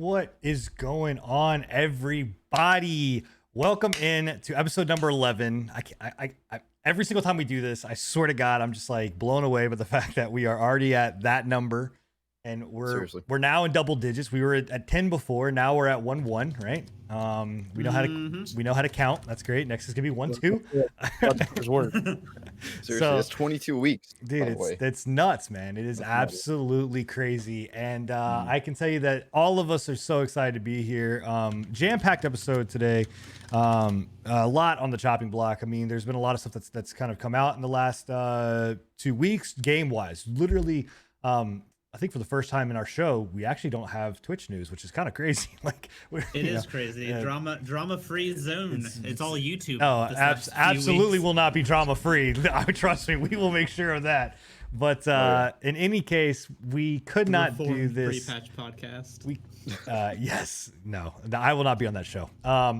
What is going on, everybody? Welcome in to episode number 11. Every single time we do this, I swear to God, I'm just like blown away by the fact that we are already at that number, and we're now in double digits. We were at 10 before, now we're at 1-1, right? We know how to count. That's great. Next is gonna be 1-2. Seriously, it's 22 weeks, dude. It's nuts, man. It is absolutely crazy, and I can tell you that all of us are so excited to be here. Jam-packed episode today. A lot on the chopping block. I mean, there's been a lot of stuff that's kind of come out in the last 2 weeks, game-wise. Literally, I think for the first time in our show, we actually don't have Twitch news, which is kind of crazy. Like, it is crazy. Drama-free zone. It's all YouTube. Oh, absolutely will not be drama-free. Trust me, we will make sure of that. But in any case, we could not do this. Pre-patch podcast. Yes, no, I will not be on that show.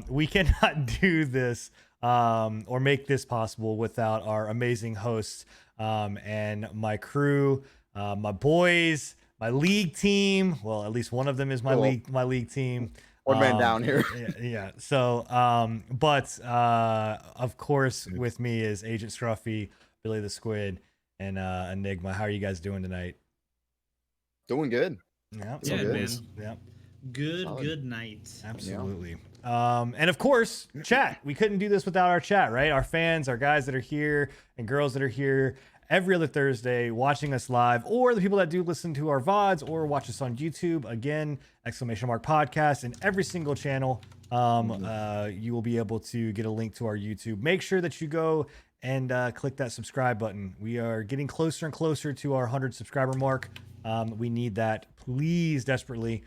We cannot do this or make this possible without our amazing hosts and my crew. My boys, my league team. Well, at least one of them is my league team. One man down here. Yeah. So, but of course, with me is Agent Scruffy, Billy the Squid, and Enigma. How are you guys doing tonight? Doing good. Yeah, man. Yeah. Good night. Absolutely. Yeah. And of course, chat. We couldn't do this without our chat, right? Our fans, our guys that are here and girls that are here every other Thursday watching us live, or the people that do listen to our VODs or watch us on YouTube. Again, !podcast, and every single channel. You will be able to get a link to our YouTube. Make sure that you go and click that subscribe button. We are getting closer and closer to our 100 subscriber mark. We need that, please, desperately.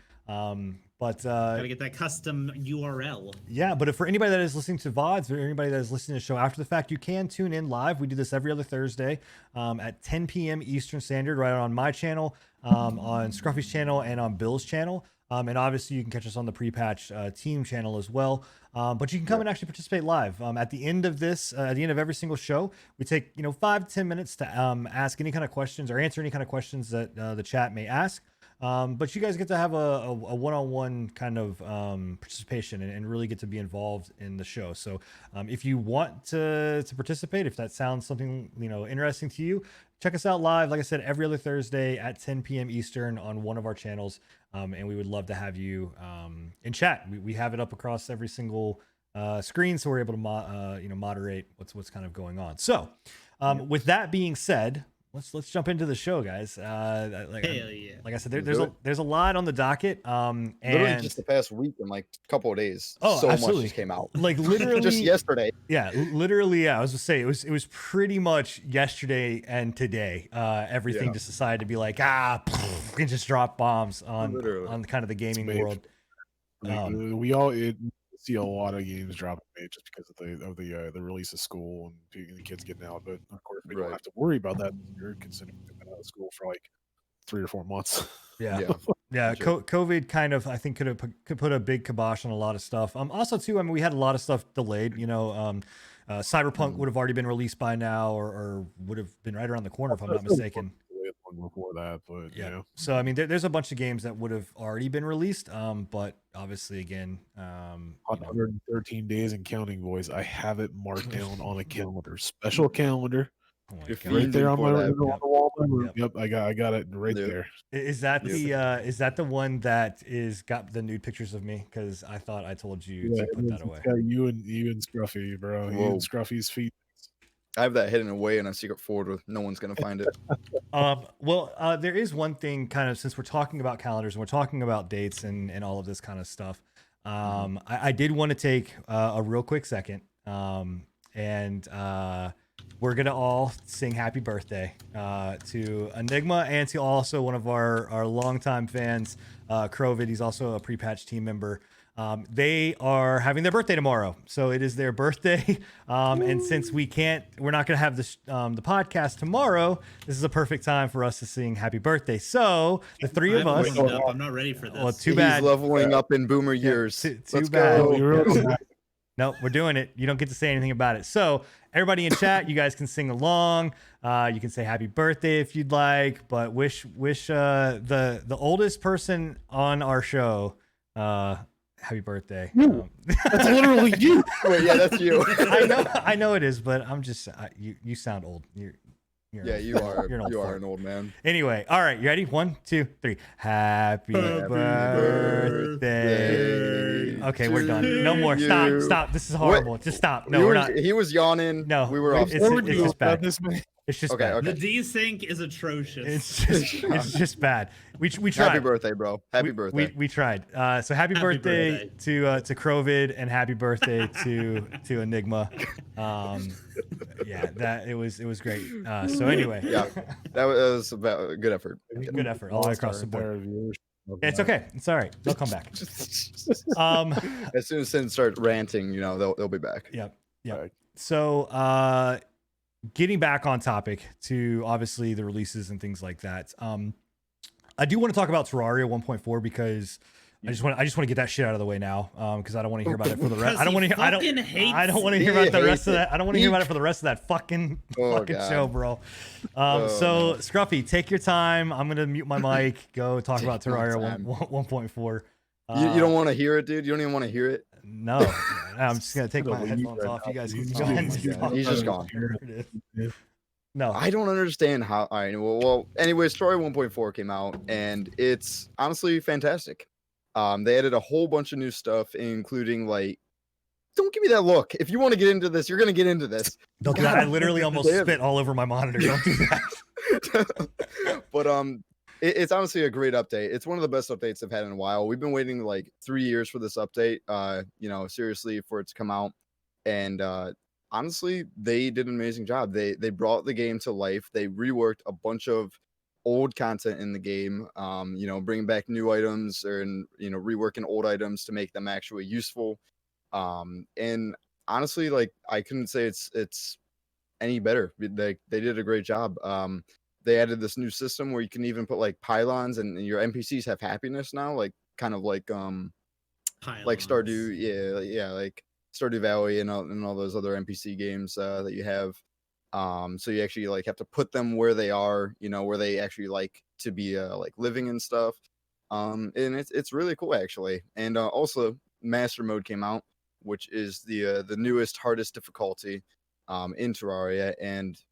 Gotta get that custom URL. Yeah, but if for anybody that is listening to VODs or anybody that is listening to the show after the fact, you can tune in live. We do this every other Thursday at 10 p.m. Eastern Standard, right on my channel, on Scruffy's channel, and on Bill's channel. And obviously, you can catch us on the pre-patch team channel as well. But you can come and actually participate live. At the end of this, at the end of every single show, we take 5 to 10 minutes to ask any kind of questions or answer any kind of questions that the chat may ask. But you guys get to have a one-on-one kind of participation and really get to be involved in the show. So if you want to participate, if that sounds something interesting to you, check us out live. Like I said, every other Thursday at 10 p.m. Eastern on one of our channels, and we would love to have you in chat. We have it up across every single screen, so we're able to moderate what's kind of going on. So with that being said, let's jump into the show, guys. Like I said, there's a lot on the docket. And literally just the past week and like a couple of days. So absolutely. Much just came out. Like literally just yesterday. Yeah, literally. Yeah, I was gonna say it was pretty much yesterday and today. Everything just decided to be like and just drop bombs on kind of the gaming world. We all see a lot of games dropping just because of the release of school and the kids getting out. But of course, we don't have to worry about that. You're considering being out of school for like 3 or 4 months. Yeah. Sure. COVID kind of, I think, could put a big kibosh on a lot of stuff. Also, too, I mean, we had a lot of stuff delayed. Cyberpunk would have already been released by now, or would have been right around the corner, if I'm not mistaken. Before that, but yeah. So I mean, there's a bunch of games that would have already been released, but obviously, again, 113 days and counting, boys. I have it marked down on a calendar, special calendar. Oh right there on my wall. Yep, I got it right there. Is that the one that is got the nude pictures of me? Because I thought I told you to put that away. You and Scruffy, bro. You and Scruffy's feet. I have that hidden away in a secret folder. No one's gonna find it. Well, there is one thing, kind of, since we're talking about calendars and we're talking about dates and all of this kind of stuff. I did want to take a real quick second, and we're gonna all sing happy birthday to Enigma and to also one of our longtime fans, Crovid. He's also a pre-patch team member. They are having their birthday tomorrow, so it is their birthday. And since we're not going to have the podcast tomorrow, this is a perfect time for us to sing happy birthday. So the three of us, I'm not ready for this. Well, too bad. He's leveling up in boomer years. Too bad. No, we're doing it. You don't get to say anything about it. So everybody in chat, you guys can sing along. You can say happy birthday if you'd like, but wish the oldest person on our show Happy birthday. You. That's literally you. Wait, yeah, that's you. I know it is, but I'm just you sound old. You're Yeah, you are. You're an old You are fart. an old man. Anyway, all right, you ready? 1, 2, 3. Happy birthday. Okay, we're done. No more. you. Stop. This is horrible. Just stop. No, we're not. He was yawning. No, we were off. it's just bad. This man. It's just Okay, bad. okay. The desync is atrocious. It's just bad. We tried. Happy birthday, bro. Happy birthday. We tried. So happy birthday to Crovid and happy birthday to Enigma. Yeah, that it was great. So anyway, yeah, that was about a good effort. good effort all across the board. It's okay. It's all right. They'll come back. As soon as Sin starts ranting, they'll be back. Yep. So getting back on topic to obviously the releases and things like that. I do want to talk about Terraria 1.4 because I just want to get that shit out of the way now. Because I don't want to hear about it for the rest. I don't want to. I don't want to hear about the rest of that. I don't want to hear about it for the rest of that fucking show, bro. So Scruffy, take your time. I'm gonna mute my mic. Go talk about Terraria 1.4. You don't want to hear it, dude. You don't even want to hear it. No, I'm just gonna take my headphones off. You guys can go ahead and talk. He's just gone. No, I don't understand how. All right, well, anyways, Terraria 1.4 came out, and it's honestly fantastic. They added a whole bunch of new stuff, including like, don't give me that look. If you want to get into this, you're gonna get into this. Don't do that. I literally almost spit all over my monitor. Don't do that. But it's honestly a great update. It's one of the best updates I've had in a while. We've been waiting like 3 years for this update. Seriously, for it to come out, and honestly, they did an amazing job. They brought the game to life. They reworked a bunch of old content in the game. Bringing back new items and reworking old items to make them actually useful. And honestly, like I couldn't say it's any better. They did a great job. They added this new system where you can even put like pylons, and your NPCs have happiness now, like kind of like Stardew, like Stardew Valley and all those other NPC games that you have. So you actually like have to put them where they are, where they actually like to be like living and stuff. And it's really cool actually. And also Master Mode came out, which is the newest, hardest difficulty in Terraria, and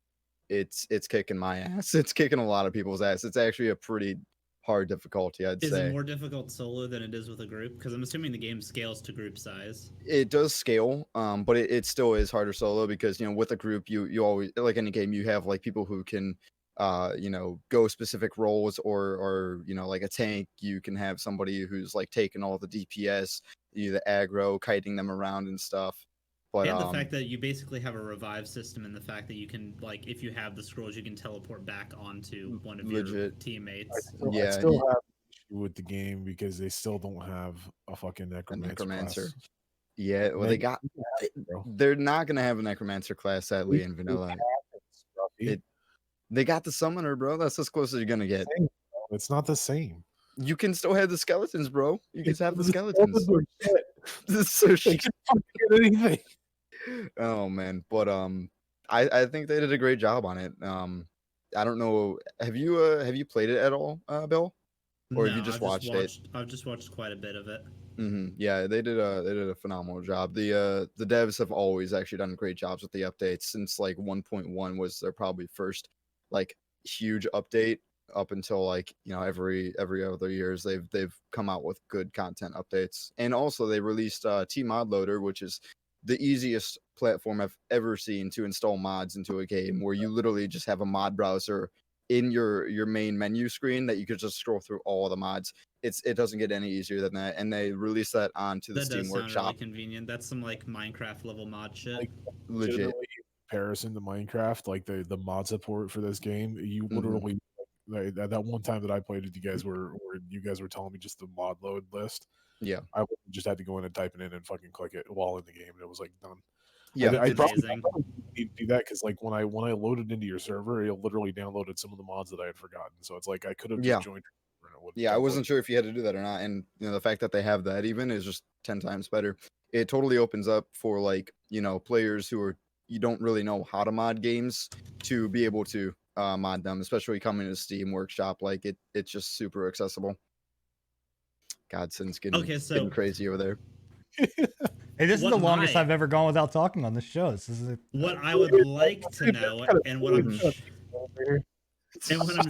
it's kicking my ass. It's kicking a lot of people's ass. It's actually a pretty hard difficulty, I'd say. Is it more difficult solo than it is with a group? Because I'm assuming the game scales to group size. It does scale, but it still is harder solo because with a group you always, like any game, you have like people who can go specific roles, or like a tank, you can have somebody who's like taking all the DPS, the aggro, kiting them around and stuff. But and the fact that you basically have a revive system, and the fact that you can, like, if you have the scrolls, you can teleport back onto one of your teammates. I still have an issue with the game because they still don't have a fucking necromancer. Class. Yeah, well, they're not gonna have a necromancer class, sadly, in vanilla. They got the summoner, bro. That's as close as you're gonna get. It's not the same. You can still have the skeletons, bro. You can have the skeletons. This is so shit. Anything. Oh man, but I think they did a great job on it. I don't know. Have you played it at all, Bill? Or have you just watched it? I've just watched quite a bit of it. Yeah, they did a phenomenal job. The devs have always actually done great jobs with the updates since like 1.1 was their probably first like huge update. Up until like every other years they've come out with good content updates. And also they released T-Mod Loader, which is the easiest platform I've ever seen to install mods into a game, where you literally just have a mod browser in your main menu screen that you could just scroll through all of the mods. It doesn't get any easier than that, and they released that onto the Steam Workshop. That does sound really convenient. That's some like Minecraft level mod shit. Like, legit comparison to Minecraft, like the mod support for this game, you literally that one time that I played it, you guys were telling me just the mod load list. Yeah, I just had to go in and type it in and fucking click it while in the game, and it was like done. Yeah, I probably need to do that because like when I loaded into your server, it literally downloaded some of the mods that I had forgotten. So it's like I could have just joined. Yeah, I wasn't sure if you had to do that or not, and the fact that they have that even is just 10 times better. It totally opens up for like players who you don't really know how to mod games to be able to mod them, especially coming to Steam Workshop. Like it's just super accessible. Godsend's getting, Okay, so- getting crazy over there. Hey, this is What the longest my- I've ever gone without talking on this show. This is What I would like to know, and what I'm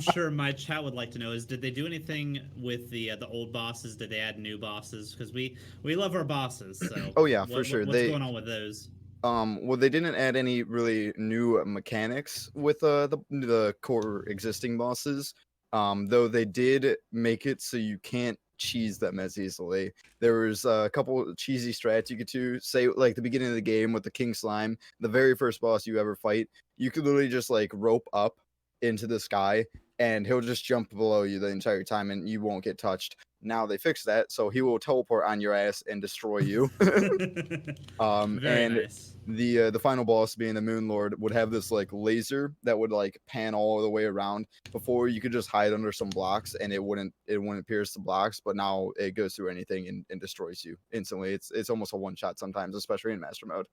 sure my chat would like to know is, did they do anything with the old bosses? Did they add new bosses? Because we love our bosses. So Oh, yeah, for sure. What's going on with those? Well, they didn't add any really new mechanics with the core existing bosses. Though they did make it so you can't cheese them as easily. There was a couple cheesy strats you could do. Say, like the beginning of the game with the King Slime, the very first boss you ever fight, you could literally just like rope up into the sky and he'll just jump below you the entire time and you won't get touched. Now they fixed that, so he will teleport on your ass and destroy you. Very And nice. the final boss, being the Moon Lord, would have this like laser that would like pan all the way around. Before, you could just hide under some blocks and it wouldn't pierce the blocks, but now it goes through anything and destroys you instantly. It's almost a one shot sometimes, especially in master mode.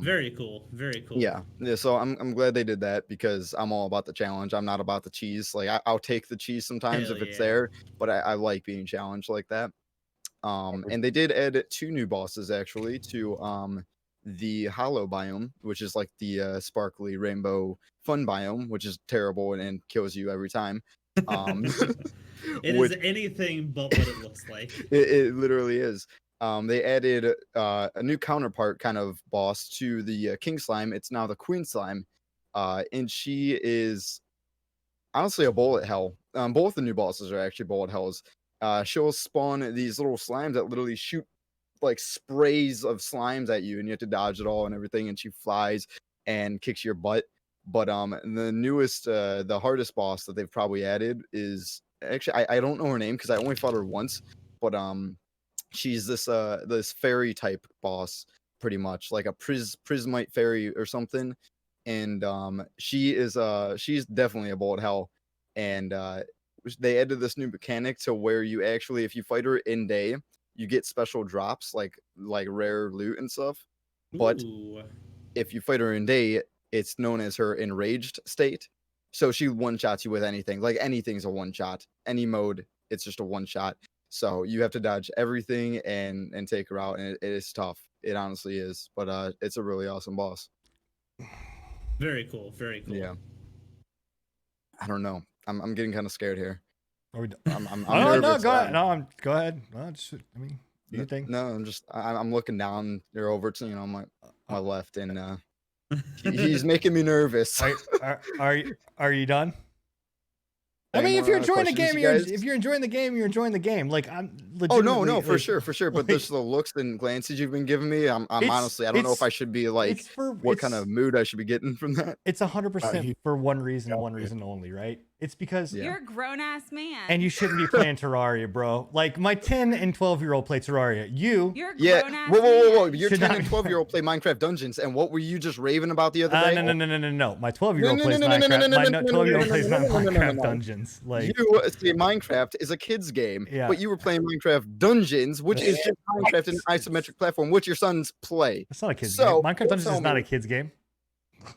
Very cool. Very cool. Yeah. So I'm glad they did that because I'm all about the challenge. I'm not about the cheese. Like I'll take the cheese sometimes Hell if it's yeah. there, but I like being challenged like that. And they did add 2 new bosses actually to the hollow biome, which is like the sparkly rainbow fun biome, which is terrible and kills you every time. It which- is anything but what it looks like. it literally is. They added a new counterpart kind of boss to the King Slime. It's now the Queen Slime, and she is honestly a bullet hell. Both the new bosses are actually bullet hells. She'll spawn these little slimes that literally shoot like sprays of slimes at you, and you have to dodge it all and everything. And she flies and kicks your butt. But the newest, the hardest boss that they've probably added is actually I don't know her name because I only fought her once, but she's this fairy type boss, pretty much like a prismite fairy or something. And she's definitely a bullet hell. And they added this new mechanic to where you actually, if you fight her in day, you get special drops like rare loot and stuff. But Ooh. if you fight her in day, it's known as her enraged state. So she one-shots you with anything. Like anything's a one-shot. Any mode, it's just a one-shot. So you have to dodge everything and take her out, and it is tough. It honestly is. But it's a really awesome boss. Very cool. Very cool. Yeah. I don't know. I'm getting kind of scared here. Are we I'm oh no, nervous. go ahead. No, go ahead. No, I mean, do you No, think? no, I'm looking down. You're over to my left, and he's making me nervous. Are you done? I Any mean, if more, you're enjoying the questions, game, you guys? if you're enjoying the game, you're enjoying the game. Like I'm Oh no, legitimately, for like, sure. But like, just the looks and glances you've been giving me, I'm It's- honestly, I don't know if I should be like, it's for what kind of mood I should be getting from that. It's 100% he- for one reason, Yeah. one reason only, right? It's because Yeah. You're a grown ass man. and you shouldn't be playing Terraria, bro. Like my 10 and 12-year-old play Terraria. You You're a Yeah. grown ass Whoa. man. Your Should 10 not- and 12-year-old play Minecraft Dungeons, and what were you just raving about the other day? no. My 12-year-old No, plays no, no, no, no, Minecraft. no, My no, no, no, 12-year-old no, plays no, no, no, no, Minecraft no. Dungeons. Like You see, Minecraft is a kid's game, Yeah. but you were playing Minecraft Dungeons, which is just Minecraft in an isometric platform, which your sons play. it's not a kid's So, game. Minecraft don't Dungeons tell is not me- a kid's game.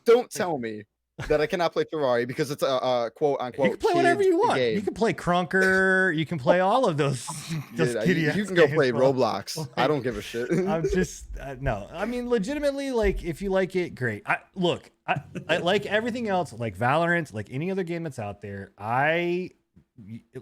Don't tell me that I cannot play Terraria because it's a quote unquote. You can play whatever you want. Game. You can play Crunker. You can play all of those. Those Dude, kiddie you can go games, play bro. Roblox. I don't give a shit. I'm just no. I mean, legitimately, like if you like it, great. I like everything else, like Valorant, like any other game that's out there.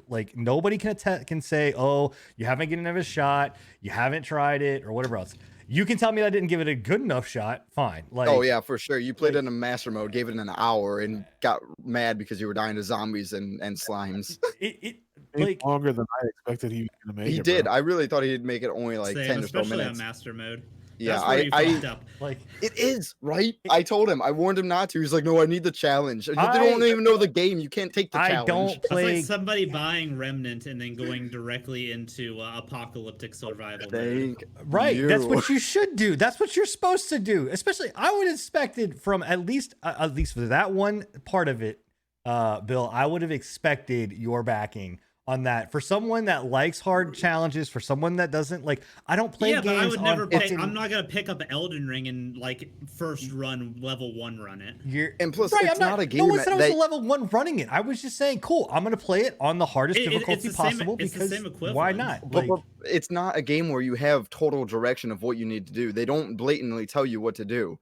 Like nobody can say, oh, you haven't given it a shot, you haven't tried it, or whatever else. You can tell me that I didn't give it a good enough shot. Fine. Like, Oh yeah, for sure. You played it in a master mode, gave it an hour, and got mad because you were dying to zombies and slimes. it Way like longer than I expected he was gonna make He it. did. Bro. I really thought he'd make it only like Same, 10 or so especially on minutes. master mode. Yeah, That's where you fucked up. like it is right. I told him. I warned him not to. He's like, "No, I need the challenge." They don't even know the game. You can't take the I challenge. don't It's play. like somebody buying Remnant and then going directly into apocalyptic survival mode. Thank Right, that's you. what you should do. That's what you're supposed to do. Especially, I would have expected from at least for that one part of it, Bill. I would have expected your backing on that. For someone that likes hard challenges, for someone that doesn't like, I don't play yeah, games. but I would never fucking, I'm not gonna pick up Elden Ring and like first run level 1 run it. And plus, right, it's not a game. No one said I was level 1 running it. I was just saying, cool, I'm gonna play it on the hardest difficulty possible because why not? But it's not a game where you have total direction of what you need to do. They don't blatantly tell you what to do.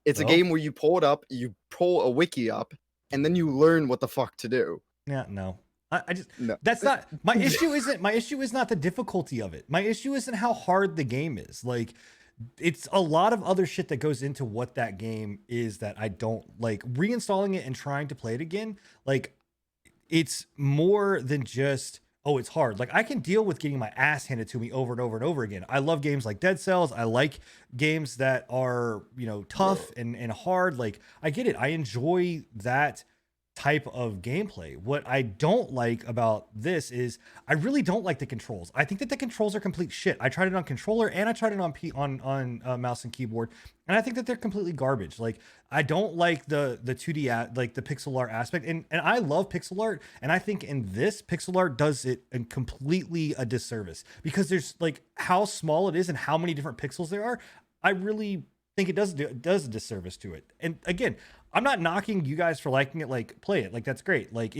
It's a game where you pull it up, you pull a wiki up, and then you learn what the fuck to do. Yeah, no. I just that's not my issue. My issue is not the difficulty of it. My issue isn't how hard the game is. Like, it's a lot of other shit that goes into what that game is that I don't like. Reinstalling it and trying to play it again, like, it's more than just, oh, it's hard. Like, I can deal with getting my ass handed to me over and over and over again. I love games like Dead Cells. I like games that are, you know, tough and hard. Like, I get it. I enjoy that type of gameplay. What I don't like about this is I really don't like the controls. I think that the controls are complete shit. I tried it on controller and I tried it on mouse and keyboard, and I think that they're completely garbage. Like, I don't like the 2D like the pixel art aspect, and I love pixel art, and I think in this pixel art does it in completely a disservice because there's like how small it is and how many different pixels there are. I really think it does a disservice to it. And again, I'm not knocking you guys for liking it. Like, play it. Like, that's great. Like,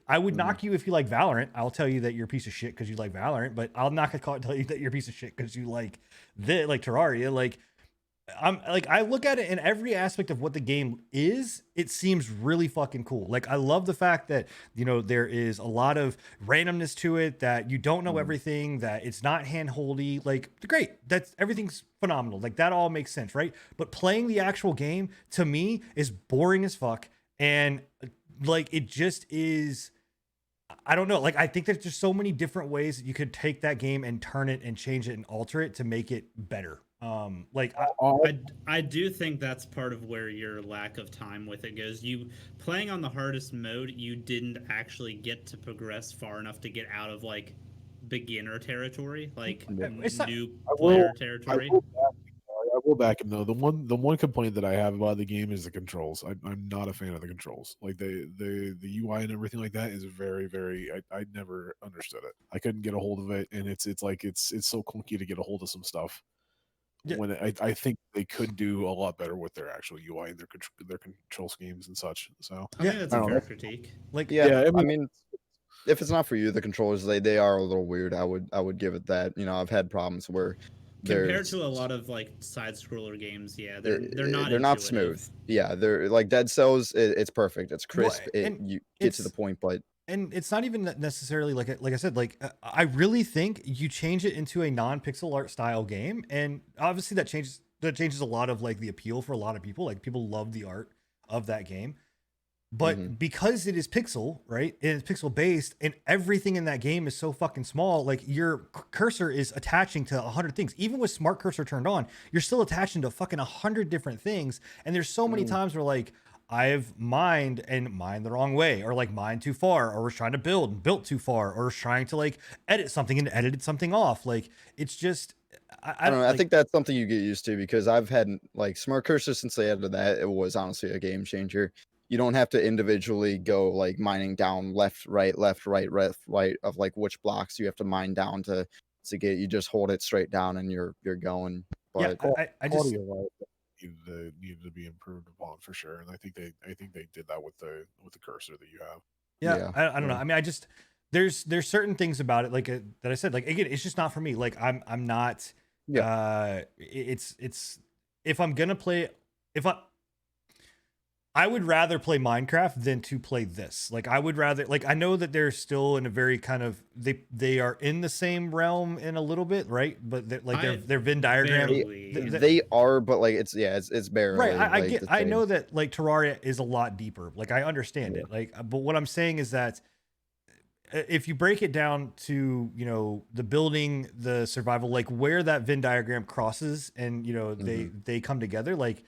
I would knock you if you like Valorant. I'll tell you that you're a piece of shit because you like Valorant, but I'll not tell you that you're a piece of shit because you like Terraria. Like, I look at it in every aspect of what the game is. It seems really fucking cool. Like, I love the fact that, you know, there is a lot of randomness to it, that you don't know everything, that it's not hand-holdy. Like, great. Everything's phenomenal. Like, that all makes sense, right? But playing the actual game to me is boring as fuck. And like, it just is, I don't know. Like, I think there's just so many different ways that you could take that game and turn it and change it and alter it to make it better. Like, I do think that's part of where your lack of time with it goes. You playing on the hardest mode, you didn't actually get to progress far enough to get out of like beginner territory, like new player territory. I will back him though. The one complaint that I have about the game is the controls. I'm not a fan of the controls. Like, the UI and everything like that is very, very. I never understood it. I couldn't get a hold of it, and it's like it's so clunky to get a hold of some stuff. Yeah. When I think they could do a lot better with their actual UI and their control schemes and such. So I think that's a fair critique. Like, I mean, if it's not for you, the controllers they are a little weird. I would give it that. You know, I've had problems where compared to a lot of like side scroller games, they're not smooth. Yeah, they're like Dead Cells. It's perfect. It's crisp. You get to the point, but. And it's not even necessarily like I said, like, I really think you change it into a non-pixel art style game, and obviously that changes a lot of like the appeal for a lot of people. Like, people love the art of that game, but because it is pixel, right? And it's pixel based, and everything in that game is so fucking small. Like, your cursor is attaching to 100 things. Even with smart cursor turned on, you're still attaching to fucking 100 different things. And there's so many times where like, I've mined the wrong way, or like mined too far, or was trying to build and built too far, or was trying to like edit something and edited something off. Like, it's just, I don't know. I think that's something you get used to, because I've had like smart cursor since they added that. It was honestly a game changer. You don't have to individually go like mining down left, right of like which blocks you have to mine down to get. You just hold it straight down and you're going. But yeah, I just needed to be improved upon for sure, and I think they did that with the cursor that you have. Yeah. I don't know. I mean, there's certain things about it, like that I said, like, again, it's just not for me. Like, I'm not. It's if I'm gonna play, I would rather play Minecraft than to play this. Like, I would rather, like, I know that they're still in a very kind of, they are in the same realm in a little bit, right? But their Venn diagram, they are, but like it's barely right. I know that like Terraria is a lot deeper. Like, I understand it. Like, but what I'm saying is that if you break it down to, you know, the building, the survival, like where that Venn diagram crosses and, you know, they come together, like,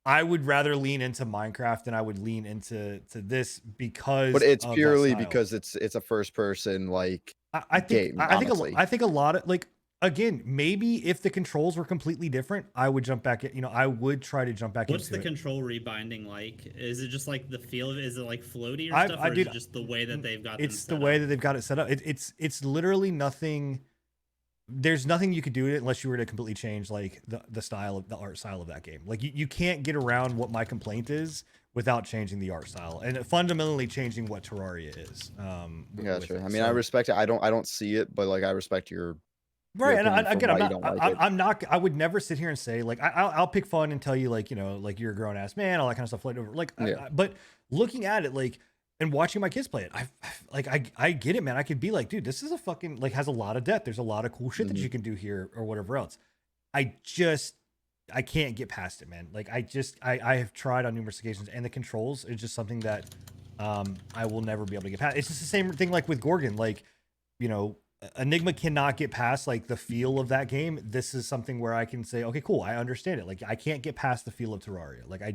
I would rather lean into Minecraft than I would lean into this, because. But it's purely because it's a first person like I think game. I think a lot of like again, maybe if the controls were completely different, I would jump back. I would try to jump back What's into the it. control rebinding like? Is it just like the feel of it? Is it like floaty or I- stuff, I or did- is it just the way that they've got It's them the set way up? that they've got it set up. It's literally nothing. There's nothing you could do it unless you were to completely change like the style of the art style of that game. Like you can't get around what my complaint is without changing the art style and fundamentally changing what Terraria is. With Gotcha. it. I mean, I So- respect it. I don't see it, but like I respect your right. And opinion from again, why I'm you not. don't like it. I'm not. I would never sit here and say like I'll pick fun and tell you like like you're a grown ass man, all that kind of stuff. Like, Yeah. but looking at it like and watching my kids play it, I get it, man. I could be like, dude, this is a fucking like has a lot of depth. There's a lot of cool shit that Mhm. you can do here or whatever else. I can't get past it, man. Like I have tried on numerous occasions, and the controls is just something that I will never be able to get past. It's just the same thing like with Gorgon. Like, Enigma cannot get past like the feel of that game. This is something where I can say, okay, cool, I understand it. Like I can't get past the feel of Terraria. Like I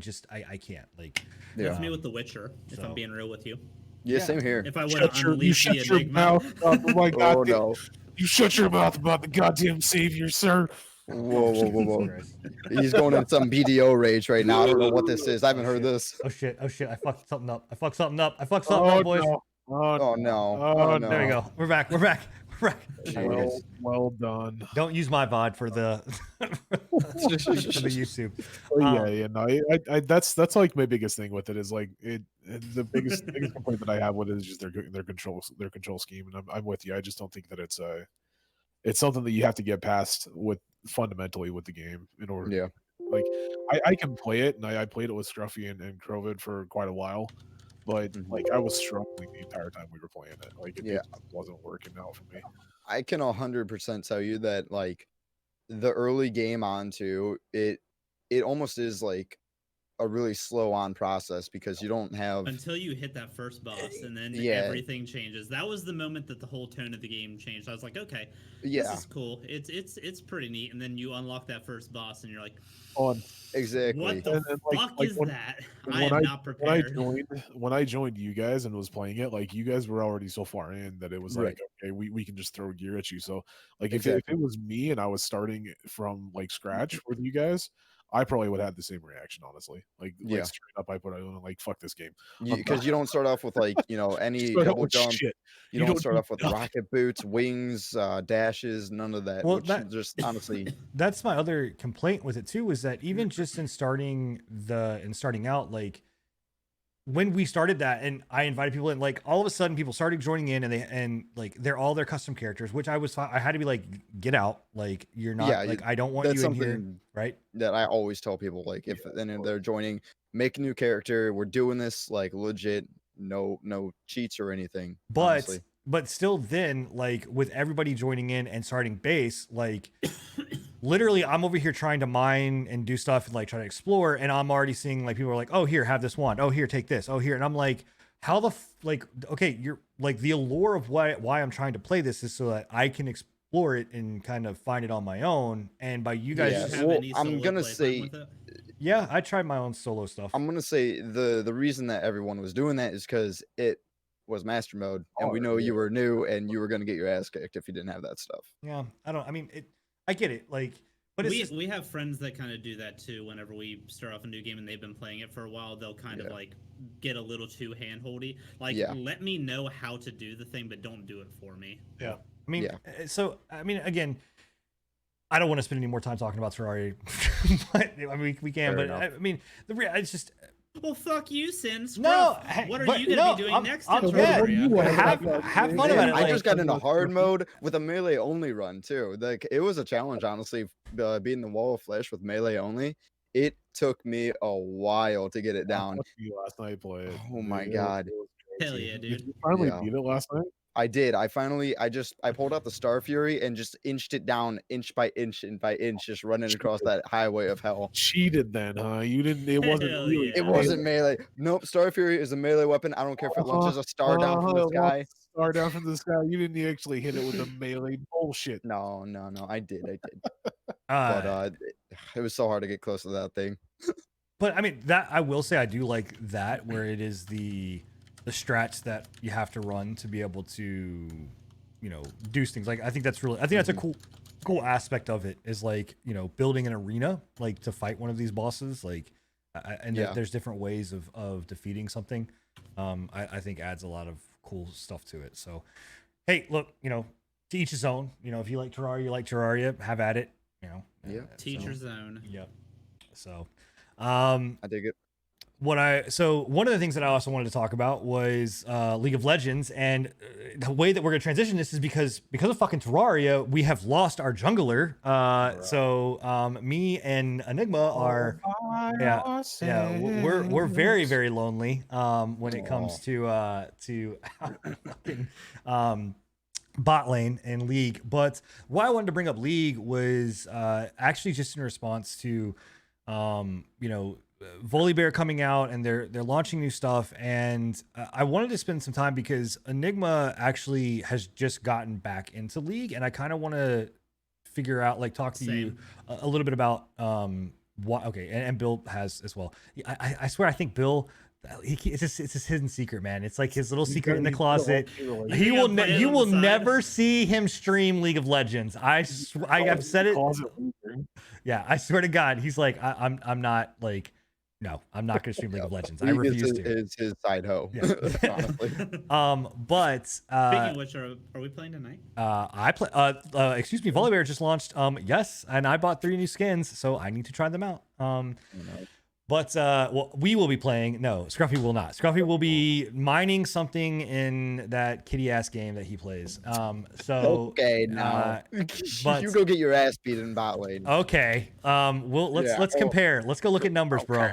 can't. Like That's Yeah. me with The Witcher, if so- I'm being real with you. Yeah, Yeah. same here. If I would Shut have your, you unleashed the shut your Enigma, mouth up. Oh my God. Oh no! You shut your mouth about the goddamn savior, sir. Whoa, whoa, whoa, whoa! Christ. He's going into some BDO rage right now. I don't know what this is. I haven't heard this. Oh shit! I fucked something up. I fucked something up, boys. No. Oh no! Oh, Oh There we no! go. We're back. Well done. Don't use my VOD for the for the YouTube. Yeah, no, that's like my biggest thing with it is like the biggest complaint that I have with it is just their control scheme, and I'm with you. I just don't think that it's something that you have to get past with fundamentally with the game in order. Yeah. Like I can play it, and I played it with Scruffy and Crovid for quite a while, but Mhm. like I was struggling the entire time we were playing it. Like it Yeah. just wasn't working out for me. I can 100% tell you that like the early game on to it almost is like a really slow on process because you don't have until you hit that first boss, and then Yeah. everything changes. That was the moment that the whole tone of the game changed. I was like, okay, yeah, this is cool. It's pretty neat. And then you unlock that first boss, and you're like, On exactly. what the And then, fuck is when- that? when I am I- not prepared. when I joined you guys and was playing it, like you guys were already so far in that it was Right. like, okay, we can just throw gear at you. So like if Exactly. it was me and I was starting from like scratch with you guys, I probably would have the same reaction, honestly. Like Yeah. straight up, I put on like fuck this game. Because you don't start off with like any Start out double with jump. shit. You You don't don't start do off with nothing. rocket boots, wings, dashes, none of that. Well, which that- just honestly, That's my other complaint with it too, is that even just in starting out, like when we started that and I invited people in, like all of a sudden people started joining in and like they're all their custom characters, which I had to be like, get out. Like you're not Yeah, like, I don't want that's you in here. something Right. that I always tell people. Like if then they're joining, make a new character. We're doing this like legit, no cheats or anything. But honestly. but still then like with everybody joining in and starting base, like literally I'm over here trying to mine and do stuff and like try to explore, and I'm already seeing like people are like, oh, here, have this wand, oh, here, take this, oh, here, and I'm like, how the like, okay, you're like, the allure of why I'm trying to play this is so that I can explore it and kind of find it on my own, and by you guys Yeah, Did just- you have well, any I'm solo gonna playtime say- with it? yeah, I tried my own solo stuff. I'm gonna say the reason that everyone was doing that is because it was master mode, and Oh, we know yeah. you were new and you were gonna get your ass kicked if you didn't have that stuff. Yeah, I mean it, I get it, like, but it's we, just, we have friends that kind of do that too. Whenever we start off a new game and they've been playing it for a while, they'll kind of Yeah. like get a little too handholdy. Like, Yeah. let me know how to do the thing, but don't do it for me. I mean, Yeah. so I mean, again, I don't want to spend any more time talking about Terraria, but I mean, we can. Fair But enough. I mean, it's just Well, fuck you, Sin. No, Scruff. What are but you gonna no, be doing I'm- next I'm- to yeah, Terraria? have fun about it. I Like, just got into hard mode with a melee only run too. Like it was a challenge, honestly, beating the wall of flesh with melee only. It took me a while to get it down. Watched you last night play it. Oh my It was- God. it was Hell crazy. yeah, Did dude. you finally Yeah. beat it last night? I did. I pulled out the Star Fury and just inched it down inch by inch and by inch, just running across that highway of hell. Cheated then, huh? You didn't. It wasn't. Hell really yeah. It wasn't melee. Nope. Star Fury is a melee weapon. I don't care if it launches a star down from the it sky. launched a Star down from the sky. You didn't actually hit it with a melee bullshit. No. I did. But uh, it was so hard to get close to that thing. but I mean, that I will say I do like that, where it is the strats that you have to run to be able to, do things. Like I think that's a cool. cool aspect of it is like, you know, building an arena like to fight one of these bosses, like there's different ways of defeating something. I think adds a lot of cool stuff to it. So hey, look, you know, to each his own. You know, if you like Terraria, have at it, you know. Yeah. Teacher's zone. Yep. So I dig it. one of the things that I also wanted to talk about was League of Legends, and the way that we're gonna transition this is because of fucking Terraria, we have lost our jungler. So me and Enigma are we're very, very lonely when it comes to bot lane and League. But why I wanted to bring up League was actually just in response to you know, Volibear coming out, and they're launching new stuff, and I wanted to spend some time because Enigma actually has just gotten back into League, and I kind of want to figure out, like, talk to you a little bit about what. Okay, and Bill has as well. I swear, I think Bill. It's his hidden secret, man. It's like his little secret in the closet. You will never see him stream League of Legends. I have said it. Yeah, I swear to God, he's like, I'm not like, no, I'm not gonna stream League of Legends. I refuse to. Is his side hoe. Yeah. Honestly. But speaking of which, are we playing tonight? I play. Excuse me, Volibear just launched. Yes, and I bought 3 new skins, so I need to try them out. But well, we will be playing. No, Scruffy will not. Scruffy will be mining something in that kitty ass game that he plays. So okay, now but, you go get your ass beat in bot lane. Okay. Let's compare. Let's go look at numbers, bro.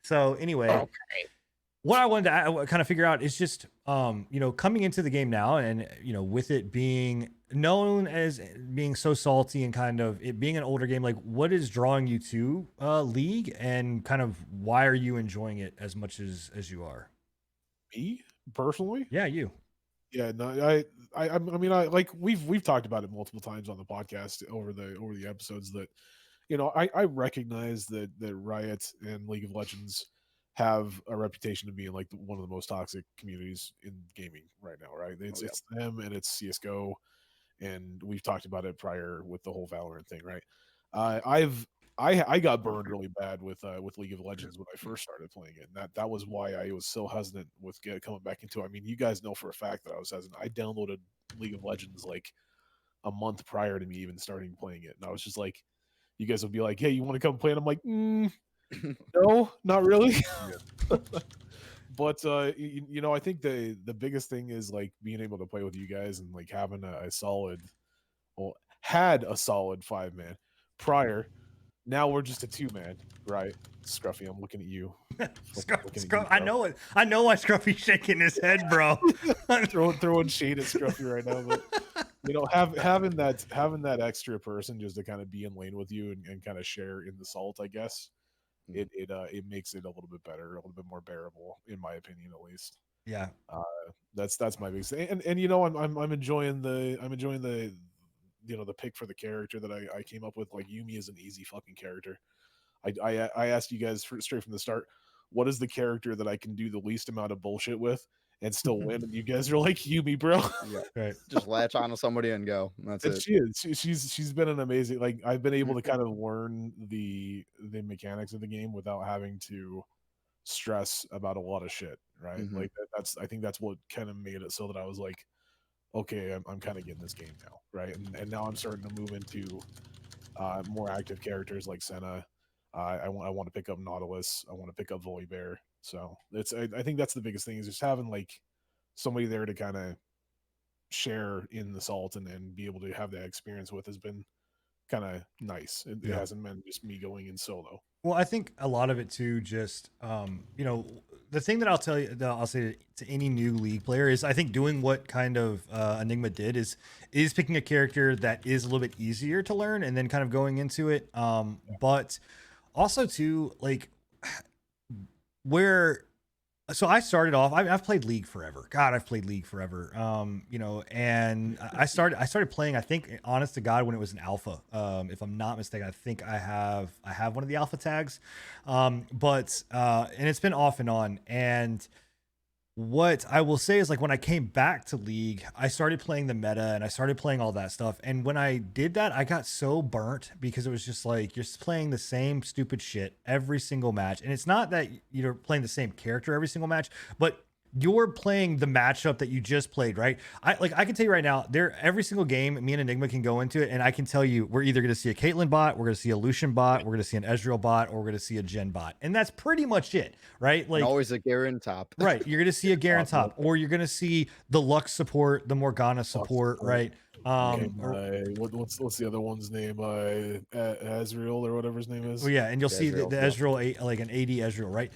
So anyway, what I wanted to kind of figure out is just you know, coming into the game now, and you know, with it being known as being so salty and kind of it being an older game, like what is drawing you to League, and kind of why are you enjoying it as much as you are? Me personally? Yeah, you. Yeah, no, I mean, I like we've talked about it multiple times on the podcast over the episodes that, you know, I recognize that Riot and League of Legends have a reputation of being like one of the most toxic communities in gaming right now, right? It's them and it's CS:GO, and we've talked about it prior with the whole Valorant thing, right? I got burned really bad with League of Legends when I first started playing it, and that was why I was so hesitant with coming back into it. I mean, you guys know for a fact that I was hesitant. I downloaded League of Legends like a month prior to me even starting playing it, and I was just like, you guys would be like, "Hey, you want to come play?" And I'm like, no, not really. But you know, I think the biggest thing is like being able to play with you guys and like having a solid, well, had a solid 5-man prior. Now we're just a 2-man, right? Scruffy, I'm looking at you. I know it. I know why Scruffy's shaking his head, bro. throwing shade at Scruffy right now, but you know, having that extra person just to kind of be in lane with you and kind of share in the salt, I guess. It makes it a little bit better, a little bit more bearable, in my opinion, at least. Yeah. That's my biggest thing. And you know, I'm enjoying the you know, the pick for the character that I came up with. Like, Yuumi is an easy fucking character. I asked you guys straight from the start, what is the character that I can do the least amount of bullshit with and still win? And you guys are like, Yuumi, bro. Yeah, right. Just latch onto somebody and go. That's it. She is. She's been an amazing. Like, I've been able to kind of learn the mechanics of the game without having to stress about a lot of shit. Right. Like I think that's what kind of made it so that I was like, okay, I'm kind of getting this game now. Right. And now I'm starting to move into more active characters like Senna. I want to pick up Nautilus. I want to pick up Volibear. So I think that's the biggest thing, is just having like somebody there to kind of share in the salt and be able to have that experience with has been kind of nice. It hasn't been just me going in solo. Well, I think a lot of it too, just you know, the thing that I'll tell you, that I'll say to any new League player is, I think doing what kind of Enigma did is picking a character that is a little bit easier to learn and then kind of going into it. But also too, like, so I started off, I've played League forever. God, I've played League forever. You know, and I started playing, I think, honest to God, when it was an alpha. If I'm not mistaken, I think I have one of the alpha tags. But and it's been off and on. And What I will say is like when I came back to League, I started playing the meta and I started playing all that stuff. And when I did that, I got so burnt because it was just like you're playing the same stupid shit every single match. And it's not that you're playing the same character every single match, but you're playing the matchup that you just played, right? I can tell you right now, there every single game, me and Enigma can go into it, and I can tell you we're either gonna see a Caitlyn bot, we're gonna see a Lucian bot, we're gonna see an Ezreal bot, or we're gonna see a Jen bot. And that's pretty much it, right? And Like always a Garen top. right, you're gonna see a Garen top, or you're gonna see the Lux support, the Morgana support, support. right? What's the other one's name? Azriel or whatever his name is. Well, yeah, and you'll The see the Ezreal, yeah. Ezreal, like an AD Ezreal, right?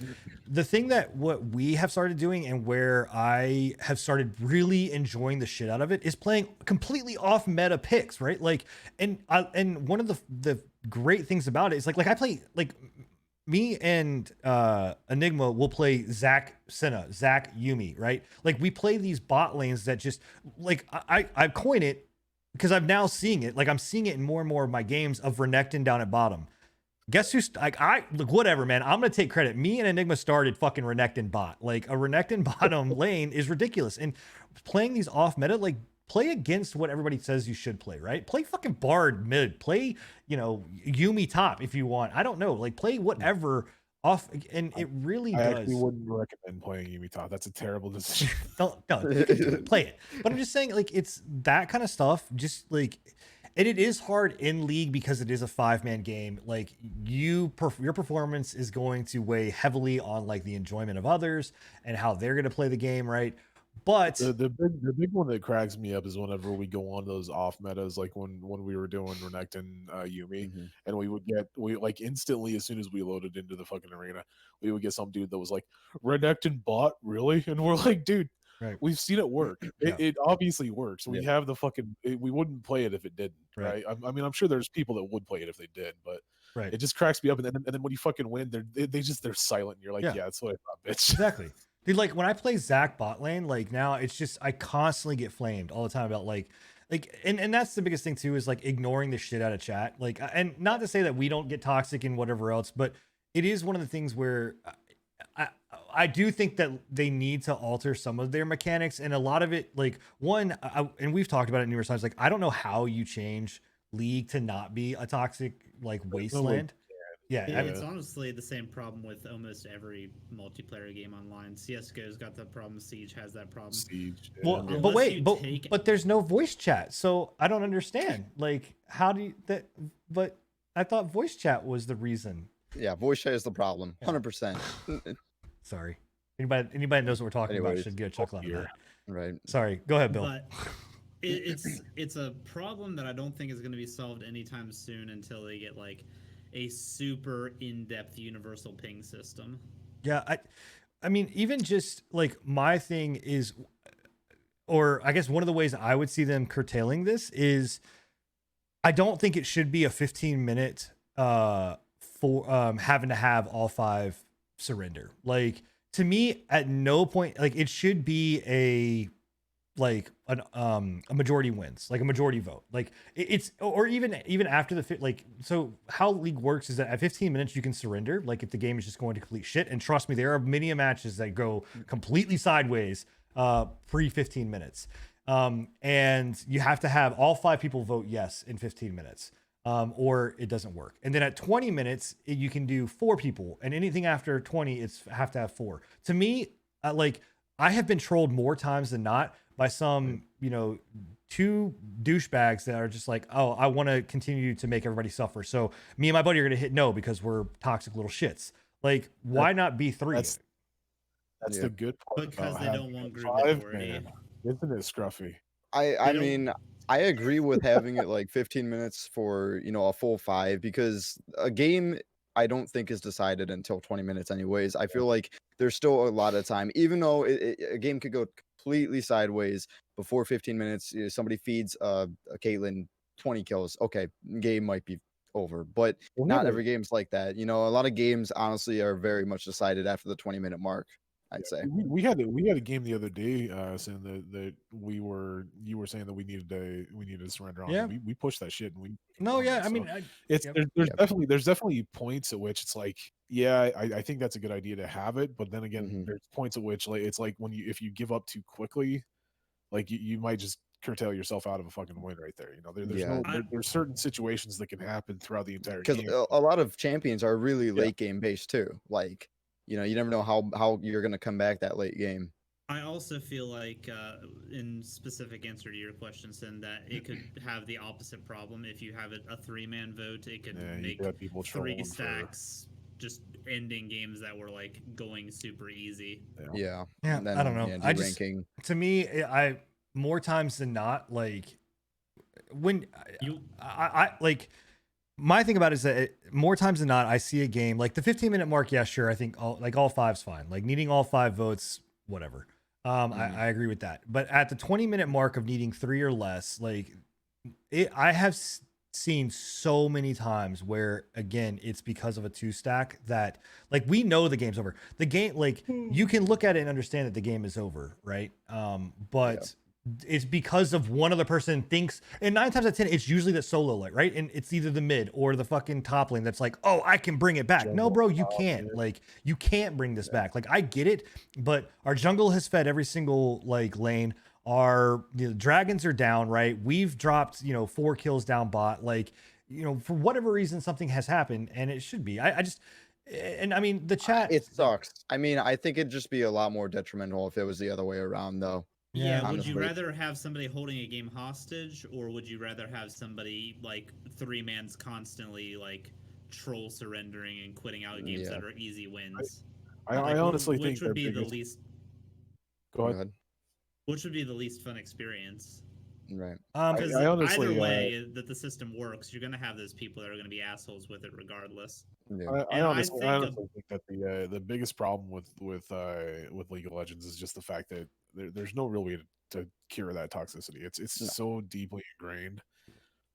The thing that what we have started doing and where I have started really enjoying the shit out of it is playing completely off meta picks, right? Like, and one of the great things about it is like I play like me and Enigma will play Zac Senna, Zac Yumi, right? Like we play these bot lanes that just like I coin it because I'm now seeing it. Like I'm seeing it in more and more of my games of Renekton down at bottom. Guess who's like I look whatever, man. I'm gonna take credit. Me and Enigma started fucking Renekton bot. Like a Renekton bottom lane is ridiculous. And playing these off meta, like play against what everybody says you should play, right? Play fucking Bard mid. Play, Yumi top if you want. I don't know. Like play whatever off, and it really I does. actually wouldn't recommend playing Yumi top. That's a terrible decision. Don't play it. But I'm just saying, like, it's that kind of stuff. Just like, and it is hard in League because it is a 5-man game. Like, your performance is going to weigh heavily on like the enjoyment of others and how they're going to play the game, right? But The big one that cracks me up is whenever we go on those off metas, like when we were doing Renekton Yumi, Mhm. and we like instantly as soon as we loaded into the fucking arena, we would get some dude that was like, Renekton bot, really? And we're like, dude, right, we've seen it work. Yeah. It obviously works. We Yeah. have the fucking. We wouldn't play it if it didn't, Right. right? I mean, I'm sure there's people that would play it if they did, but right, it just cracks me up. And then when you fucking win, they're silent. And you're like, Yeah. yeah, that's what I thought, bitch. exactly. Dude, like when I play Zac bot lane, like now it's just I constantly get flamed all the time about like and that's the biggest thing too is like ignoring the shit out of chat. Like and not to say that we don't get toxic and whatever else, but it is one of the things where I do think that they need to alter some of their mechanics, and a lot of it like and we've talked about it numerous times. Like I don't know how you change League to not be a toxic like wasteland. Yeah, I mean, It's honestly the same problem with almost every multiplayer game online. CS:GO's got that problem. Siege has that problem. Siege. well, yeah. but Unless wait, you but take- but there's no voice chat, so I don't understand. Like, how do you that? But I thought voice chat was the reason. Yeah, voice chat is the problem. Yeah. 100%. Sorry, anybody that knows what we're talking about Anyways, should get a chuckle out of here. that. Right. Sorry, go ahead, Bill. But it's a problem that I don't think is going to be solved anytime soon until they get like a super in-depth universal ping system. Yeah, I mean, even just like my thing is, or I guess one of the ways I would see them curtailing this is, I don't think it should be a 15-minute for having to have all 5 surrender. Like to me, at no point, like it should be a majority wins, like a majority vote. Like it's or even after the like, so how League works is that at 15 minutes you can surrender, like if the game is just going to complete shit. And trust me, there are many matches that go completely sideways pre 15 minutes. And you have to have all 5 people vote yes in 15 minutes. Or it doesn't work. And then at 20 minutes, you can do 4 people, and anything after 20, it's have to have 4. To me, like I have been trolled more times than not by some, 2 douchebags that are just like, oh, I want to continue to make everybody suffer. So me and my buddy are going to hit no because we're toxic little shits. Like, why not be 3? That's Yeah. the good part. Because about they having don't want a group 5 authority. man. Isn't it scruffy? I don't- mean, I agree with having it like 15 minutes for, a full 5 because a game I don't think is decided until 20 minutes anyways. I feel like there's still a lot of time, even though a game could go completely sideways before 15 minutes. Somebody feeds a Caitlyn 20 kills. Okay, game might be over, but not every game's like that. A lot of games honestly are very much decided after the 20-minute mark. I'd say. We had a game the other day, saying that you were saying that we needed to surrender on. Yeah. We pushed that shit and we No, won yeah, it, I mean, so it's yep. there's Yep. definitely points at which it's like, yeah, I think that's a good idea to have it, but then again, Mhm. there's points at which like it's like when if you give up too quickly, like you might just curtail yourself out of a fucking win right there. You know, there's Yeah. there's certain situations that can happen throughout the entire Because game. a lot of champions are really Yeah. late game based too. Like, you never know how you're gonna come back that late game. I also feel like, in specific answer to your question, Sin, that it could have the opposite problem. If you have a 3-man vote, it could Yeah, you make could have people 3 trolling for stacks just ending games that were like going super easy. Yeah. Yeah, And then, I don't know. yeah, I just, deranking. to me, I more times than not, like when You I like my thing about it is that more times than not, I see a game like the 15-minute mark. Yeah, sure. I think all five's fine. Like needing all 5 votes, whatever. I agree with that. But at the 20-minute mark of needing 3 or less, like I have seen so many times where again it's because of a 2 stack that like we know the game's over. The game, like you can look at it and understand that the game is over, right? But it's because of one other person thinks, and 9 times out of 10 it's usually that solo light, right? And it's either the mid or the fucking top lane that's like, oh, I can bring it back. No, Jungle bro, you top, can't. yeah. Like you can't bring this back. Like I get it, but our jungle has fed every single like lane. Our dragons are down, right? We've dropped 4 kills down bot. Like for whatever reason something has happened, and it should be. I just, and I mean the chat. It sucks. I mean, I think it'd just be a lot more detrimental if it was the other way around, though. Yeah, would honestly. you rather have somebody holding a game hostage, or would you rather have somebody like 3-man's constantly like troll surrendering and quitting out games Yeah. that are easy wins? I Like, honestly think which would their be the biggest- least Go Go ahead. ahead. which would be the least fun experience? Right. Because I honestly, either way that the system works, you're gonna have those people that are gonna be assholes with it regardless. Yeah. I And I honestly think think that the biggest problem with League of Legends is just the fact that there's no real way to cure that toxicity. It's No. so deeply ingrained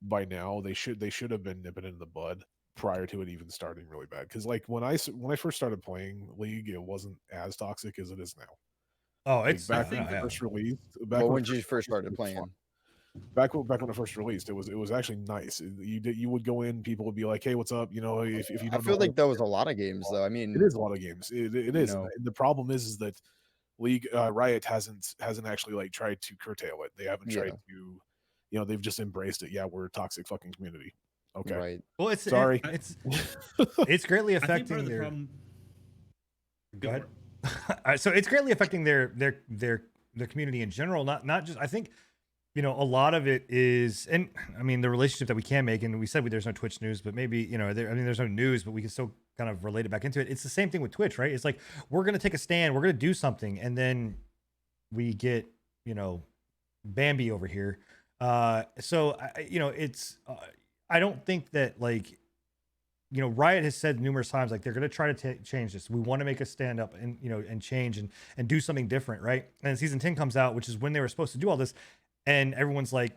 by now. They should have been nipping it in the bud prior to it even starting really bad. Because like when I first started playing League, it wasn't as toxic as it is now. Oh, Like, it's back I think when it first released. But when you first started playing, back when it first released, it was actually nice. You would go in, people would be like, "Hey, what's up?" If you I don't feel know like that was a lot of games, though. I mean, it is a lot of games. It is. know. And the problem is that League Riot hasn't actually like tried to curtail it. They haven't tried to, they've just embraced it. Yeah, we're a toxic fucking community. Okay, right. well, it's Sorry. it's greatly I think part affecting of the their. problem. Go ahead. All right, so it's greatly affecting their community in general. Not just, I think, a lot of it is, and I mean the relationship that we can make, and we said there's no Twitch news, but maybe there's no news, but we can still kind of relate it back into it. It's the same thing with Twitch, right? It's like we're gonna take a stand, we're gonna do something, and then we get Bambi over here. So it's I don't think that like. Riot has said numerous times, like they're going to try to change this. We want to make a stand up and, and change and do something different. Right. And season 10 comes out, which is when they were supposed to do all this. And everyone's like,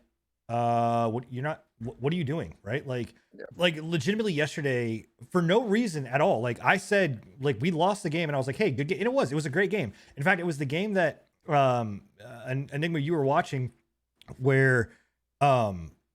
what are you doing? Right. Like legitimately yesterday for no reason at all. Like I said, like we lost the game and I was like, hey, good game. And it was a great game. In fact, it was the game that, Enigma, you were watching where,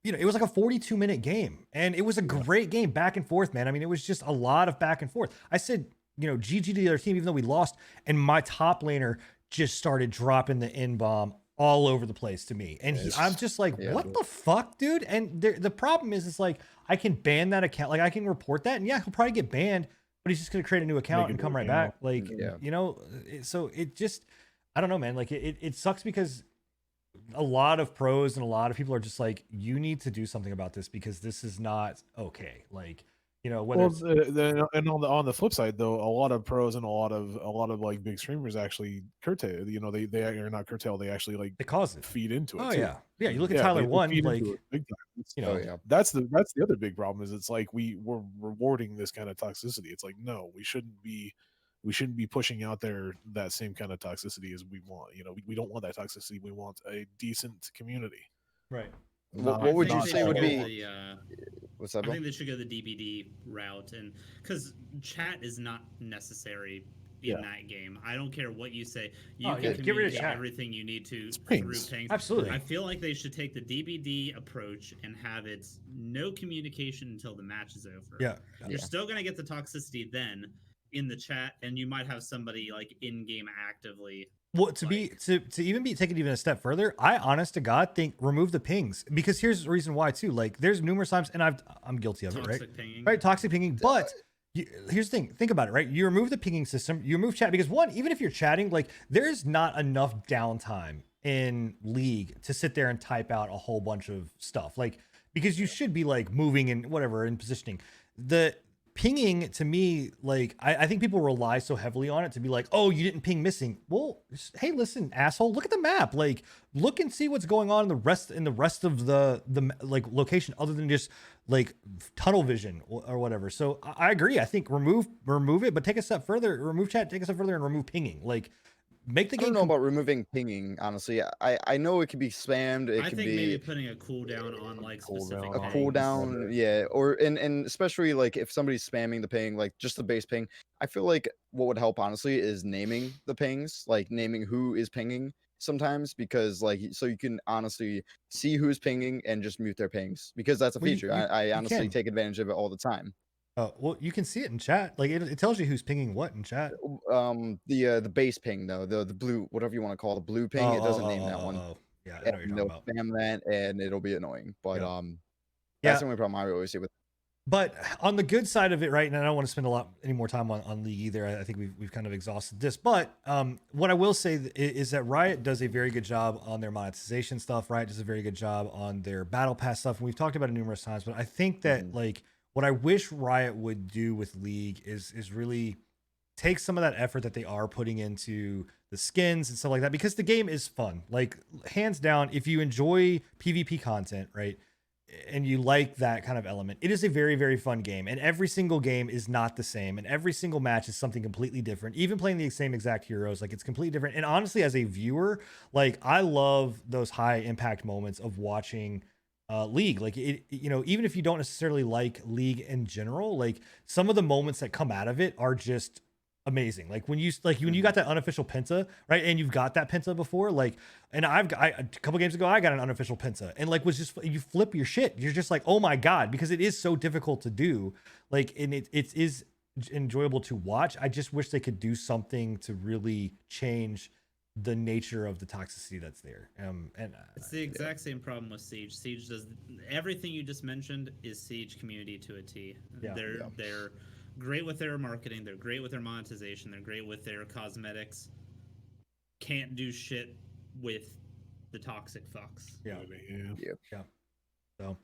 it was like a 42-minute game and it was a great game back and forth, man. I mean, it was just a lot of back and forth. I said, GG to the other team, even though we lost, and my top laner just started dropping the N-bomb all over the place to me. And I'm just like, what the fuck, dude? And the problem is, it's like, I can ban that account. Like I can report that and yeah, he'll probably get banned, but he's just going to create a new account and come right back. Like, so it just, I don't know, man. Like it sucks because a lot of pros and a lot of people are just like, you need to do something about this because this is not okay. Like, whether and on the flip side though, a lot of pros and a lot of like big streamers actually curtail. They are not curtail. They actually like they cause it, feed into it. Oh too. yeah. You look at Tyler One, like big time. yeah. That's the other big problem is it's like we're rewarding this kind of toxicity. It's like, no, we shouldn't be pushing out there that same kind of toxicity as we want. We don't want that toxicity. We want a decent community. Right. What would you say would be? What's that? I think they should go the DBD route, and because chat is not necessary in that game. I don't care what you say. You Oh, can yeah, get rid of communicate chat. everything you need to through pings. pings. Absolutely. I feel like they should take the DBD approach and have it no communication until the match is over. Yeah. You're still gonna get the toxicity then in the chat, and you might have somebody like in game actively. Well, to even be taken even a step further, I honest to God think remove the pings, because here's the reason why too. Like there's numerous times, and I'm guilty of it, right? Toxic pinging. Right, toxic pinging. But here's the thing: think about it, right? You remove the pinging system, you remove chat, because one, even if you're chatting, like there's not enough downtime in League to sit there and type out a whole bunch of stuff, like because you should be like moving and whatever and positioning. The pinging to me, like I think people rely so heavily on it to be like, oh, you didn't ping missing. Well, hey, listen, asshole, look at the map. Like, look and see what's going on in the rest of the like location, other than just like tunnel vision or whatever. So I agree. I think remove it, but take a step further. Remove chat, take a step further, and remove pinging. Like, make the I game. don't know about removing pinging, honestly. I know it could be spammed. It I could think be maybe putting a cooldown on like specific a pings. cooldown, yeah, or and especially like if somebody's spamming the ping, like just the base ping. I feel like what would help honestly is naming the pings, like naming who is pinging sometimes, because like so you can honestly see who's pinging and just mute their pings, because that's a Well, feature. I honestly can. take advantage of it all the time. Oh, well, you can see it in chat. Like it tells you who's pinging what in chat. The base ping though, the blue, whatever you want to call the blue ping, it doesn't name that one. Yeah, I know what And you're they'll talking about. spam that and it'll be annoying. But Yeah. that's the only problem I always see with. But on the good side of it, right, and I don't want to spend any more time on League either. I think we've kind of exhausted this. But what I will say is that Riot does a very good job on their monetization stuff. Riot does a very good job on their battle pass stuff. And we've talked about it numerous times. But I think that like what I wish Riot would do with League is really take some of that effort that they are putting into the skins and stuff like that, because the game is fun. Like hands down, if you enjoy PvP content, right, and you like that kind of element, it is a very, very fun game. And every single game is not the same, and every single match is something completely different. Even playing the same exact heroes, like it's completely different. And honestly, as a viewer, like I love those high impact moments of watching League. Like it, you know, even if you don't necessarily like League in general, like some of the moments that come out of it are just amazing. Like when you got that unofficial Penta, right? And you've got that Penta before, like, and a couple games ago I got an unofficial Penta, and like was just, you flip your shit. You're just like, oh my god, because it is so difficult to do. Like, and it is enjoyable to watch. I just wish they could do something to really change the nature of the toxicity that's there. And it's the exact same problem with Siege. Siege does everything you just mentioned. Is Siege community to a T. They're great with their marketing. They're great with their monetization. They're great with their cosmetics. Can't do shit with the toxic fucks. Yeah. So,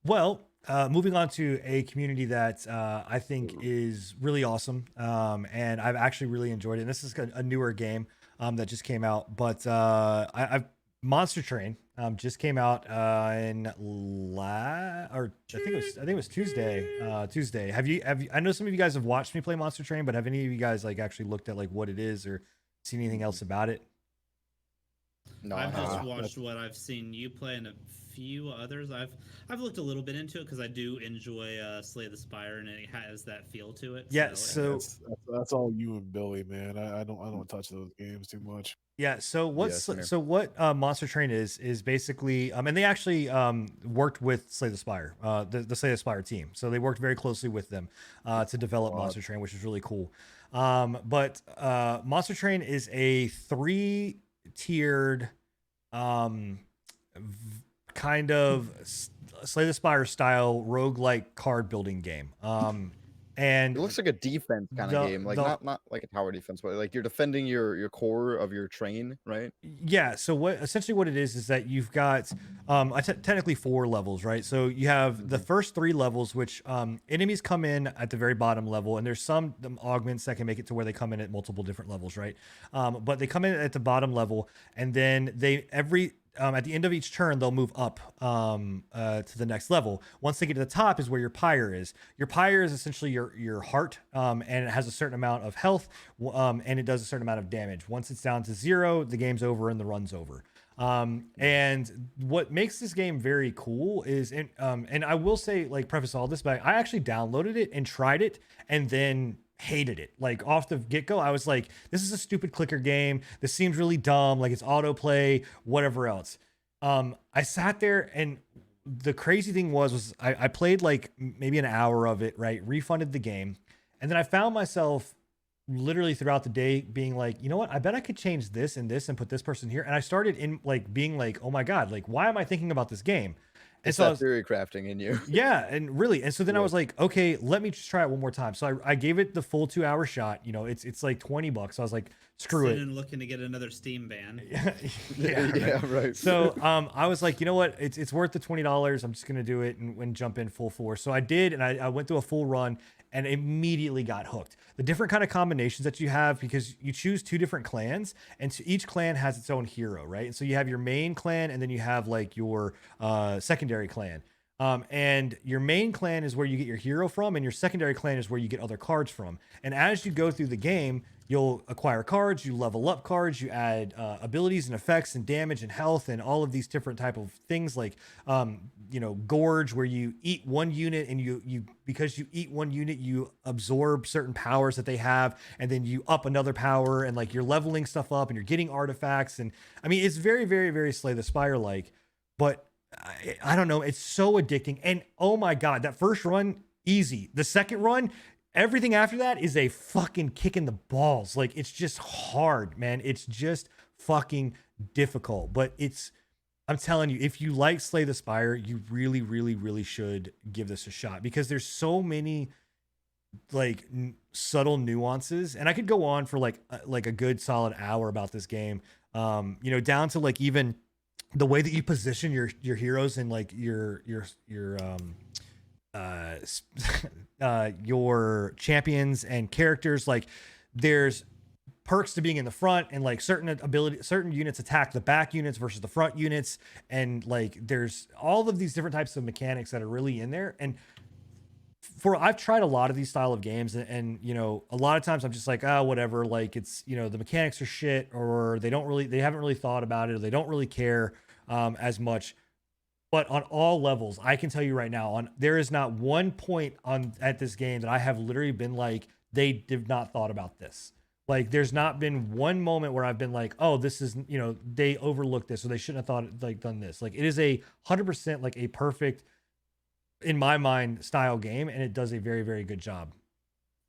well, moving on to a community that I think is really awesome, and I've actually really enjoyed it. And this is a newer game that just came out, but I've Monster Train just came out I think it was Tuesday. Tuesday. Have you? I know some of you guys have watched me play Monster Train, but have any of you guys like actually looked at like what it is or seen anything else about it? No, I've just watched what I've seen you play and a few others. I've looked a little bit into it because I do enjoy Slay the Spire, and it has that feel to it. Yeah, so that's all you and Billy, man. I don't touch those games too much. Yeah. So what Monster Train is basically, and they actually worked with Slay the Spire, the Slay the Spire team. So they worked very closely with them to develop Monster Train, which is really cool. But Monster Train is a 3-tiered kind of Slay the Spire style roguelike card building game. And it looks like a defense kind of game, like not like a tower defense, but like you're defending your core of your train, right? Yeah. So essentially what it is that you've got technically 4 levels, right? So you have the first 3 levels, which enemies come in at the very bottom level, and there's some augments that can make it to where they come in at multiple different levels, right? But they come in at the bottom level, and then at the end of each turn, they'll move up to the next level. Once they get to the top is where your pyre is. Your pyre is essentially your heart, and it has a certain amount of health, and it does a certain amount of damage. Once it's down to 0, the game's over and the run's over. And what makes this game very cool is, and I will say, like, preface all this, but I actually downloaded it and tried it, and then hated it. Like off the get-go, I was like, this is a stupid clicker game. This seems really dumb. Like it's autoplay, whatever else. I sat there, and the crazy thing was I played like maybe an hour of it, right? Refunded the game. And then I found myself literally throughout the day being like, you know what? I bet I could change this and this and put this person here. And I started in like being like, oh my God, like why am I thinking about this game? And It's so I that was, theory crafting in you. yeah, and really, and so then I Yeah. was like, okay, let me just try it one more time. So I gave it the full 2 hour shot. You know, it's like $20. So I was like, screw it. Sitting looking to get another Steam ban. Yeah, Yeah, right. So I was like, you know what? It's worth the $20. I'm just gonna do it and jump in full force. So I did, and I went through a full run and immediately got hooked. The different kind of combinations that you have, because you choose 2 different clans, and so each clan has its own hero, right? And so you have your main clan, and then you have like your secondary clan. And your main clan is where you get your hero from, and your secondary clan is where you get other cards from. And as you go through the game, you'll acquire cards, you level up cards, you add abilities and effects and damage and health and all of these different type of things, like gorge, where you eat one unit, and you because you eat one unit, you absorb certain powers that they have, and then you up another power, and like you're leveling stuff up and you're getting artifacts. And I mean, it's very, very, very Slay the Spire like, but I don't know, it's so addicting. And oh my God, that first run, easy. The second run, everything after that is a fucking kick in the balls. Like it's just hard, man. It's just fucking difficult. But I'm telling you, if you like Slay the Spire, you really, really, really should give this a shot, because there's so many like subtle nuances. And I could go on for like a good solid hour about this game. Down to like even the way that you position your heroes and like your champions and characters. Like there's perks to being in the front, and like certain units attack the back units versus the front units, and like there's all of these different types of mechanics that are really in there. And I've tried a lot of these style of games, and a lot of times I'm just like, oh, whatever, like it's, the mechanics are shit, or they haven't really thought about it, or they don't really care as much. But on all levels, I can tell you right now, there is not one point at this game that I have literally been like, they did not thought about this. Like there's not been one moment where I've been like, oh, this is, they overlooked this, or they shouldn't have done this. Like it is 100% like a perfect, in my mind, style game, and it does a very, very good job.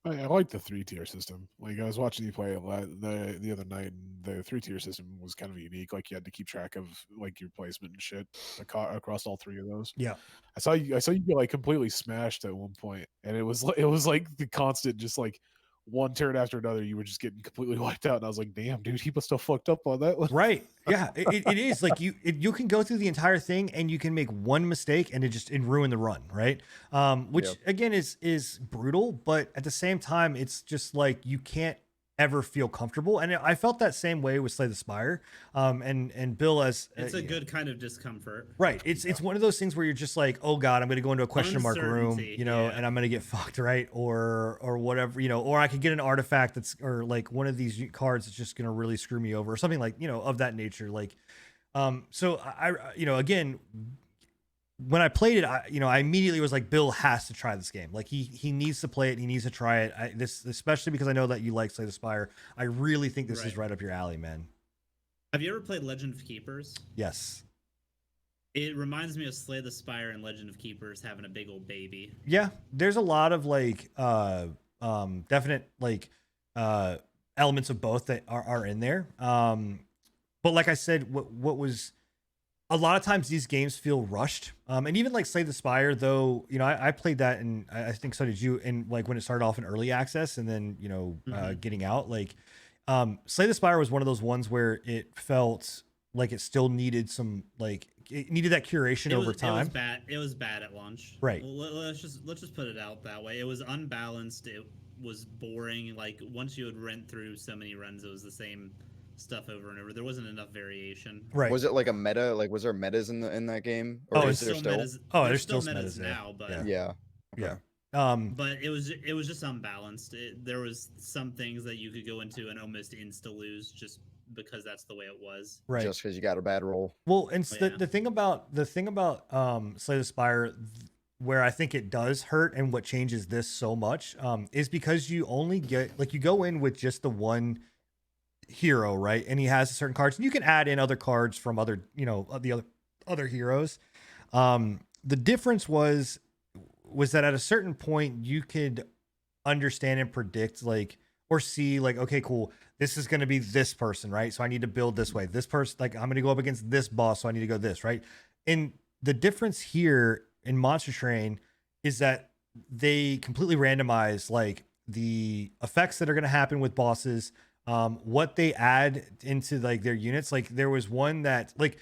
I like the 3-tier system. Like I was watching you play the other night, and the 3-tier system was kind of unique. Like you had to keep track of like your placement and shit across all 3 of those. Yeah, I saw you get like completely smashed at one point, and it was like the constant, just like one turn after another, you were just getting completely wiped out. And I was like, damn, dude, he must have fucked up on that one. right. Yeah, it is like you can go through the entire thing, and you can make one mistake and it ruin the run, right? Which again is brutal, but at the same time, it's just like you can't ever feel comfortable. And I felt that same way with Slay the Spire. And Bill, as it's a good kind of discomfort, right? It's one of those things where you're just like, oh God, I'm going to go into a question mark room, yeah. and I'm going to get fucked, right? Or whatever, or I could get an artifact or like one of these cards that's just going to really screw me over, or something like, of that nature. Like, so I again, when I played it, I immediately was like, Bill has to try this game. Like he needs to play it. He needs to try it. Especially because I know that you like Slay the Spire. I really think this is right up your alley, man. Have you ever played Legend of Keepers? Yes. It reminds me of Slay the Spire and Legend of Keepers having a big old baby. Yeah, there's a lot of like definite like elements of both that are in there. But like I said, what was a lot of times these games feel rushed. And even like Slay the Spire, though, I played that, and I think so did you. And like when it started off in early access, and then getting out, like Slay the Spire was one of those ones where it felt like it still needed some, like it needed that curation over time. It was bad at launch. Right. Let's just put it out that way. It was unbalanced. It was boring. Like once you had rent through so many runs, it was the same stuff over and over. There wasn't enough variation. Right. Was it like a meta? Like was there metas in that game? Or is there still? There's still metas now, but yeah. But it was just unbalanced. There was some things that you could go into and almost insta lose just because that's the way it was. Right. Just because you got a bad roll. Well, and the thing about Slay the Spire, where I think it does hurt and what changes this so much is because you only get like you go in with just the one hero, right? And he has certain cards, and you can add in other cards from other, the other heroes. The difference was that at a certain point you could understand and predict like or see like, okay, cool, this is going to be this person, right? So I need to build this way. This person, like, I'm going to go up against this boss, so I need to go this, right? And the difference here in Monster Train is that they completely randomize like the effects that are going to happen with bosses, what they add into like their units. Like there was one that like,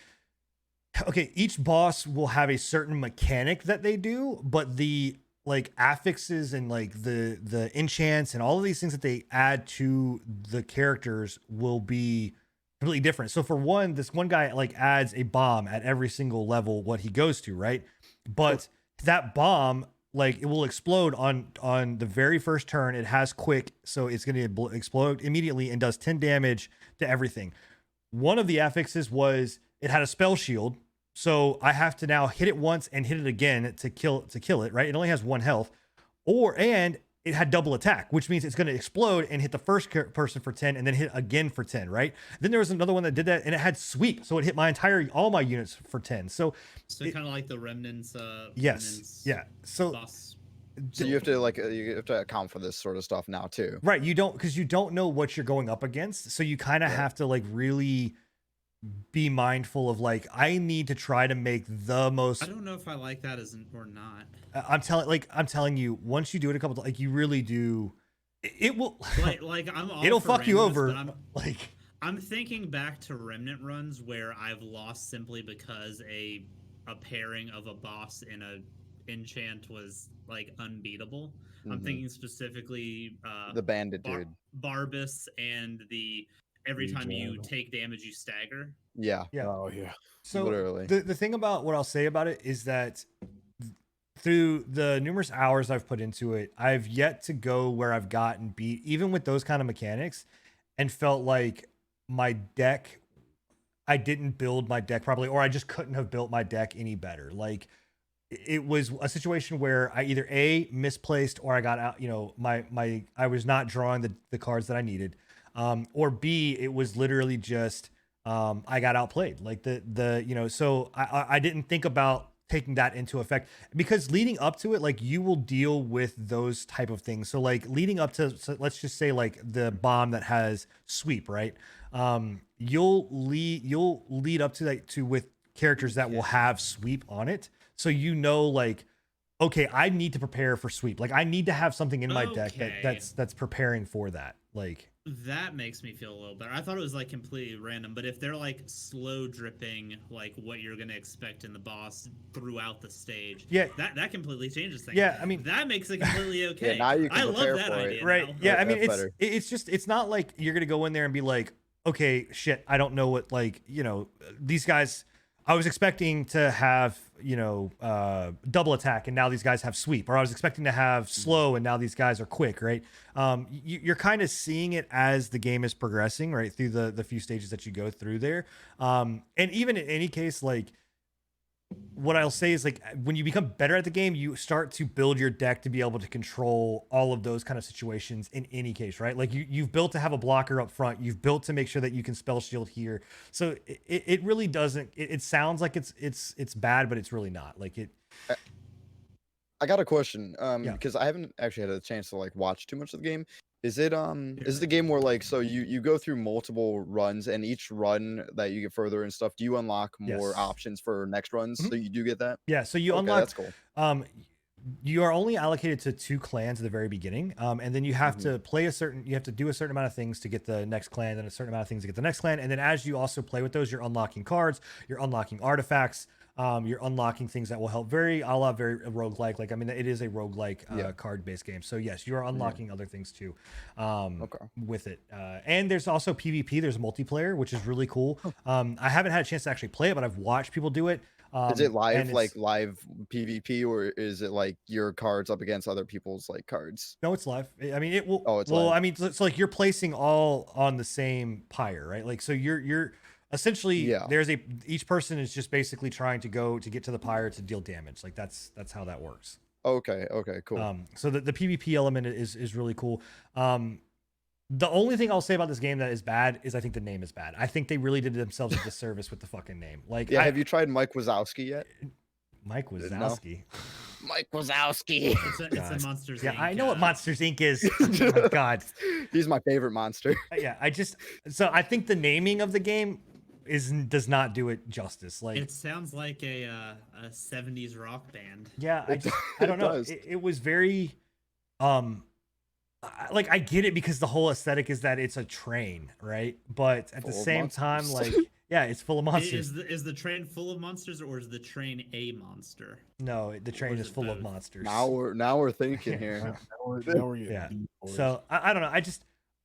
okay, each boss will have a certain mechanic that they do, but the like affixes and like the enchants and all of these things that they add to the characters will be completely different. So for one, this one guy like adds a bomb at every single level what he goes to, right? But that bomb, like, it will explode on the very first turn. It has quick, so it's going to explode immediately and does 10 damage to everything. One of the affixes was it had a spell shield, so I have to now hit it once and hit it again to kill it, right? It only has 1 health. And it had double attack, which means it's going to explode and hit the first person for 10 and then hit again for 10, right? Then there was another one that did that and it had sweep, so it hit all my units for 10. So kind of like the remnants. Yes. Remnants Yeah. So boss. So you have to account for this sort of stuff now too. right, you don't know what you're going up against, so you kind of have to like really be mindful of like, I need to try to make the most. I don't know if I like that or not. I'm telling you, once you do it a couple times, like you really do, it will like I'm all it'll for fuck you randomness, over. but Like I'm thinking back to remnant runs where I've lost simply because a pairing of a boss and a enchant was like unbeatable. I'm thinking specifically The bandit dude. Barbus and the every Huge time you animal. take damage you stagger. Yeah. yeah. Oh yeah. So Literally. the thing about what I'll say about it is that through the numerous hours I've put into it, I've yet to go where I've gotten beat, even with those kind of mechanics, and felt like my deck, I didn't build my deck properly, or I just couldn't have built my deck any better. Like it was a situation where I either A, misplaced, or I got out, I was not drawing the cards that I needed. Or B, it was literally just I got outplayed. Like so I didn't think about taking that into effect, because leading up to it, like, you will deal with those type of things. So like leading up to, so let's just say like the bomb that has sweep, right? You'll lead up to that with characters that will have sweep on it. So like, okay, I need to prepare for sweep. Like I need to have something in my deck that's preparing for that. Like that makes me feel a little better. I thought it was like completely random, but if they're like slow dripping, like what you're gonna expect in the boss throughout the stage, that completely changes things. Yeah, I mean that makes it completely okay. Yeah, now you can I love prepare that for it. idea. Right. Now. Yeah, I mean That's it's not like you're gonna go in there and be like, okay, shit, I don't know what, like, these guys, I was expecting to have, double attack, and now these guys have sweep, or I was expecting to have slow, and now these guys are quick, right? You're kind of seeing it as the game is progressing, right, through the few stages that you go through there. And even in any case, like, what I'll say is, like, when you become better at the game, you start to build your deck to be able to control all of those kind of situations in any case, right? Like you've built to have a blocker up front. You've built to make sure that you can spell shield here. So it really doesn't, it sounds like it's bad, but it's really not. Like it. I got a question, Yeah. because I haven't actually had a chance to like watch too much of the game. Is it the game where, like, so you go through multiple runs, and each run that you get further and stuff, do you unlock more Yes. options for next runs? Mhm. So you do get that? Yeah. So you Okay, unlock, that's cool. you are only allocated to 2 clans at the very beginning. And then you have to play you have to do a certain amount of things to get the next clan, and a certain amount of things to get the next clan. And then as you also play with those, you're unlocking cards, you're unlocking artifacts, you're unlocking things that will help, very roguelike. Like, I mean, it is a roguelike card-based game. So yes, you are unlocking other things too, with it. And there's also PvP, there's multiplayer, which is really cool. I haven't had a chance to actually play it, but I've watched people do it. Is it live, and like live PvP, or is it like your cards up against other people's like cards? No, it's live. I mean, it will. Oh, it's well, live. I mean, it's like you're placing all on the same pyre, right? Like, so you're essentially Yeah. each person is just basically trying to get to the pyre to deal damage. Like that's how that works. Okay, cool. So the PvP element is really cool. The only thing I'll say about this game that is bad is I think the name is bad. I think they really did themselves a disservice with the fucking name. Like, Yeah, have you tried Mike Wazowski yet? Mike Wazowski? Mike Wazowski. It's a Monsters Yeah, Inc. I know what Monsters Inc. is. Oh my god. He's my favorite monster. Yeah, so I think the naming of the game does not do it justice. Like, It sounds like a 70s rock band. yeah, It I don't know. does. It was very, like, I get it because the whole aesthetic is that it's a train, right? But at the Full of same time, monsters. like, yeah, it's full of monsters. Is the train full of monsters, or is the train a monster? No, the train is is it full of both? monsters. Now we're thinking here. Now we're getting Yeah. deep, boys. So I don't know.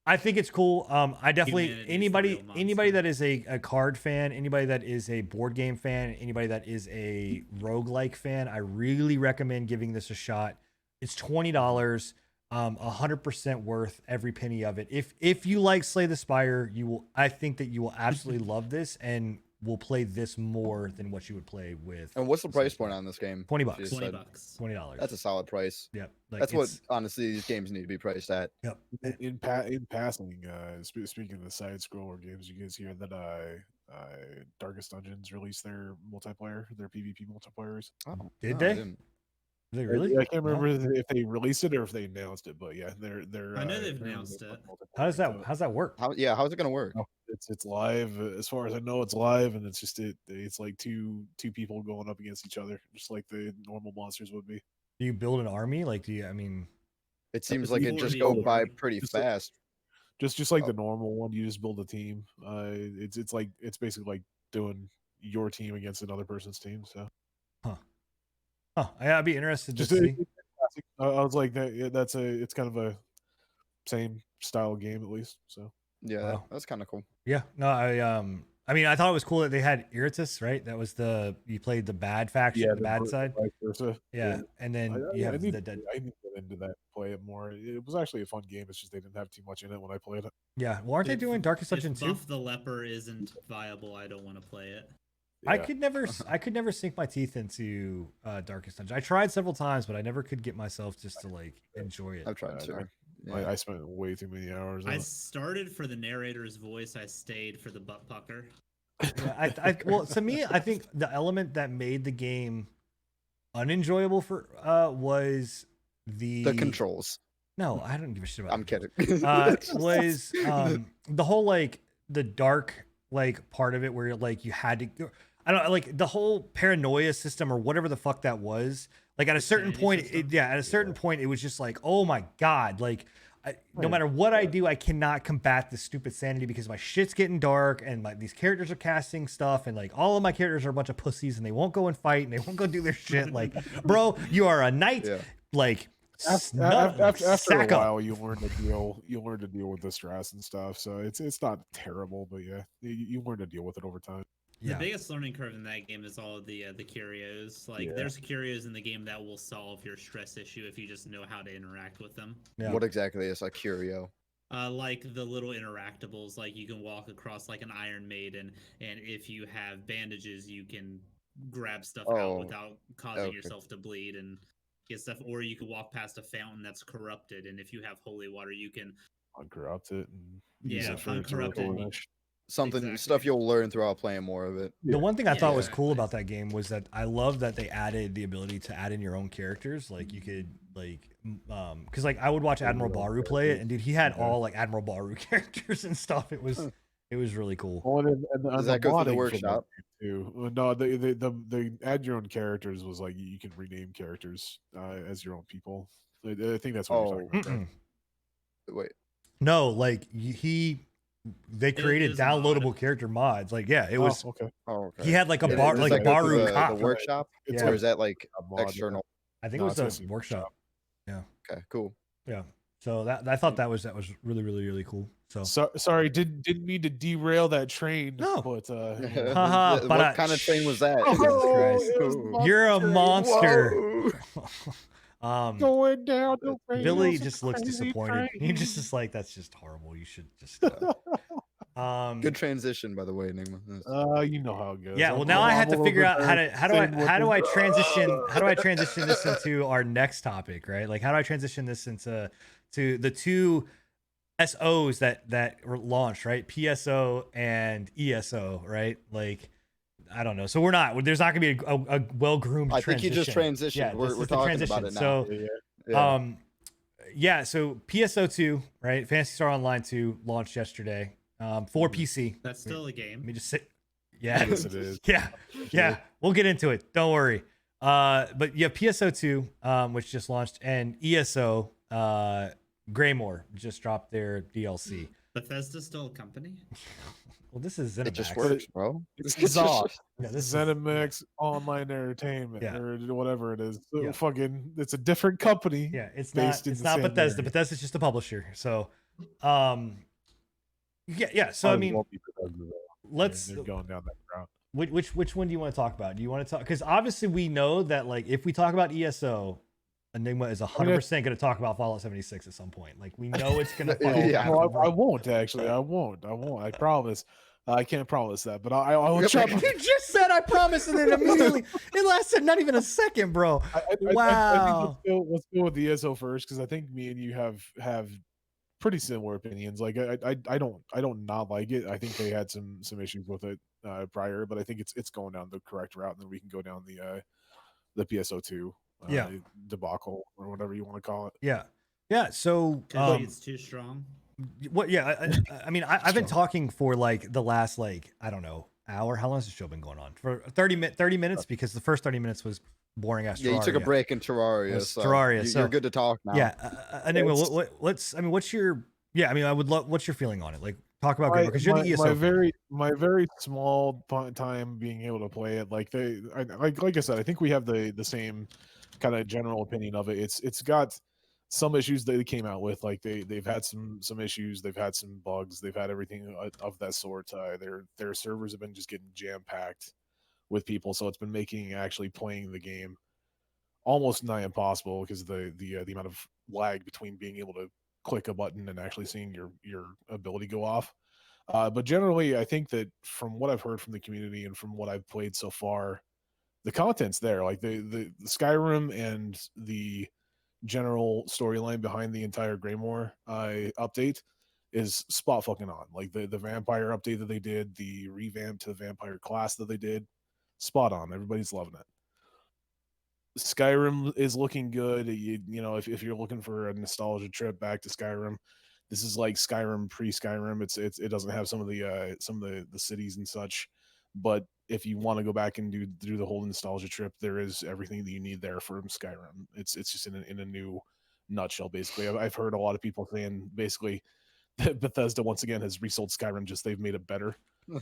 I think it's cool. I definitely Humanity is the anybody real anybody monster. that is a card fan, anybody that is a board game fan, anybody that is a roguelike fan, I really recommend giving this a shot. It's $20, 100% worth every penny of it. If you like Slay the Spire, I think that you will absolutely love this and will play this more than what you would play with. And what's the Slay price point on this game? $20. You just 20 said. bucks. $20. That's a solid price. Yep. Like, That's what it's- honestly these games need to be priced at. Yep. In passing, speaking of the side scroller games, you guys hear that Darkest Dungeons released their multiplayer, their PvP multipliers. Oh, Did no, I they? didn't. They really? I can't No? remember if they released it or if they announced it, but yeah, they're. I know they've they're announced it. How's multiplayer. how's that work? How's it gonna work? No, it's live. As far as I know, it's live, and it's just it's like two people going up against each other, just like the normal monsters would be. Do you build an army? Like, I mean, It seems it's like it before just the go award. by pretty Just like- fast. Just like Oh. the normal one, you just build a team. It's like it's basically like doing your team against another person's team. So I'd be interested to just see. I was like it's kind of a same style game at least. So Yeah, Wow. that's kind of cool. Yeah, no, I mean, I thought it was cool that they had Iritus, right? That was you played the bad faction, the bad side. vice versa. Yeah, and then you have I need, the dead. I need to get into that, and play it more. It was actually a fun game. It's just they didn't have too much in it when I played it. Yeah, well, aren't they If- doing Darkest If Dungeon 2? Buff the Leper isn't viable, I don't want to play it. I Yeah. could never sink my teeth into Darkest Dungeon. I tried several times, but I never could get myself just to like enjoy it. I've tried I- to. I spent way too many hours on I it. started for the narrator's voice. I stayed for the butt pucker. Yeah, well, to me, I think the element that made the game unenjoyable for was The controls. No, I don't give a shit about. I'm the controls. kidding. Was the whole like the dark like part of it where like you had to, I don't know, like the whole paranoia system or whatever the fuck that was, like at a certain Sanity point system? at a certain point it was just like, oh my god, like no Right. matter what I do, I cannot combat this stupid sanity because my shit's getting dark and like these characters are casting stuff and like all of my characters are a bunch of pussies and they won't go and fight and they won't go do their shit. Like, bro, you are a knight. Yeah. Like, After a sack up. while, you learn to deal with the stress and stuff. So it's not terrible, but yeah, you learn to deal with it over time. Yeah. The biggest learning curve in that game is all of the curios. Like, Yeah. there's curios in the game that will solve your stress issue if you just know how to interact with them. Yeah. What exactly is a curio? Like the little interactables, like you can walk across like an Iron Maiden, and if you have bandages, you can grab stuff Oh, out without causing okay. yourself to bleed and get stuff. Or you can walk past a fountain that's corrupted, and if you have holy water, you can. Uncorrupt it and Yeah, it for uncorrupted. replenish. Something Exactly. stuff you'll learn throughout playing more of it. The one thing I Yeah, thought was exactly. cool about that game was that I love that they added the ability to add in your own characters. Like you could because like I would watch Admiral Baru play it, and dude, he had Okay. all like Admiral Baru characters and stuff. It was really cool. Well, and Does that go through the modding for that workshop? game, too? Well, no, the add your own characters was like you can rename characters as your own people. I think that's what you're talking about. right? Mm-mm. Wait. No, like they created is a mod. downloadable character mods. Like yeah, it was. Oh, okay. Oh, okay. He had like a Does bar that like go through Baru the cop. workshop, It's Yeah. or is that like a mod, yeah. external? I think No, it it's was actually the workshop. Okay, cool. Yeah. So that I thought that was really cool. So Sorry, didn't mean to derail that train. No. But Haha, what but kind of train was that? Jesus Christ. it was my You're a train. monster. Whoa. Going down the rails, Billy it's a just looks crazy disappointed. He train. just is like, that's just horrible. You should just stop. Good transition, by the way, Enigma. You know how it goes. Yeah, well, I'm- now I'm I have a to little figure bit out how better. to how do I transition this into our next topic, right? Like, how do I transition this into the two SOs that were launched, right? PSO and ESO, right? Like, I don't know. So there's not gonna be a well groomed. I think you just transitioned. Yeah, We're this is the talking about transition. it now. So, Yeah. yeah. So PSO 2, right? Fantasy Star Online 2 launched yesterday. For PC. That's still a game. Let me just sit. Yeah, Yes, it is. yeah. We'll get into it. Don't worry. But you have PSO 2, which just launched, and ESO, Greymore just dropped their DLC. Bethesda's still a company. Well, this is It just ZeniMax. works, bro. It's just- Zoff. Yeah, this is, ZeniMax Online Entertainment Yeah. or whatever it is. So Yeah. fucking, it's a different company. yeah, it's based not. in It's the not same Bethesda. area. Bethesda's just a publisher. So, yeah. So I Might as mean, well be Bethesda, though. let's. They're going down that route. Which one do you want to talk about? Do you want to talk? Because obviously we know that, like, if we talk about ESO, Enigma is 100% going to talk about Fallout 76 at some point. Like, we know it's going to. Yeah. No, I won't actually. I won't. I promise. I can't promise that, but I will try. You just said I promise, and then immediately it lasted not even a second, bro. Wow. I think let's go with the ESO first, because I think me and you have pretty similar opinions. Like I don't not like it. I think they had some issues with it prior, but I think it's going down the correct route, and then we can go down the PSO2 Yeah. debacle or whatever you want to call it. Yeah. So It's too strong. what? Yeah. I mean, I've been talking for like the last, like, I don't know, hour. How long has the show been going on? For 30 minutes, because the first 30 minutes was boring ass. Yeah, you took a Terraria. break in Terraria. It's So Terraria, You're good to talk now. Yeah. Enigma, let's. I mean, what's your? Yeah. I mean, I would love. What's your feeling on it? Like, talk about Greymore, because you're the ESO. my very small time being able to play it, like like I said, I think we have the same kind of general opinion of it. It's got some issues that they came out with, like they've had some issues, they've had some bugs, they've had everything of that sort. Their servers have been just getting jam packed with people, so it's been making actually playing the game almost nigh impossible, because of the amount of lag between being able to click a button and actually seeing your ability go off. But generally, I think that from what I've heard from the community and from what I've played so far, the content's there. Like the Skyrim and the general storyline behind the entire Greymore update is spot fucking on. Like the vampire update that they did, the revamp to the vampire class that they did, spot on. Everybody's loving it. Skyrim is looking good. You know, if you're looking for a nostalgia trip back to Skyrim, this is like Skyrim pre-Skyrim. It doesn't have some of the cities and such, but if you want to go back and do the whole nostalgia trip, there is everything that you need there from Skyrim. It's just in a new nutshell. Basically, I've heard a lot of people saying basically that Bethesda once again has resold Skyrim, just they've made it better. Ooh,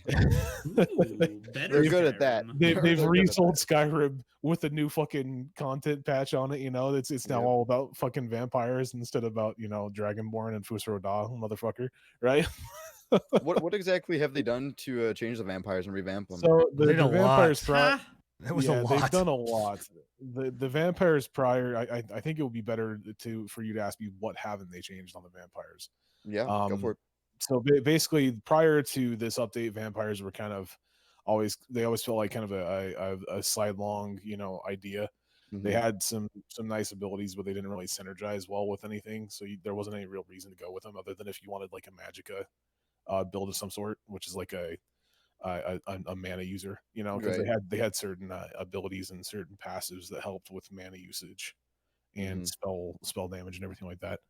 They're good at that. Skyrim. They've They're good at resold that. Skyrim with a new fucking content patch on it. You know, it's now Yeah. all about fucking vampires instead of about, you know, Dragonborn and Fusro Da, motherfucker, right? What exactly have they done to change the vampires and revamp them? So They did a lot. vampires prior, Ha! That was yeah, a they've lot. done a lot. The vampires prior, I think it would be better for you to ask me what haven't they changed on the vampires. Yeah, go for it. So basically, prior to this update, vampires were kind of always felt like kind of a sidelong, you know, idea. They Mhm. had some nice abilities, but they didn't really synergize well with anything. So there wasn't any real reason to go with them, other than if you wanted like a Magicka build of some sort, which is like a mana user, you know, because Right. they had certain abilities and certain passives that helped with mana usage and spell damage and everything like that.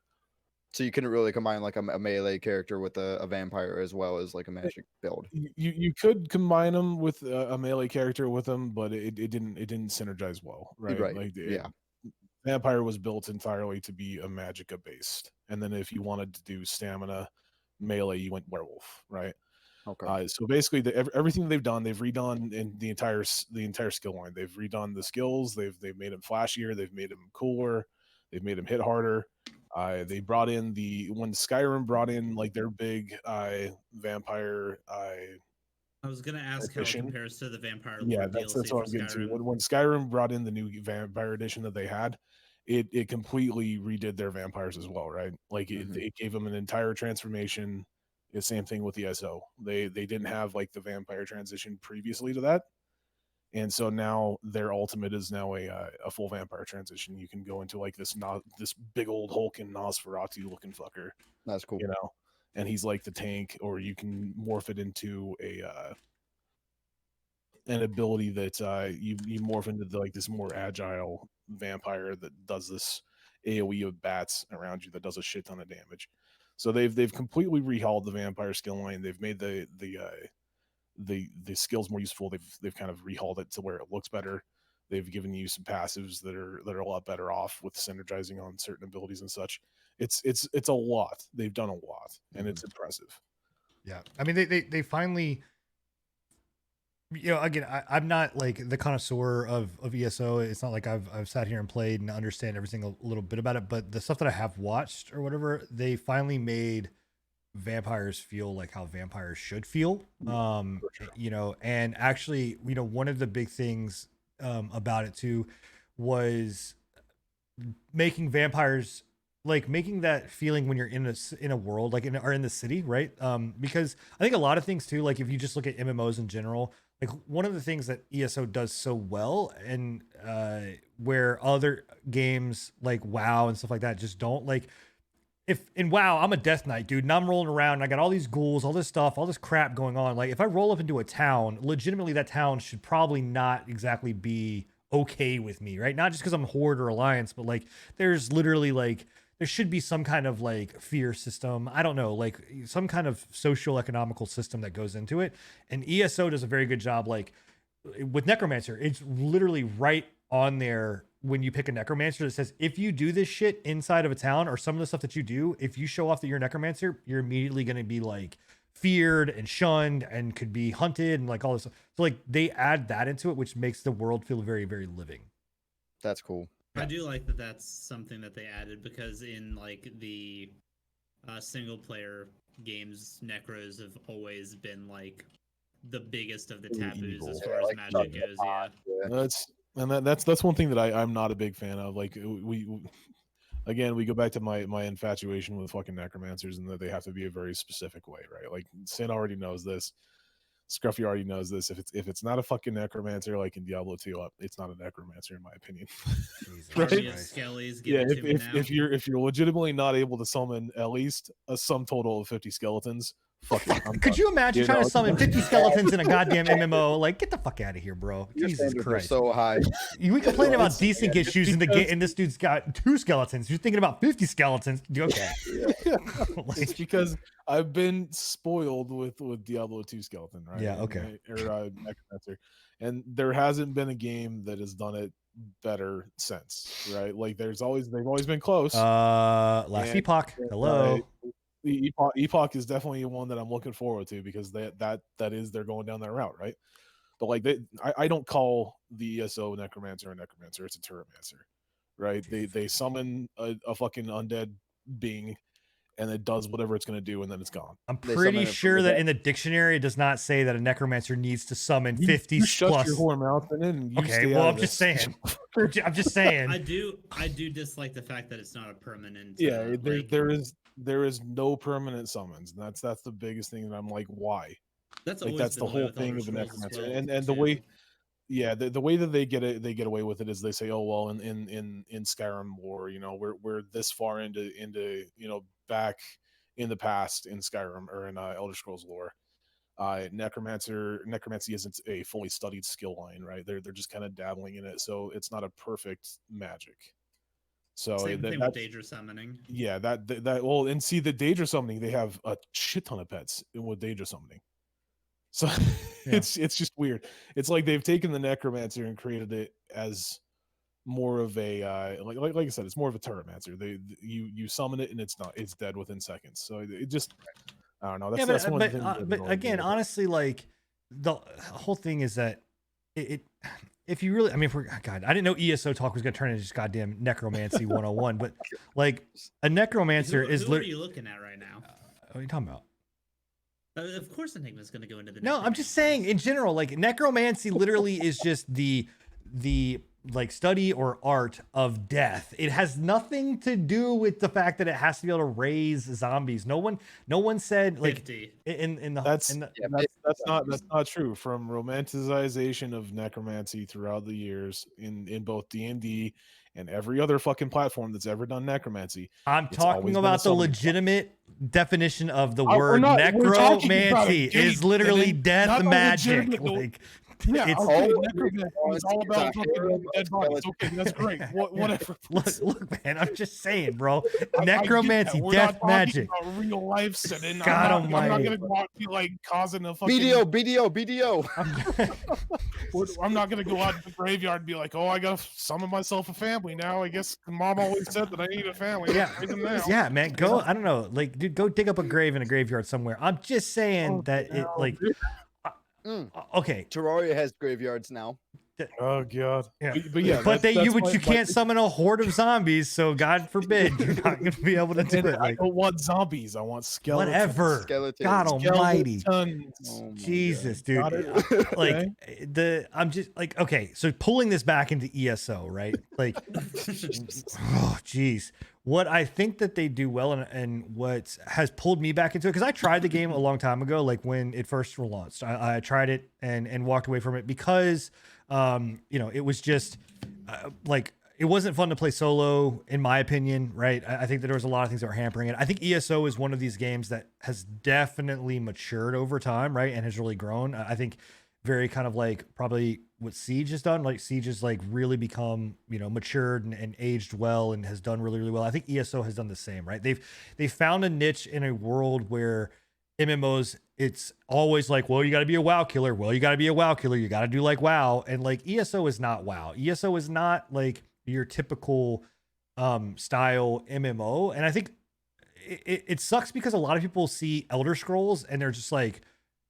So you couldn't really combine like a melee character with a vampire as well as like a magic build. You could combine them with a melee character with them, but it didn't synergize well, right? Right. Like Yeah. Vampire was built entirely to be a Magicka based, and then if you wanted to do stamina melee, you went werewolf, right? Okay. So basically, everything they've done, they've redone in the entire skill line. They've redone the skills. They've made them flashier. They've made them cooler. They've made them hit harder. They brought in when Skyrim brought in like their big vampire. I was gonna ask how it Edition. compares to the Vampire. Yeah, Lore that's DLC what for I'm getting to. Skyrim. When Skyrim brought in the new vampire edition that they had, it completely redid their vampires as well, right? Like Mhm. it gave them an entire transformation. The same thing with ESO. They didn't have like the vampire transition previously to that, and so now their ultimate is now a full vampire transition. You can go into like this big old Hulk and Nosferatu looking fucker, That's cool. you know, and he's like the tank, or you can morph it into an ability that you morph into like this more agile vampire that does this AoE of bats around you that does a shit ton of damage. So they've completely rehauled the vampire skill line. They've made the skills more useful. They've kind of rehauled it to where it looks better. They've given you some passives that are a lot better off with synergizing on certain abilities and such. It's a lot. They've done a lot, and it's impressive. Yeah, I mean they finally, again, I'm not like the connoisseur of ESO. It's not like I've sat here and played and understand every single little bit about it, but the stuff that I have watched or whatever, they finally made vampires feel like how vampires should feel. And actually, one of the big things about it too was making vampires, like making that feeling when you're in a world like in the city, right? Because I think a lot of things too, like if you just look at MMOs in general, like one of the things that ESO does so well, and where other games like WoW and stuff like that just don't, like if in WoW I'm a Death Knight, dude, and I'm rolling around and I got all these ghouls, all this stuff, all this crap going on. Like if I roll up into a town, legitimately that town should probably not exactly be okay with me, right? Not just because I'm Horde or Alliance, but like there's literally like there should be some kind of like fear system. I don't know, like some kind of social economical system that goes into it. And ESO does a very good job. Like with Necromancer, it's literally right on there when you pick a Necromancer that says, if you do this shit inside of a town or some of the stuff that you do, if you show off that you're a Necromancer, you're immediately going to be like feared and shunned and could be hunted and like all this stuff. So like they add that into it, which makes the world feel very, very living. That's cool. I do like that that's something that they added, because in like the single player games, Necros have always been like the biggest of the taboos as far as magic goes. Yeah. That's one thing that I'm not a big fan of. Like we go back to my infatuation with fucking Necromancers, and that they have to be a very specific way, right? Like Sin already knows this. Scruffy already knows this. If it's not a fucking Necromancer like in Diablo 2, it's not a Necromancer in my opinion. Right? Skellies, yeah, if you're legitimately not able to summon at least a sum total of 50 skeletons, fuck it. Could you imagine trying to summon 50 skeletons in a goddamn MMO? Like, get the fuck out of here, bro. Jesus Christ. So high. We complain about desync issues in the game, and this dude's got 2 skeletons. You're thinking about 50 skeletons. Okay. It's because I've been spoiled with Diablo 2 skeleton, right? Yeah, okay. Necromancer. And there hasn't been a game that has done it better since, right? Like they've always been close. Last Epoch. Hello. The Epoch is definitely one that I'm looking forward to, because that is they're going down that route, right? But like I don't call the ESO Necromancer a Necromancer, it's a Turretmancer, right? They summon a fucking undead being, and it does whatever it's going to do, and then it's gone. I'm pretty sure that in the dictionary it does not say that a Necromancer needs to summon 50 you plus. Shut your whore mouth and okay, well, I'm just saying. I'm just saying. I do dislike the fact that it's not a permanent. Yeah, there is no permanent summons. And that's the biggest thing that I'm like, why? That's the whole thing of the Necromancer, and the way. Yeah, the way that they get away with it is they say, oh well, in Skyrim lore, we're this far into back in the past in Skyrim or in Elder Scrolls lore. Necromancy isn't a fully studied skill line, right? They're just kind of dabbling in it, so it's not a perfect magic. So same thing with Daedra summoning. Yeah, and see the Daedra summoning, they have a shit ton of pets with Daedra summoning. So yeah. it's just weird. It's like they've taken the Necromancer and created it as more of a like I said, it's more of a Turretmancer. You summon it and it's dead within seconds. So it just, I don't know. That's one of the things. But again, honestly, like the whole thing is that it if you really, I mean, God, I didn't know ESO talk was going to turn into just goddamn necromancy 101. But like a necromancer is. What are you looking at right now? What are you talking about? Of course, Enigma's going to go into the. No, I'm just saying in general, like necromancy literally is just the like study or art of death. It has nothing to do with the fact that it has to be able to raise zombies. No one said like 50. in the That's Yeah, that's not true. From romanticization of necromancy throughout the years in both D&D and every other fucking platform that's ever done necromancy. I'm It's talking always been a about the summoning legitimate definition of the We're word we're talking about a necromancy game, is literally Bennett, death not a magic. legitimate- Like Yeah, it's okay, all necromancy is all about fucking dead bodies. Okay, that's great. Whatever. look, man. I'm just saying, bro. I get that. Necromancy, We're death not talking magic. about real life setting. God I'm not almighty. gonna go out and be like causing a fucking. BDO. I'm not gonna go out to the graveyard and be like, oh, I gotta summon myself a family now. I guess mom always said that I need a family. Yeah, Raise them now. yeah, man. Go. I don't know. Like, dude, go dig up a grave in a graveyard somewhere. I'm just saying Oh, that it no, like. dude. Okay. Terraria has graveyards now. Oh god. Yeah. But yeah, But that's you my- can't summon a horde of zombies, so God forbid you're not going to be able to do And it. I Like, don't want zombies. I want skeletons. whatever. Skeletons. God almighty. Skeletons. Oh my Jesus, God. dude. Got Like I'm just like, okay, so pulling this back into ESO, right? Like, oh jeez. What I think that they do well and what has pulled me back into it, because I tried the game a long time ago, like when it first launched. I tried it and walked away from it because it was just like it wasn't fun to play solo, in my opinion, right? I think that there was a lot of things that were hampering it. I think ESO is one of these games that has definitely matured over time, right? And has really grown. I think very kind of like probably what Siege has done. Like Siege has like really become, matured and aged well and has done really, really well. I think ESO has done the same, right? They've found a niche in a world where MMOs, it's always like, well, you got to be a WoW killer. Well, you got to be a WoW killer. You got to do like WoW. And like ESO is not WoW. ESO is not like your typical style MMO. And I think it sucks because a lot of people see Elder Scrolls and they're just like,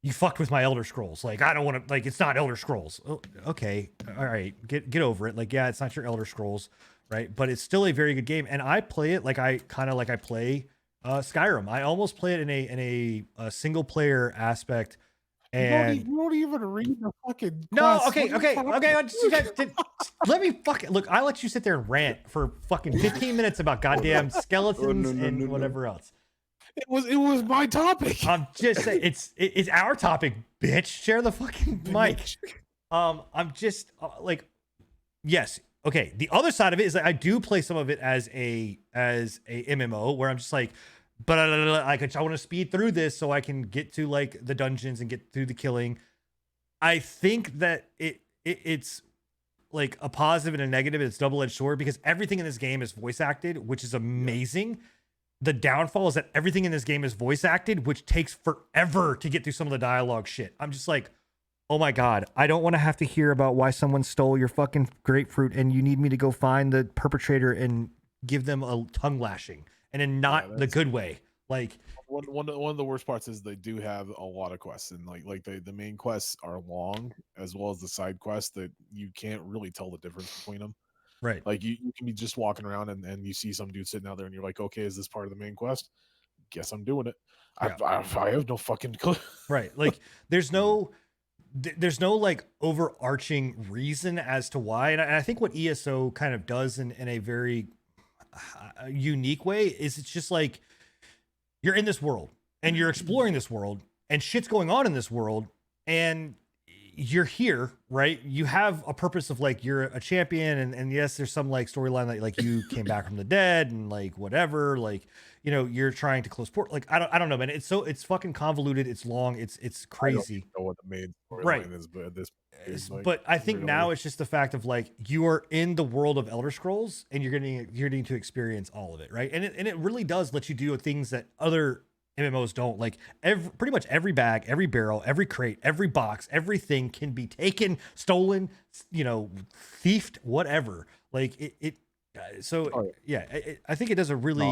you fucked with my Elder Scrolls. Like, I don't want to, like, it's not Elder Scrolls. Oh, okay. All right. Get over it. Like, yeah, it's not your Elder Scrolls, right? But it's still a very good game. And I play it like I play Skyrim. I almost play it in a single player aspect. And you don't even read the fucking no, quest. okay. What are you talking You guys let me fucking look. I let you sit there and rant for fucking 15 minutes about goddamn skeletons and whatever else. It was my topic. I'm just saying it's our topic, bitch. Share the fucking mic. I'm just like, yes, okay. The other side of it is that I do play some of it as a MMO where I'm just like, but I want to speed through this so I can get to like the dungeons and get through the killing. I think that it's like a positive and a negative. It's double-edged sword because everything in this game is voice acted, which is amazing. The downfall is that everything in this game is voice acted, which takes forever to get through some of the dialogue shit. I'm just like, oh my God, I don't want to have to hear about why someone stole your fucking grapefruit and you need me to go find the perpetrator and give them a tongue lashing and in not the good way. Like one of the worst parts is they do have a lot of quests and like the main quests are long as well as the side quests that you can't really tell the difference between them. Right. Like you can be just walking around and you see some dude sitting out there and you're like, okay, is this part of the main quest? Guess I'm doing it. Yeah. I have no fucking clue. Right. Like there's no like overarching reason as to why. And I think what ESO kind of does in a very unique way is it's just like you're in this world and you're exploring this world and shit's going on in this world and you're here, right? You have a purpose of like you're a champion and yes, there's some like storyline that like you came back from the dead and like whatever, like you're trying to close port. Like I don't know, man. It's fucking convoluted. It's long. It's crazy. I don't know what the main storyline Right. is, but at this point, like, but I think really- now it's just the fact of like you are in the world of Elder Scrolls and you're getting to experience all of it, right? And it really does let you do things that other MMOs don't. Like pretty much every bag, every barrel, every crate, every box, everything can be taken, stolen, thiefed, whatever. Like it. So Oh, yeah, I think it does a really.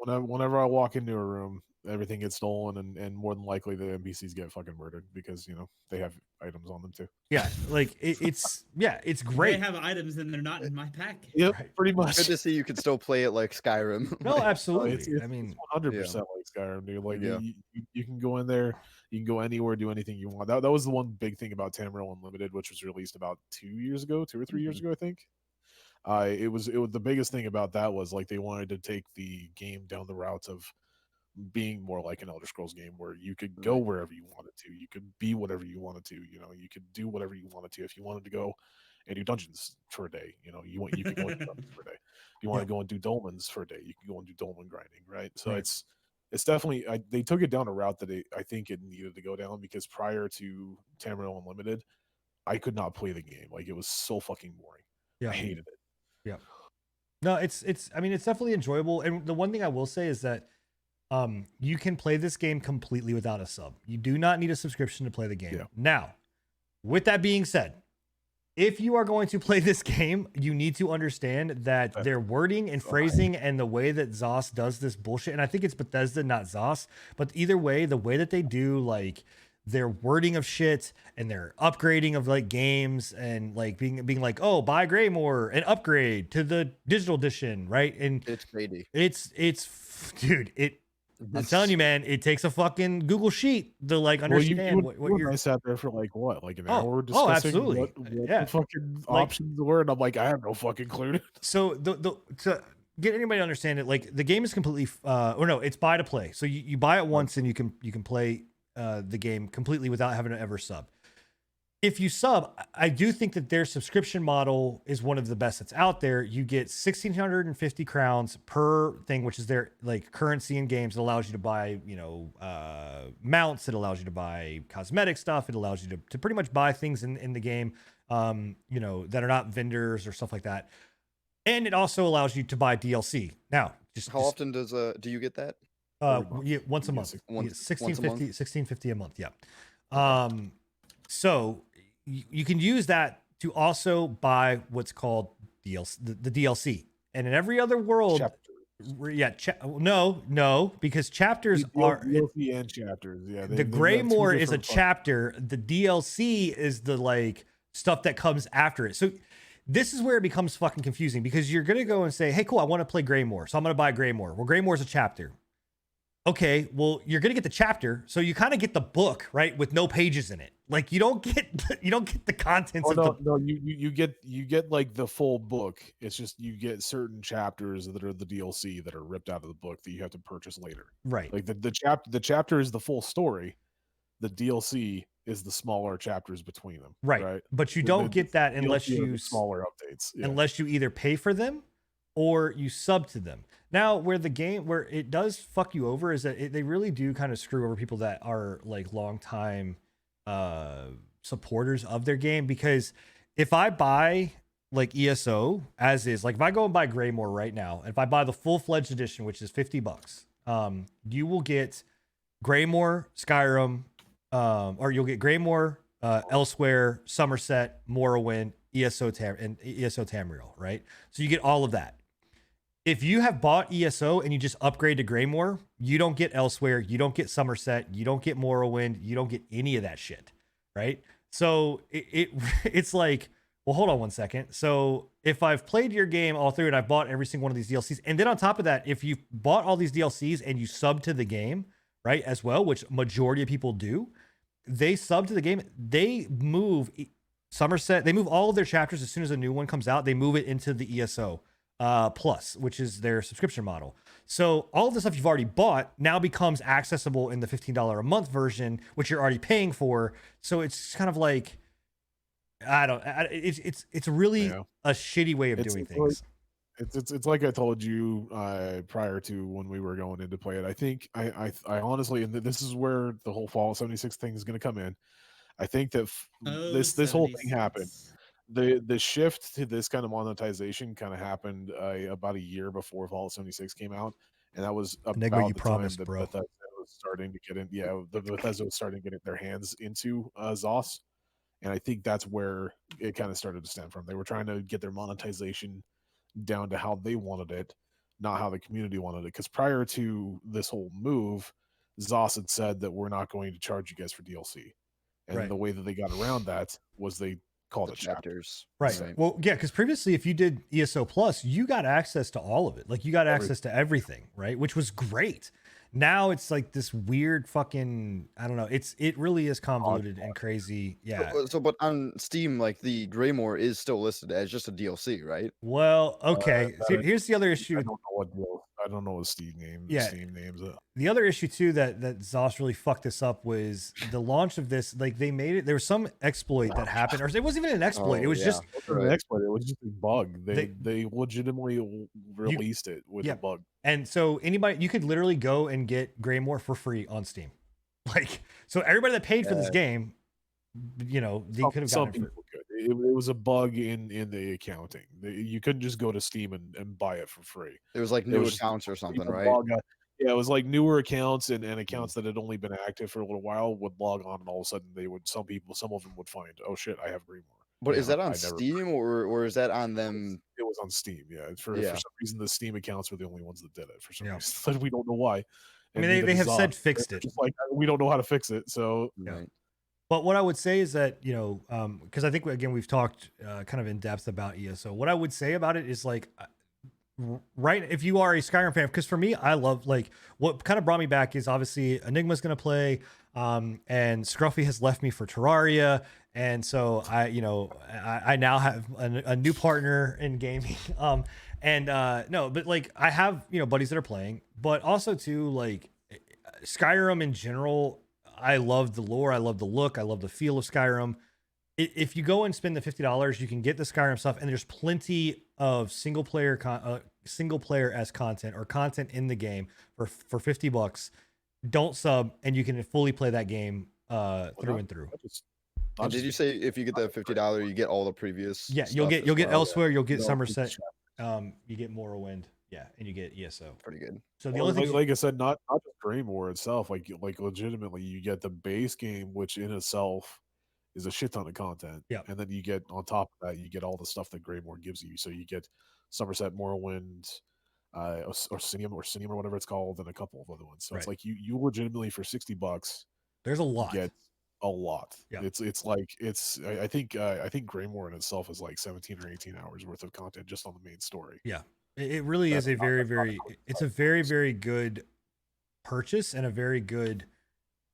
No, whenever I walk into a room, everything gets stolen, and more than likely the NPCs get fucking murdered because they have items on them too. Yeah, like it's great. They have items and they're not in my pack. Yep, Right. pretty much. Good to see you can still play it like Skyrim. No, Like, absolutely. It's I mean, 100% like Skyrim, dude. Like Yeah. you can go in there You can go anywhere, do anything you want. That was the one big thing about Tamriel Unlimited, which was released about 2 years ago, 2 or 3 years ago, I think. It was the biggest thing about that was like they wanted to take the game down the route of being more like an Elder Scrolls game where you could go wherever you wanted to. You could be whatever you wanted to. You know, you could do whatever you wanted to. If you wanted to go and do dungeons for a day, you know, you could go and do dungeons for a day. If you want to go and do dolmens for a day, you can go and do dolmen grinding, right? So it's definitely they took it down a route that I think it needed to go down, because prior to Tamriel Unlimited, I could not play the game. Like, it was so fucking boring. Yeah. I hated it. Yeah. No, it's I mean, it's definitely enjoyable. And the one thing I will say is that you can play this game completely without a sub. You do not need a subscription to play the game. Yeah. Now, with that being said, if you are going to play this game, you need to understand that their wording and phrasing and the way that ZOS does this bullshit, and I think it's Bethesda, not ZOS, but either way, the way that they do like their wording of shit and their upgrading of like games and like being like, oh, buy Greymore and upgrade to the digital edition, right? And It's crazy. it's dude, I'm telling you, man, it takes a fucking Google sheet to like understand what you're. I sat there for like an Oh, hour discussing absolutely. what Yeah. the fucking Like- options were, and I'm like, I have no fucking clue. So to get anybody to understand it, like the game is completely or no, it's buy to play. So you buy it once and you can play the game completely without having to ever sub. If you sub, I do think that their subscription model is one of the best that's out there. You get 1,650 crowns per thing, which is their like currency in games. It allows you to buy, you know, mounts. It allows you to buy cosmetic stuff. It allows you to pretty much buy things in the game, you know, that are not vendors or stuff like that. And it also allows you to buy DLC. Now, How often do you get that? once a month. Once a 1650 a month. Yeah. So you can use that to also buy what's called DLC, the DLC. And in every other world, no, because chapters are DLC and chapters. Yeah, the Greymore is a chapter. The DLC is the like stuff that comes after it. So this is where it becomes fucking confusing, because you're gonna go and say, hey, cool, I want to play Greymore, so I'm gonna buy Greymore. Well, Greymore is a chapter. Okay, well, you're gonna get the chapter, so you kind of get the book, right, with no pages in it. Like you don't get the contents you get like the full book. It's just you get certain chapters that are the DLC that are ripped out of the book that you have to purchase later. Right. Like the chapter is the full story. The DLC is the smaller chapters between them. Right. But you don't get that unless DLC are you the smaller updates. Yeah. unless you either pay for them or you sub to them. Now, where it does fuck you over is that they really do kind of screw over people that are like longtime supporters of their game. Because if I buy like ESO as is, like if I go and buy Greymore right now, if I buy the full-fledged edition, which is $50, you will get Greymore, Skyrim, or you'll get Greymore, Elsewhere, Somerset, Morrowind, ESO Tamriel, right? So you get all of that. If you have bought ESO and you just upgrade to Greymore, you don't get Elsewhere, you don't get Somerset, you don't get Morrowind, you don't get any of that shit, right? So it's like, well, hold on one second. So if I've played your game all through and I've bought every single one of these DLCs, and then on top of that, if you've bought all these DLCs and you sub to the game, right, as well, which majority of people do, they sub to the game, they move Somerset, they move all of their chapters as soon as a new one comes out, they move it into the ESO Plus, which is their subscription model. So all of the stuff you've already bought now becomes accessible in the $15 a month version, which you're already paying for. So it's kind of like, it's really a shitty way of doing things. It's like I told you prior to when we were going in to play it. I think I honestly, and this is where the whole Fallout 76 thing is going to come in. I think that this whole thing happened. The shift to this kind of monetization kind of happened about a year before Fallout 76 came out, and that was about the time that Bethesda was starting to get in. Yeah, Bethesda was starting to get their hands into ZOS, and I think that's where it kind of started to stem from. They were trying to get their monetization down to how they wanted it, not how the community wanted it. Because prior to this whole move, ZOS had said that we're not going to charge you guys for DLC, and the way that they got around that was they called it chapters. Right. Well, yeah, because previously, if you did ESO Plus, you got access to all of it. Like you got access to everything, right? Which was great. now it's like this weird fucking, I don't know. It really is convoluted and crazy. Yeah. So, but on Steam, like the Greymore is still listed as just a DLC, right? Well, okay. So here's the other issue. I don't know what Steam names. Yeah. Steam names it. The other issue too that ZOS really fucked this up was the launch of this. Like they made it. There was some exploit that happened, or it wasn't even an exploit. It was just It was an exploit. It was just a bug. They legitimately released it with a bug. And so anybody, you could literally go and get Greymore for free on Steam. Like, so everybody that paid for this game, you know, they could have gotten it. It was a bug in the accounting. You couldn't just go to Steam and buy it for free. It was like new accounts or something, right? Yeah, it was like newer accounts and accounts that had only been active for a little while would log on, and all of a sudden they would. Some of them would find, oh shit, I have Greymore. But is that on Steam or is that on them? It was on Steam. Yeah, for some reason the Steam accounts were the only ones that did it. For some reason, we don't know why. I mean, they have said fixed it. Just like we don't know how to fix it. So yeah. But what I would say is that, you know, because I think, again, we've talked kind of in depth about ESO. What I would say about it is like, right, if you are a Skyrim fan, because for me, I love, like, what kind of brought me back is obviously Enigma's going to play, and Scruffy has left me for Terraria. And so I now have a new partner in gaming. No, but like I have, you know, buddies that are playing, but also too, like Skyrim in general, I love the lore. I love the look. I love the feel of Skyrim. If you go and spend the $50, you can get the Skyrim stuff, and there's plenty of single player as content or content in the game for $50. Don't sub, and you can fully play that game through and through. And did you say if you get the $50, you get all the previous? Yeah, you'll get Elsewhere. You'll get Somerset. You get Morrowind. Yeah, and you get ESO. Pretty good. So the only thing, like I said, not just Greymore itself, like legitimately, you get the base game, which in itself is a shit ton of content. Yeah, and then you get on top of that, you get all the stuff that Greymore gives you. So you get Somerset, Morrowind, Orsinium or whatever it's called, and a couple of other ones. So it's like you legitimately for $60, there's a lot. Get a lot. Yeah, I think Greymore in itself is like 17 or 18 hours worth of content just on the main story. Yeah. It really is a very it's a very good purchase and a very good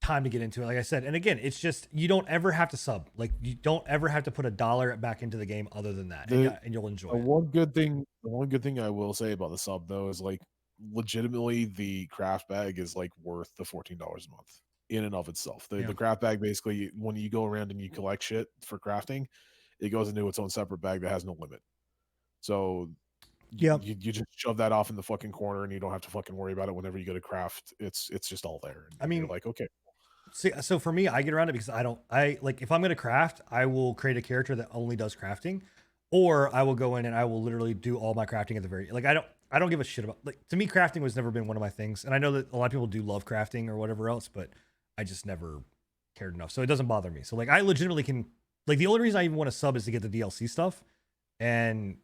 time to get into it. Like I said, and again, it's just, you don't ever have to sub. Like you don't ever have to put $1 back into the game other than that, and you'll enjoy it. The one good thing I will say about the sub though is like legitimately the craft bag is like worth the $14 a month in and of itself. The craft bag, basically, when you go around and you collect shit for crafting, it goes into its own separate bag that has no limit. So you just shove that off in the fucking corner, and you don't have to fucking worry about it whenever you go to craft. It's just all there. I mean, you're like, okay. See, so for me, I get around it because I like, if I'm going to craft, I will create a character that only does crafting, or I will go in and I will literally do all my crafting at the very, like, I don't give a shit about, like, to me, crafting was never been one of my things. And I know that a lot of people do love crafting or whatever else, but I just never cared enough. So it doesn't bother me. So like, I legitimately can, like, the only reason I even want to sub is to get the DLC stuff. And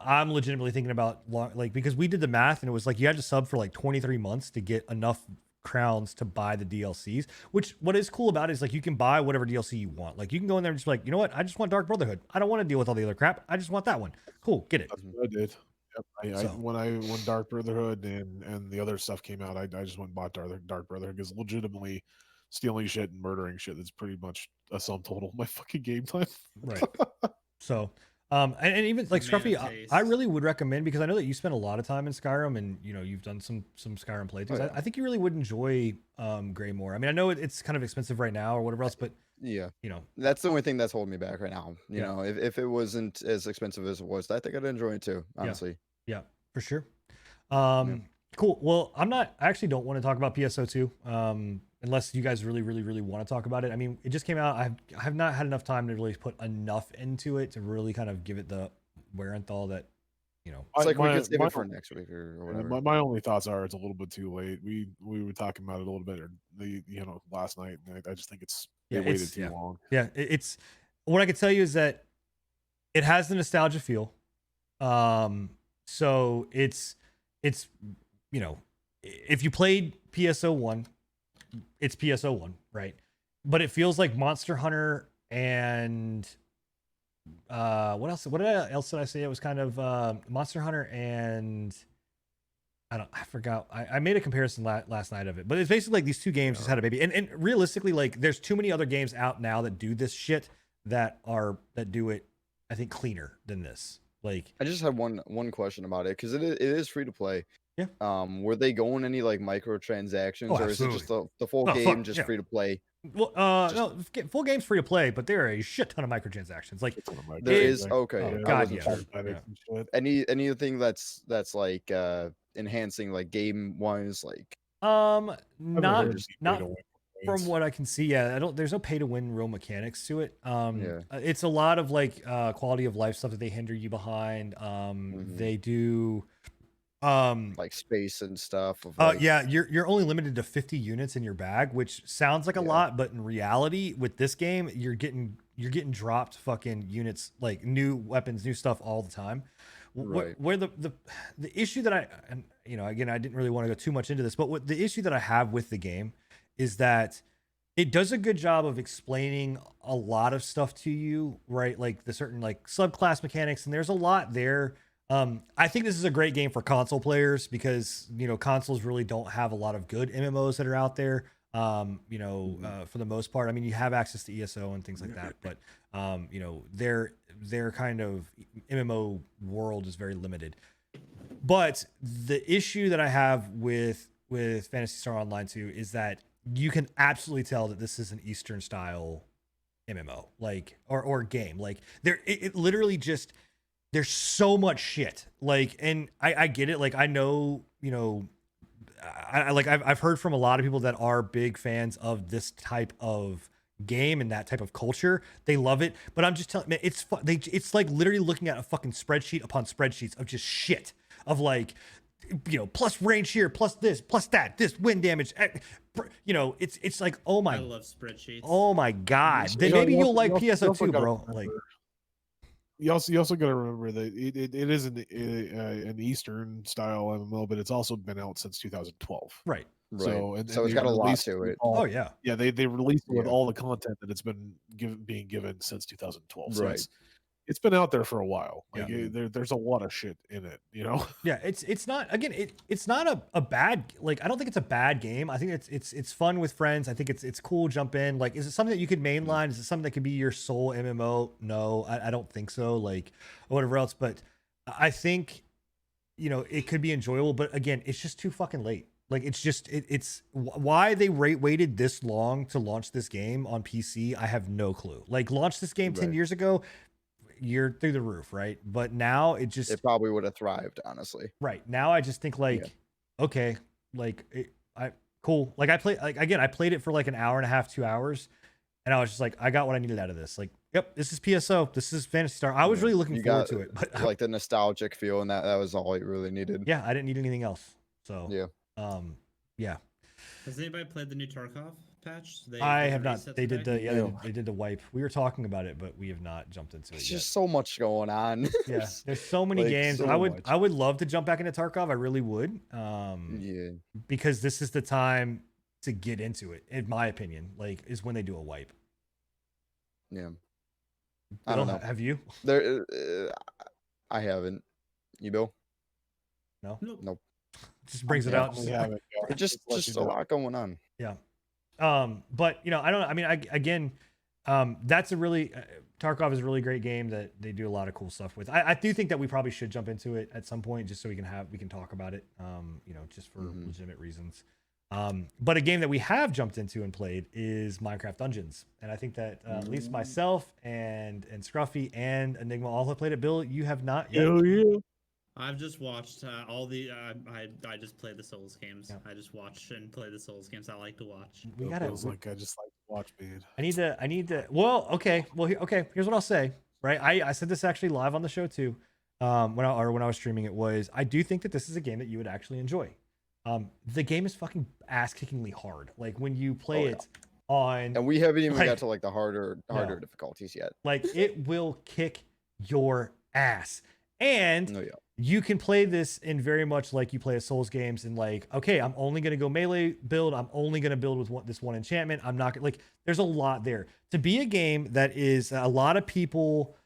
I'm legitimately thinking about, like, because we did the math and it was like you had to sub for like 23 months to get enough crowns to buy the DLCs, which what is cool about it is like you can buy whatever DLC you want. Like you can go in there and just be like, you know what? I just want Dark Brotherhood. I don't want to deal with all the other crap. I just want that one. Cool. Get it. That's what I did. Yep. When Dark Brotherhood and the other stuff came out, I just went and bought Dark Brotherhood because legitimately stealing shit and murdering shit is pretty much a sum total of my fucking game time. Right. So and even like Scruffy, I really would recommend, because I know that you spend a lot of time in Skyrim and, you know, you've done some Skyrim playthroughs. I think you really would enjoy Greymore. I mean, I know it's kind of expensive right now or whatever else, but yeah, you know, that's the only thing that's holding me back right now. You know, if it wasn't as expensive as it was, I think I'd enjoy it too, honestly. Yeah, for sure. Cool. Well, I actually don't want to talk about PSO2. Unless you guys really want to talk about it. I mean, it just came out. I have not had enough time to really put enough into it to really kind of give it the wear and thaw that, you know. It's like we could save it for next week or whatever. My only thoughts are it's a little bit too late. We were talking about it a little bit last night, and I just think they waited too long. Yeah, it's what I can tell you is that it has the nostalgia feel. So it's you know, if you played PSO1, it's PSO1, right? But it feels like Monster Hunter and what else? What else did I say? It was kind of Monster Hunter and I forgot. I made a comparison last night of it, but it's basically like these two games just had a baby. And realistically, like there's too many other games out now that do this shit that do it, I think, cleaner than this. Like, I just have one question about it because it is free to play. Yeah. Were they going any like microtransactions, or is it just the full game just free to play? Well, no, full game's free to play, but there are a shit ton of microtransactions. Like there is okay. Oh, I God, wasn't yeah. sure. Anything that's like enhancing like game wise, like not from what I can see. Yeah, there's no pay to win real mechanics to it. It's a lot of like quality of life stuff that they hinder you behind. They do like space and stuff of like, yeah, you're only limited to 50 units in your bag, which sounds like a lot, but in reality with this game you're getting dropped fucking units, like new weapons, new stuff all the time. Right. Where the issue that and you know, again, I didn't really want to go too much into this, but the issue that I have with the game is that it does a good job of explaining a lot of stuff to you, right? Like the certain like subclass mechanics, and there's a lot there. I think this is a great game for console players because, you know, consoles really don't have a lot of good MMOs that are out there. You know, for the most part, I mean, you have access to ESO and things like that, but, you know, their kind of MMO world is very limited. But the issue that I have with Phantasy Star Online 2 is that you can absolutely tell that this is an Eastern style MMO, like, or game. Like it literally just, there's so much shit, like, and I get it. Like, I know, you know, I've heard from a lot of people that are big fans of this type of game and that type of culture. They love it, but I'm just telling, man, it's like literally looking at a fucking spreadsheet upon spreadsheets of just shit of like, you know, plus range here, plus this, plus that, this wind damage, you know, it's like, oh my, I love spreadsheets. Oh my God. Then maybe you'll like PSO too, bro. Like, you also got to remember that it is an Eastern style MMO, but it's also been out since 2012. Right. So it's got a lot to it. Oh yeah. Yeah, they released it with all the content that it's been being given since 2012. So right. It's been out there for a while. Like Yeah. there's a lot of shit in it, you know. Yeah, it's not, again, it's not a bad, like, I don't think it's a bad game. I think it's fun with friends. I think it's cool. Jump in. Like, is it something that you could mainline? Is it something that could be your sole MMO? No, I don't think so. Like, or whatever else. But I think, you know, it could be enjoyable. But again, it's just too fucking late. Like, it's just it's why they waited this long to launch this game on PC. I have no clue. Like, launch this game 10 years ago, you're through the roof, right? But now it probably would have thrived, honestly. Right now, I just think like, okay, like cool. Like I played it for like an hour and a half, 2 hours, and I was just like, I got what I needed out of this. Like, yep, this is PSO, this is Phantasy Star. I was really looking forward to it, but like the nostalgic feel, and that was all you really needed. Yeah, I didn't need anything else. So yeah. Has anybody played the new Tarkov patch? I have not. They did the wipe. We were talking about it, but we have not jumped into it. It's just so much going on. Yeah, there's so many like, games. So I would love to jump back into Tarkov. I really would. Because this is the time to get into it, in my opinion. Like, is when they do a wipe. Yeah. I don't know. Have you? I haven't. You, Bill? No. Nope. Just brings it out. Just a lot going on. Yeah. But you know, I don't know. I mean, that's a really Tarkov is a really great game that they do a lot of cool stuff with. I do think that we probably should jump into it at some point just so we can talk about it. You know, just for legitimate reasons. But a game that we have jumped into and played is Minecraft Dungeons, and I think that at least myself and Scruffy and Enigma all have played it. Bill, you have not yet. Hell yeah. I've just watched all the. I just play the Souls games. I just watch and play the Souls games. I like to watch. I just like to watch, man. I need to. Well, okay. Well, here's what I'll say. Right, I said this actually live on the show too. When I was streaming, it was I do think that this is a game that you would actually enjoy. The game is fucking ass kickingly hard. Like when you play it on, and we haven't even got to like the harder difficulties yet. Like it will kick your ass. And you can play this in very much like you play a Souls games and like, okay, I'm only going to go melee build. I'm only going to build with this one enchantment. I'm not like, there's a lot there to be a game that is a lot of people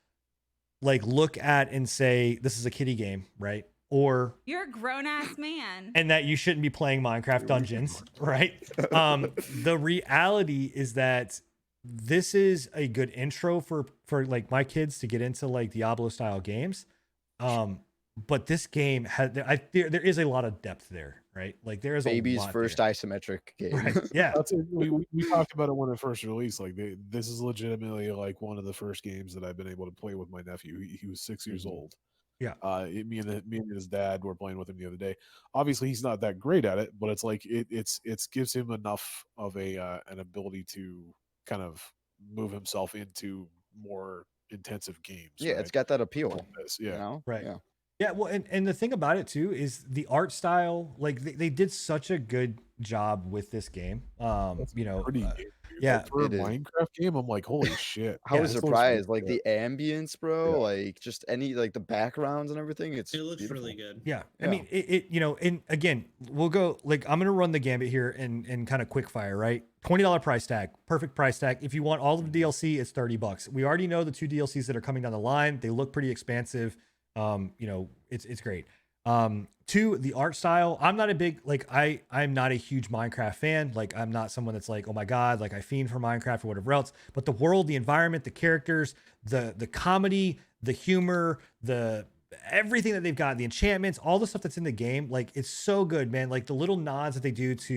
like look at and say, this is a kiddie game, right? or You're a grown ass man. and that you shouldn't be playing Minecraft Dungeons, right? The reality is that this is a good intro for like my kids to get into like Diablo style games. But this game there is a lot of depth there, right? Like there is Baby's a lot first there. isometric game. Right. Yeah. That's it. We talked about it when it first released. Like this is legitimately like one of the first games that I've been able to play with my nephew. He was 6 years old. Yeah. Me and his dad were playing with him the other day. Obviously, he's not that great at it, but it's like it gives him enough of an ability to kind of move himself into more intensive games. Yeah, right? it's got that appeal. Like this, You yeah. know? Right. Yeah. Yeah, well, and the thing about it too is the art style. Like they did such a good job with this game. That's You know, pretty game, dude. yeah, Like, for a it is. Minecraft game, I'm like, holy shit! I Yeah, was this looks surprised, really like good. the ambience, bro. Yeah. Like just any like the backgrounds and everything. It's It looks beautiful. really good. yeah. I Yeah. mean, it you know, and again, we'll go like I'm gonna run the gambit here and kind of quick fire, right? $20 price tag, perfect price tag. If you want all of the DLC, it's $30. We already know the 2 DLCs that are coming down the line. They look pretty expansive. You know, it's great. 2, the art style. I'm not a big like I'm not a huge Minecraft fan. Like I'm not someone that's like, oh my god, like I fiend for Minecraft or whatever else. But the world, the environment, the characters, the comedy, the humor, the everything that they've got, the enchantments, all the stuff that's in the game, like it's so good, man. Like the little nods that they do to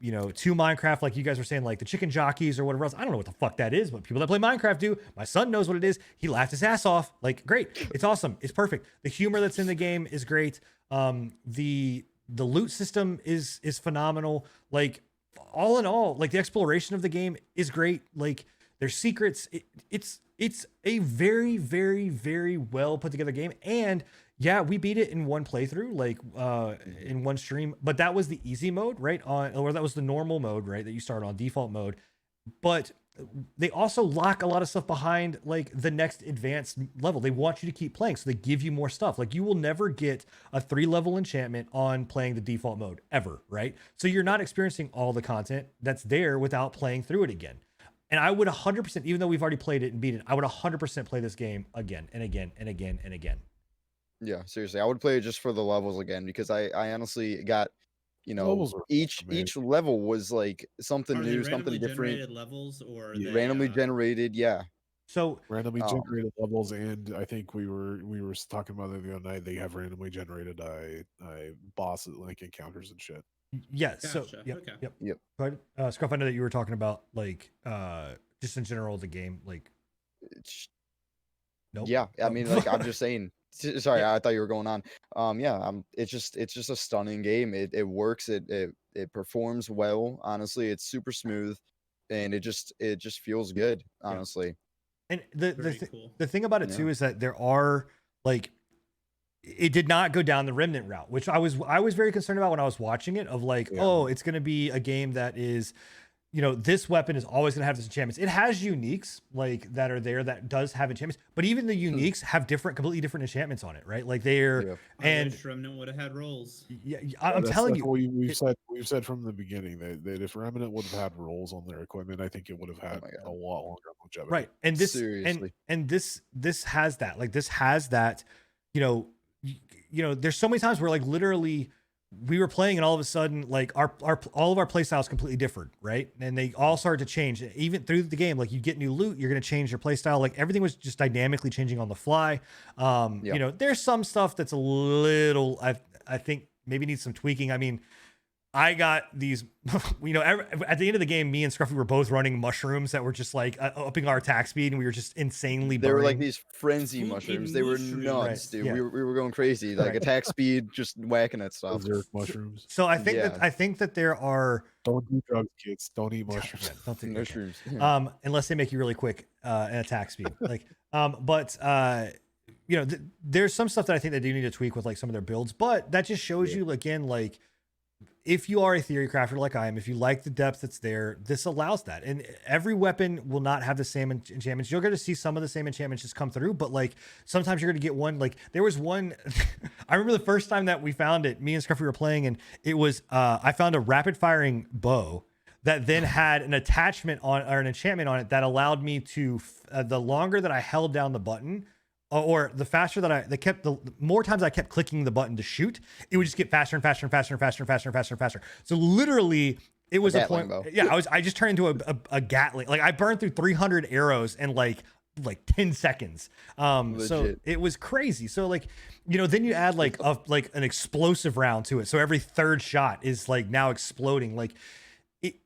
you know, to Minecraft, like you guys were saying, like the chicken jockeys or whatever else. I don't know what the fuck that is, but people that play Minecraft do. My son knows what it is. He laughed his ass off. Like great. It's awesome. It's perfect. The humor that's in the game is great. The loot system is phenomenal. Like all in all, like the exploration of the game is great. Like there's secrets. It's a very, very, very well put together game. And yeah, we beat it in one playthrough, like in one stream, but that was the easy mode, right? Or that was the normal mode, right? That you start on default mode. But they also lock a lot of stuff behind like the next advanced level. They want you to keep playing, so they give you more stuff. Like you will never get a 3-level enchantment on playing the default mode ever, right? So you're not experiencing all the content that's there without playing through it again. And I would 100%, even though we've already played it and beat it, I would 100% play this game again and again and again and again. Yeah, seriously, I would play it just for the levels again because I honestly got, you know, levels are each amazing. level was like something Are they new, randomly something different, generated levels or are Yeah. they, randomly generated. Yeah, So Randomly Um, generated levels, and I think we were talking about it the other night. They have randomly generated boss like encounters and shit. yeah, so Gotcha, yep, okay. yep. Go ahead. Scruff, I know that you were talking about like just in general the game, like it's- nope. yeah. I Nope. mean, like I'm just saying. Sorry, Yeah. I thought you were going on. Yeah. It's just a stunning game. It works. It performs well. Honestly, it's super smooth, and it just feels good. Honestly. And Very cool. the thing about it too is that there are like it did not go down the Remnant route, which I was very concerned about when I was watching it. Of like, Yeah. oh, it's going to be a game that is, you know, this weapon is always going to have this enchantments. It has uniques like that are there that does have enchantments, but even the uniques have completely different enchantments on it, right? Like they're Yeah. and wish Remnant would have had rolls. yeah, I'm That's telling like you, what we've it- said from the beginning that if Remnant would have had rolls on their equipment, I think it would have had my God. a lot longer longevity. right. And this Seriously. and this has that. Like this has that, you know, you know, there's so many times where like literally we were playing and all of a sudden like our all of our play styles completely differed, right? And they all started to change even through the game. Like you get new loot, you're going to change your play style. Like everything was just dynamically changing on the fly. You know, there's some stuff that's a little I think maybe needs some tweaking. I mean, I got these, you know, at the end of the game, me and Scruffy were both running mushrooms that were just like upping our attack speed, and we were just insanely They were like burning. these frenzy Fucking mushrooms. They were mushrooms. nuts, Right, dude. yeah. We were going crazy. Like Right. attack speed, just whacking at stuff. Berserk mushrooms. So I think Yeah. that there are Don't do drugs, kids. Don't eat mushrooms. Yeah, don't take okay. Mushrooms. Unless they make you really quick and attack speed. Like, but you know, there's some stuff that I think they do need to tweak with like some of their builds. But that just shows you again, like if you are a theory crafter like I am, if you like the depth that's there, this allows that. And every weapon will not have the same enchantments. You're going to see some of the same enchantments just come through, but like sometimes you're going to get one. Like there was one, I remember the first time that we found it, me and Scruffy were playing, and it was I found a rapid firing bow that then had an attachment on or an enchantment on it that allowed me to the longer that I held down the button, or the faster that the more times I kept clicking the button to shoot, it would just get faster and faster and faster and faster and faster and faster and faster. So literally, it was a point. Bow. Yeah, I just turned into a Gatling. Like I burned through 300 arrows in like 10 seconds. So it was crazy. So like, then you add like an explosive round to it. So every third shot is like now exploding. Like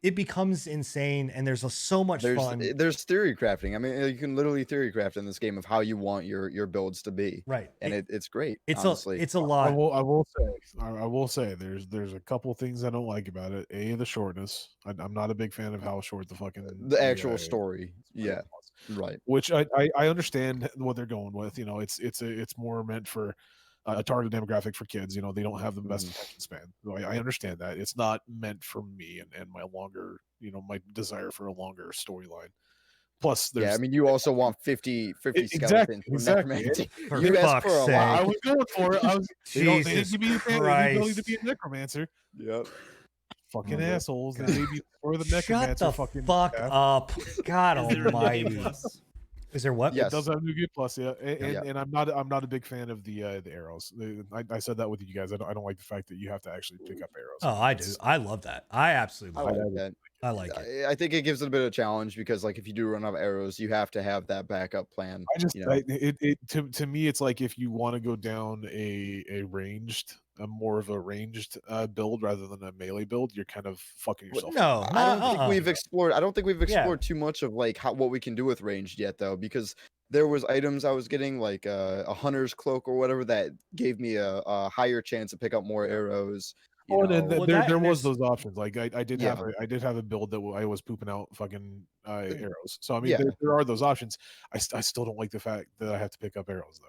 it becomes insane, and there's so much fun. There's theory crafting. I mean, you can literally theory craft in this game of how you want your builds to be. Right. And it's great. It's honestly. it's a lot. I will say there's a couple things I don't like about it. The shortness. I'm not a big fan of how short the actual story. Yeah. Right. Which I understand what they're going with. It's more meant for a target demographic for kids. They don't have the best attention span. So I understand that. It's not meant for me and my longer, my desire for a longer storyline. Plus, I mean, you also want 50 skeletons. Exactly. You asked for a lot. I was going for it. They didn't give me the ability to be a necromancer. Yep. Fucking assholes. They made me for the necromancer. Shut the fuck up. God almighty. Is there what? Yes. It does have New Game Plus, yeah. And I'm not a big fan of the arrows. I said that with you guys. I don't like the fact that you have to actually pick up arrows. Oh, I do. I love that. I absolutely love that. I like it. I think it gives it a bit of a challenge because, like, if you do run out of arrows, you have to have that backup plan. To me, it's like if you want to go down a more of a ranged build rather than a melee build, you're kind of fucking yourself. No, I don't think we've explored. I don't think we've explored too much of like what we can do with ranged yet, though, because there was items I was getting like a hunter's cloak or whatever that gave me a higher chance to pick up more arrows. There was those options. Like I did have a build that I was pooping out fucking arrows. So I mean, there are those options. I still don't like the fact that I have to pick up arrows though.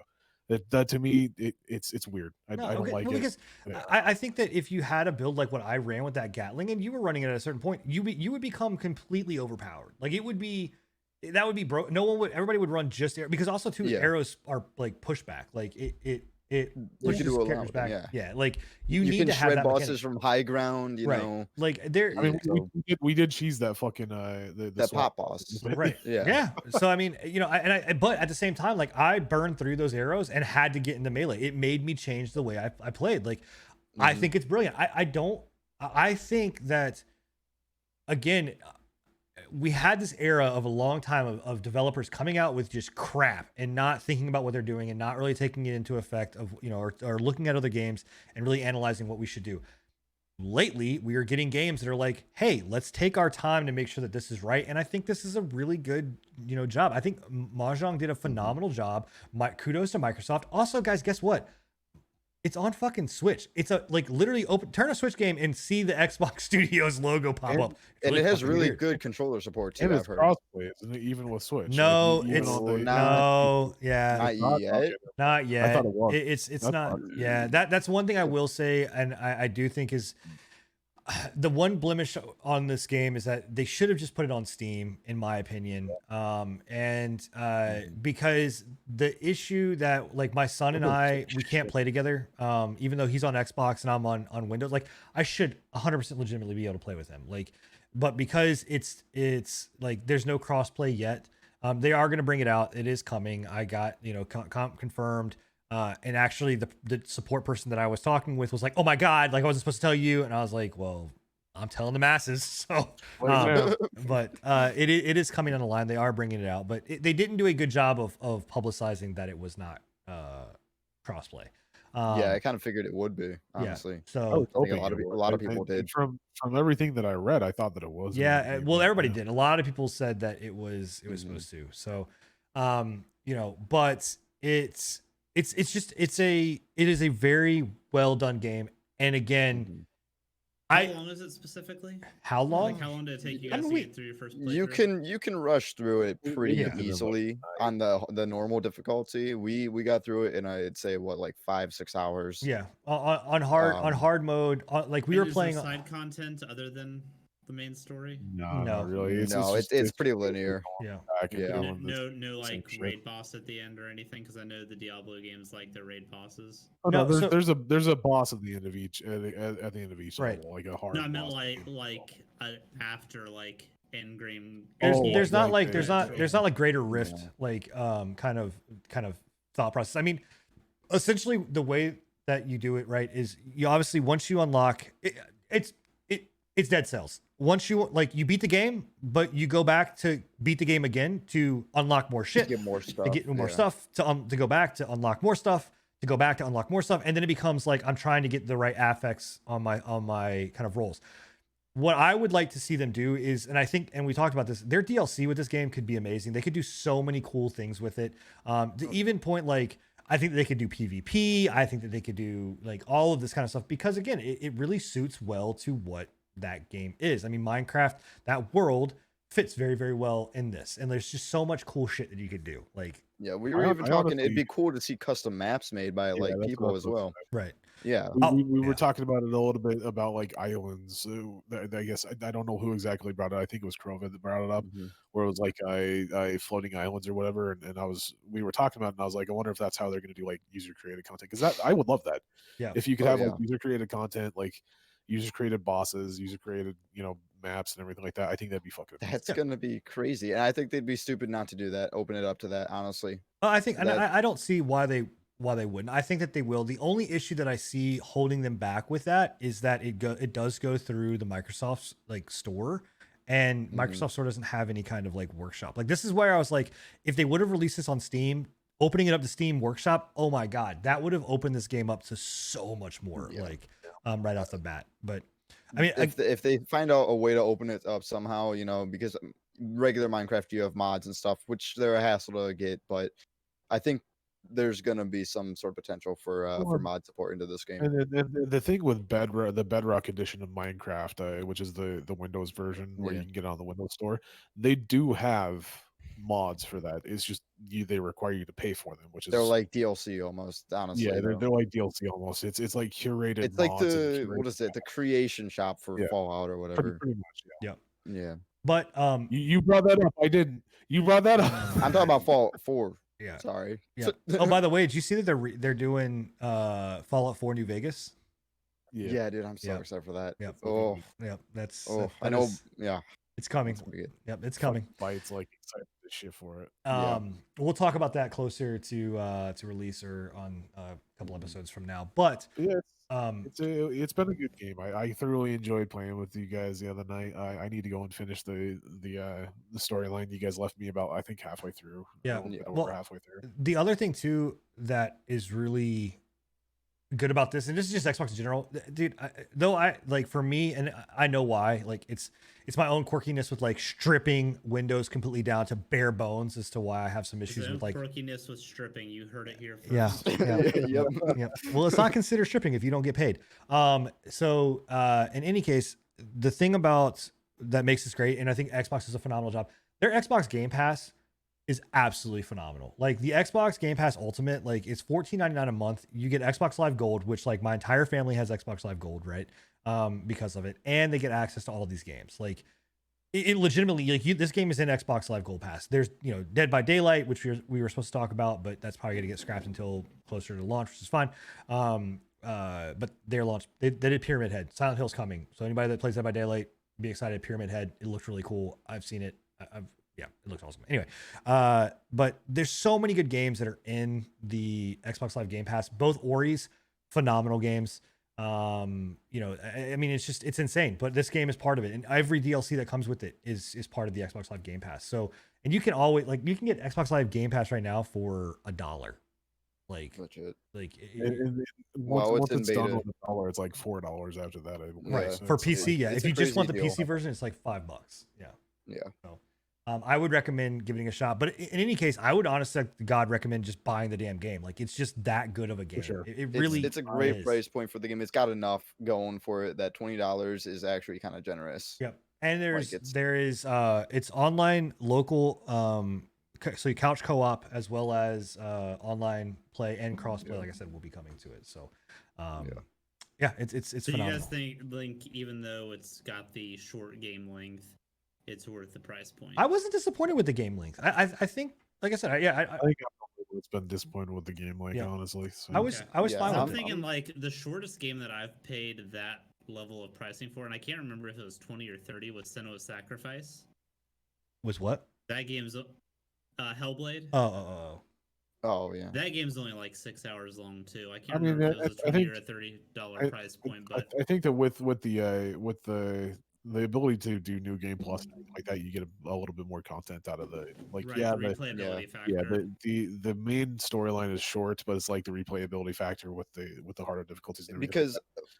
That to me, it's weird. I don't like it because I think that if you had a build like what I ran with that Gatling and you were running it at a certain point, you would become completely overpowered. Like it would be. That would be broke. Everybody would run just arrows because also too arrows are like pushback. Like it pushes characters back. Yeah. Like you need can to have shred that bosses mechanic. from high ground. You know, like there. I mean, we did cheese that fucking that pop boss. Right. Yeah. So I mean, but at the same time, like I burned through those arrows and had to get into melee. It made me change the way I played. Like I think it's brilliant. I think that again. We had this era of a long time of developers coming out with just crap and not thinking about what they're doing and not really taking it into effect of, or looking at other games and really analyzing what we should do. Lately, we are getting games that are like, hey, let's take our time to make sure that this is right. And I think this is a really good, job. I think Mahjong did a phenomenal job. Kudos to Microsoft. Also, guys, guess what? It's on fucking Switch. It's literally turn a Switch game and see the Xbox Studios logo pop up. And it has really good controller support too. And it's crossplay, isn't it? Even with Switch. No, not yet. Not yet. I thought it was. It's not. Yeah, that's one thing I will say, and I do think is the one blemish on this game is that they should have just put it on Steam, in my opinion. Because the issue that like my son and we can't play together, even though he's on Xbox and I'm on Windows, like I should 100% legitimately be able to play with him. Like, but because it's like there's no crossplay yet, they are going to bring it out. It is coming. I got confirmed. And actually the support person that I was talking with was like, oh my God, like I wasn't supposed to tell you. And I was like, well, I'm telling the masses. So, but it is coming on the line. They are bringing it out, but they didn't do a good job of publicizing that it was not crossplay. I kind of figured it would be, honestly. Yeah, so I think a lot of people did. From everything that I read, I thought that it was. Yeah, well, everybody did. A lot of people said that it was supposed to. So, but it is a very well done game. And again, how long is it specifically? How long? Like how long did it take you guys to get through your first playthrough? You can rush through it pretty easily on the normal difficulty. We got through it in I'd say like 5-6 hours. Yeah, on hard mode. Like we were playing side content other than the main story. No, not really. It's pretty linear. Yeah. No like raid boss at the end or anything, because I know the Diablo games like their raid bosses. Oh no, there's a boss at the end of each at the end of each level, like a hard. No, I meant boss. after like endgame. There's not like Greater Rift kind of thought process. I mean, essentially the way that you do it, right, is you obviously once you unlock it's Dead Cells. Once you like you beat the game, but you go back to beat the game again to unlock more shit, Get more stuff. to get more yeah. stuff, to go back to unlock more stuff, to go back to unlock more stuff, and then it becomes like I'm trying to get the right affects on my kind of rolls. What I would like to see them do is, and I think, and we talked about this, their DLC with this game could be amazing. They could do so many cool things with it. To even point like, I think that they could do PvP. I think that they could do like all of this kind of stuff because again, it really suits well to what that game is. I mean, Minecraft, that world fits very, very well in this. And there's just so much cool shit that you could do. Like, Yeah, we were even talking. It'd be cool to see custom maps made by like that's people what I as was well. right. Yeah, We yeah. were talking about it a little bit about like islands. I guess I don't know who exactly brought it. I think it was Krova that brought it up, where it was like a floating islands or whatever. And we were talking about it, and I was like, I wonder if that's how they're going to do like user created content because that I would love that. Yeah. If you could Oh, have yeah. like user created content, like user created bosses, user created maps and everything like that. I think that'd be fucking amazing. that's gonna be crazy, and I think they'd be stupid not to do that. Open it up to that, honestly. I think, and That- I don't see why they wouldn't. I think that they will. The only issue that I see holding them back with that is that it does go through the Microsoft's like store, and Microsoft store doesn't have any kind of like workshop. Like this is where I was like, if they would have released this on Steam, opening it up to Steam Workshop, oh my god, that would have opened this game up to so much more, like right off the bat. But I mean, if they find out a way to open it up somehow, because regular Minecraft you have mods and stuff, which they're a hassle to get, but I think there's gonna be some sort of potential for mod support into this game. And the thing with the Bedrock edition of Minecraft, which is the Windows version where you can get it on the Windows Store, they do have mods for that. It's just they require you to pay for them, which is They're like DLC almost, honestly. yeah, they're like DLC almost. It's like curated. It's like mods and the curated what is it? The creation shop for Fallout or whatever. pretty much. Yeah. but You brought that up. I didn't. You brought that up. I'm talking about Fallout 4. yeah, Sorry. yeah. Oh, by the way, did you see that they're doing Fallout 4 New Vegas? Yeah, dude, I'm so Yeah. excited for that. Yep. Oh, Yep. That's I know. Yeah, it's coming. that's gonna be good. Yep, it's coming. Bites like excited as shit for it. We'll talk about that closer to release or on a couple episodes from now. But Yeah, um, it's been a good game. I thoroughly enjoyed playing with you guys the other night. I need to go and finish the storyline you guys left me about. I think halfway through. Yeah. A little bit Well, over halfway through. the other thing too that is really good about this, and this is just Xbox in general, dude. I like for me, and I know why. Like it's my own quirkiness with like stripping Windows completely down to bare bones as to why I have some issues with like quirkiness with stripping. You heard it here first. yeah. Well, it's not considered stripping if you don't get paid. So in any case, the thing about that makes this great, and I think Xbox does a phenomenal job. Their Xbox Game Pass is absolutely phenomenal. Like the Xbox Game Pass Ultimate, like it's $14.99 a month. You get Xbox Live Gold, which like my entire family has Xbox Live Gold, right? Because of it, and they get access to all of these games. Like it legitimately, like this game is in Xbox Live Gold Pass. There's Dead by Daylight, which we were supposed to talk about, but that's probably gonna get scrapped until closer to launch, which is fine. But their launch, they did Pyramid Head. Silent Hill's coming, so anybody that plays Dead by Daylight, be excited. Pyramid Head, it looks really cool. I've seen it. Yeah, it looks awesome. Anyway, but there's so many good games that are in the Xbox Live Game Pass. Both Ori's phenomenal games. I mean, it's insane. But this game is part of it, and every DLC that comes with it is part of the Xbox Live Game Pass. So, and you can always you can get Xbox Live Game Pass right now for $1. Like, Legit. like Once it's it's in done beta. with $1, it's like $4 after that. right Yeah. for It's- PC. Yeah, it's if a you just want the crazy PC version, it's like $5. Yeah. Yeah. So, I would recommend giving it a shot, but in any case, I would honestly, God, recommend just buying the damn game. Like it's just that good of a game. sure. It really, It's a great is. price point for the game. It's got enough going for it that $20 is actually kind of generous. Yep. And it's- there is it's online, local, so you couch co-op as well as online play and cross-play. Like I said, will be coming to it. So, it's So you phenomenal. guys think Link, even though it's got the short game length, it's worth the price point? I wasn't disappointed with the game length. I think, like I said, I think it's been disappointed with the game, like honestly. So. I was Yeah, fine I'm with it. thinking like the shortest game that I've paid that level of pricing for, and I can't remember if it was 20 or 30, was Senua's Sacrifice. Was what? That game's Hellblade. Oh. Oh yeah. That game's only like 6 hours long too. I I can't mean, remember if it was a I 20 think or a $30 I, price point, but I think that with the ability to do new game plus and everything like that, you get a little bit more content out of the like. right, Yeah, the the replayability yeah factor. the main storyline is short, but it's like the replayability factor with the harder difficulties and everything. Because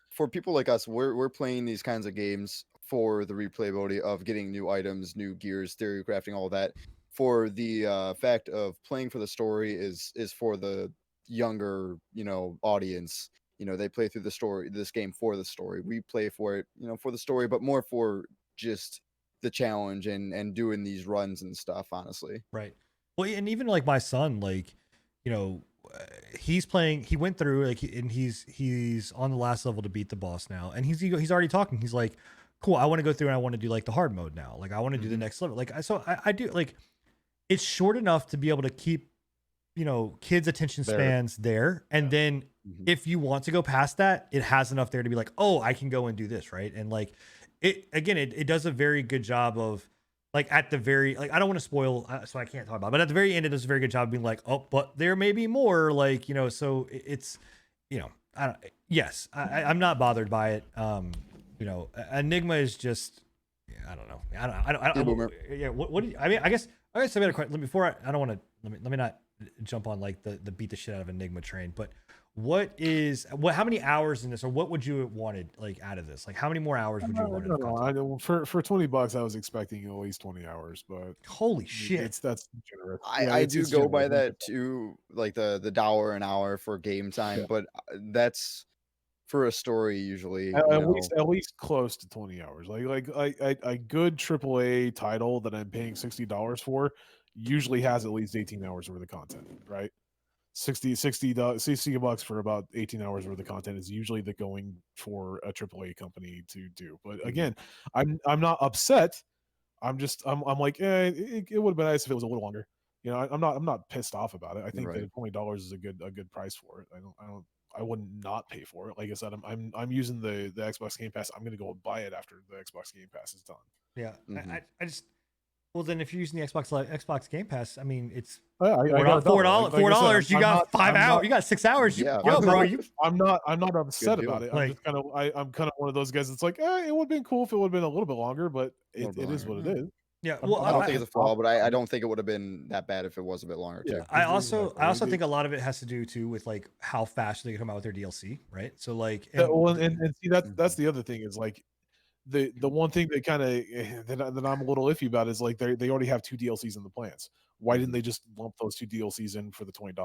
for people like us, we're playing these kinds of games for the replayability of getting new items, new gears, theory crafting, all that. For the fact of playing for the story is for the younger, audience. They play through this game for the story. We play for it, for the story, but more for just the challenge and doing these runs and stuff. Honestly, Right. Well, and even like my son, like, you know, he's playing. He went through like, and he's on the last level to beat the boss now, and he's already talking. He's like, "Cool, I want to go through and I want to do like the hard mode now. Like, I want to do the next level. Like, I do like, it's short enough to be able to keep, kids' attention There. spans there, and then if you want to go past that, it has enough there to be like, oh, I can go and do this, right? And like, it does a very good job of. Like at the very, like I don't want to spoil, so I can't talk about it, but at the very end, it does a very good job of being like, oh, but there may be more, like, so it's, I don't, yes, I'm not bothered by it. Enigma is just, I don't know. I don't Boomer. yeah. What do you, I mean, I guess I got a question before I don't want to, let me not jump on like the beat the shit out of Enigma train, but how many hours in this, or what would you have wanted like out of this? Like how many more hours would you have wanted? For $20, I was expecting at least 20 hours, but Holy shit. that's generous. I do go by that too, like the $1 an hour for game time, but that's for a story usually. At least close to 20 hours. Like a good AAA title that I'm paying $60 for usually has at least 18 hours worth of content, right? 60 bucks for about 18 hours worth of content is usually the going for a AAA company to do. But again, I'm not upset. I'm like, it would have been nice if it was a little longer. I'm not pissed off about it. I think that $20 is a good price for it. I wouldn't not pay for it. Like I said, I'm using the Xbox Game Pass. I'm gonna go buy it after the Xbox Game Pass is done. Yeah, I just. Well, then, if you're using the Xbox Game Pass, I mean, it's $4. You got 5 hours. You got 6 hours. Yeah. Yo, bro. I'm not upset about it. I'm just I'm kind of one of those guys that's like, it would have been cool if it would have been a little bit longer, but it is what it is. Yeah. Well, I don't think it's a flaw, but I don't think it would have been that bad if it was a bit longer too. I also think a lot of it has to do too with like how fast they come out with their DLC, right? So like, and see that's the other thing is like. The one thing that kind of that I'm a little iffy about is like they already have 2 DLCs in the plans. Why didn't they just lump those 2 DLCs in for the $20?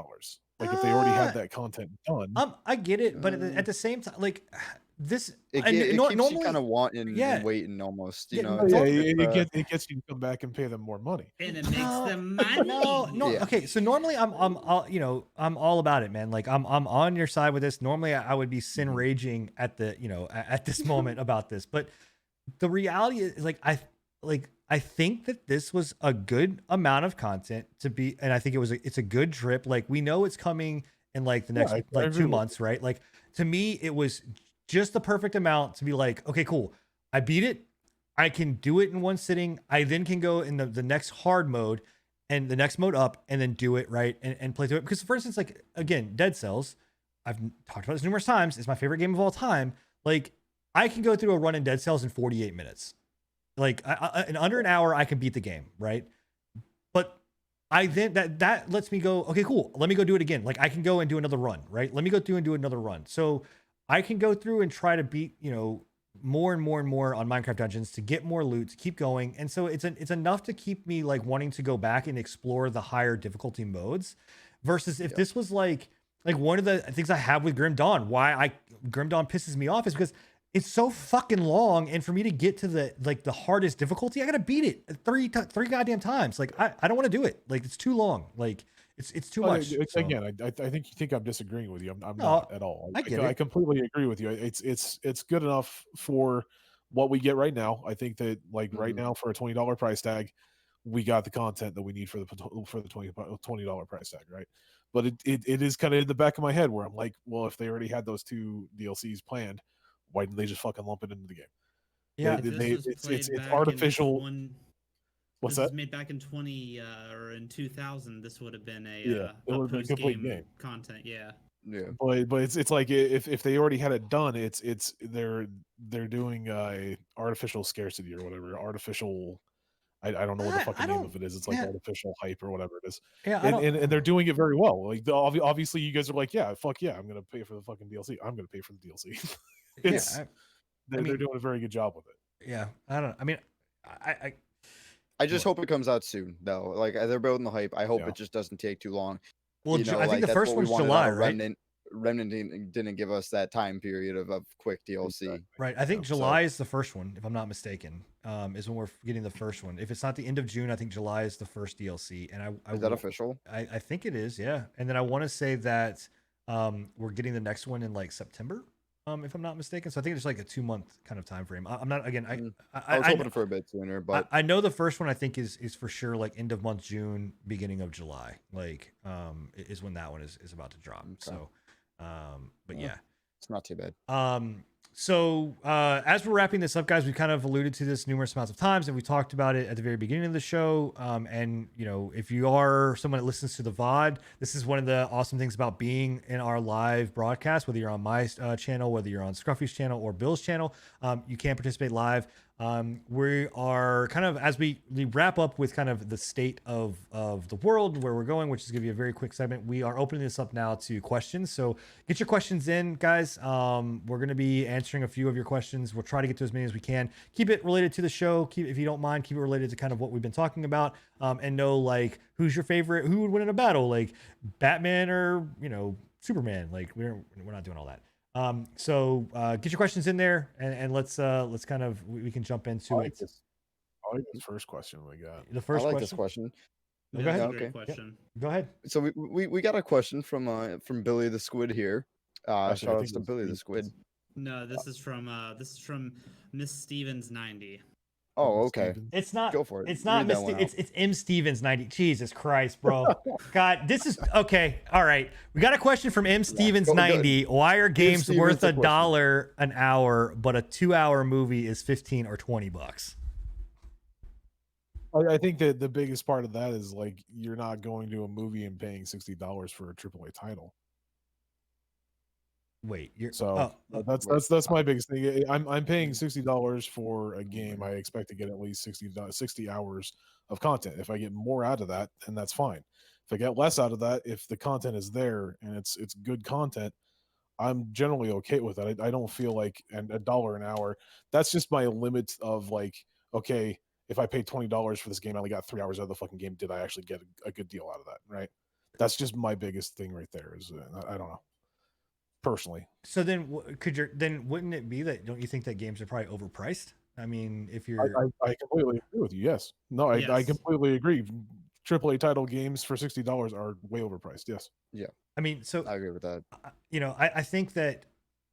Like if they already had that content done. I get it, but at the same time, like this, it keeps normally you kind of wanting and waiting almost. It gets you to come back and pay them more money, and it makes them money. No. Yeah. Okay, so normally I'm all about it, man. Like I'm on your side with this. Normally I would be sin raging at the at this moment about this, but the reality is I think that this was a good amount of content to be, and I think it's a good drip. Like we know it's coming in like the next 2 months, right? Like to me, it was just the perfect amount to be like, okay, cool. I beat it. I can do it in one sitting. I then can go in the next hard mode and the next mode up and then do it right and play through it. Because for instance, like again, Dead Cells, I've talked about this numerous times. It's my favorite game of all time. Like I can go through a run in Dead Cells in 48 minutes. Like in under an hour, I can beat the game, right? But I then that lets me go, okay, cool. Let me go do it again. Like I can go and do another run, right? Let me go through and do another run. So I can go through and try to beat, more and more and more on Minecraft Dungeons to get more loot, to keep going. And so it's enough to keep me like wanting to go back and explore the higher difficulty modes versus if this was like one of the things I have with Grim Dawn, Grim Dawn pisses me off is because it's so fucking long, and for me to get to the hardest difficulty, I gotta beat it three goddamn times. Like I don't want to do it. Like it's too long. Like it's too much. Again, I think you think I'm disagreeing with you. I'm not at all. I completely agree with you. It's good enough for what we get right now. I think that like right now for a $20 price tag, we got the content that we need for the $20 price tag, right? But it is kind of in the back of my head where I'm like, well, if they already had those 2 DLCs planned, why didn't they just fucking lump it into the game? Yeah, it's artificial. What's this that? was made back in 20 or in 2000. This would have been Yeah, a it would've been a complete post-game game. content. Yeah. Yeah. But it's like if they already had it done, it's they're doing artificial scarcity or whatever. Artificial, I don't know what the I fucking name don't. of it is. It's like Yeah, artificial hype or whatever it is. yeah. I And don't. and they're doing it very well. Like obviously you guys are like, yeah, fuck yeah, I'm gonna pay for the fucking DLC. I'm gonna pay for the DLC. Yeah, It's they're mean- doing a very good job with it. yeah. I don't. I mean, I I just What? hope it comes out soon, though. Like they're building the hype. I hope Yeah. it just doesn't take too long. well, You know, I think like, the that's first what we one's wanted out July, of right? Remnant didn't give us that time period of quick DLC. Exactly. Right. I think Yeah, so- July is the first one, if I'm not mistaken. Is when we're getting the first one. If it's not the end of June, I think July is the first DLC. And I Is that will- official? I think it is, yeah. And then I want to say that we're getting the next one in like September, if I'm not mistaken. So I think it's like a 2-month kind of time frame. I'm not again. I was hoping for a bit sooner, but I know the first one I think is for sure like end of month June, beginning of July. Like is when that one is about to drop. Okay. So but Yeah. yeah. it's not too bad. So as we're wrapping this up, guys, we kind of alluded to this numerous amounts of times, and we talked about it at the very beginning of the show. And you know, if you are someone that listens to the VOD, this is one of the awesome things about being in our live broadcast. Whether you're on my channel, whether you're on Scruffy's channel or Bill's channel, you can participate live. We are kind of, as we wrap up with kind of the state of the world and where we're going, which is going to be a very quick segment. We are opening this up now to questions. So get your questions in, guys. We're going to be answering a few of your questions. We'll try to get to as many as we can. Keep it related to the show. If you don't mind, keep it related to kind of what we've been talking about. And know like who's your favorite, who would win in a battle, like Batman or, you know, Superman. Like we're not doing all that. So get your questions in there and let's kind of we can jump into I like it. this. I like this first question we got. The I first like question. this question. Go That's ahead. a great okay. question. Go ahead. So we got a question from Billy the Squid here. Actually, I Shout outs think to it was Billy the Steve. Squid. No, this is from Miss Stevens 90. Oh, okay. Steven. It's not. Go for it. It's not Read that Miss. one out. It's M. Stevens 90. Jesus Christ, bro. God, this is okay. All right, we got a question from M. Stevens go- 90. Why are games Stevens worth a question. $1 an hour, but a 2-hour movie is 15 or 20 bucks? I think that the biggest part of that is like you're not going to a movie and paying $60 for a AAA title. Wait, you're So that's my biggest thing. I'm paying $60 for a game. I expect to get at least 60 hours of content. If I get more out of that, then that's fine. If I get less out of that, if the content is there and it's good content, I'm generally okay with that. I don't feel like $1 an hour. That's just my limit of like, okay, if I paid $20 for this game, I only got 3 hours out of the fucking game. Did I actually get a good deal out of that? Right. That's just my biggest thing right there. Is I don't know. Personally, So then, wouldn't it be that? Don't you think that games are probably overpriced? I mean, if you're I completely agree with you. Yes, no, I Yes. completely agree. AAA title games for $60 are way overpriced. Yes, I mean, so I agree with that. you know, I think that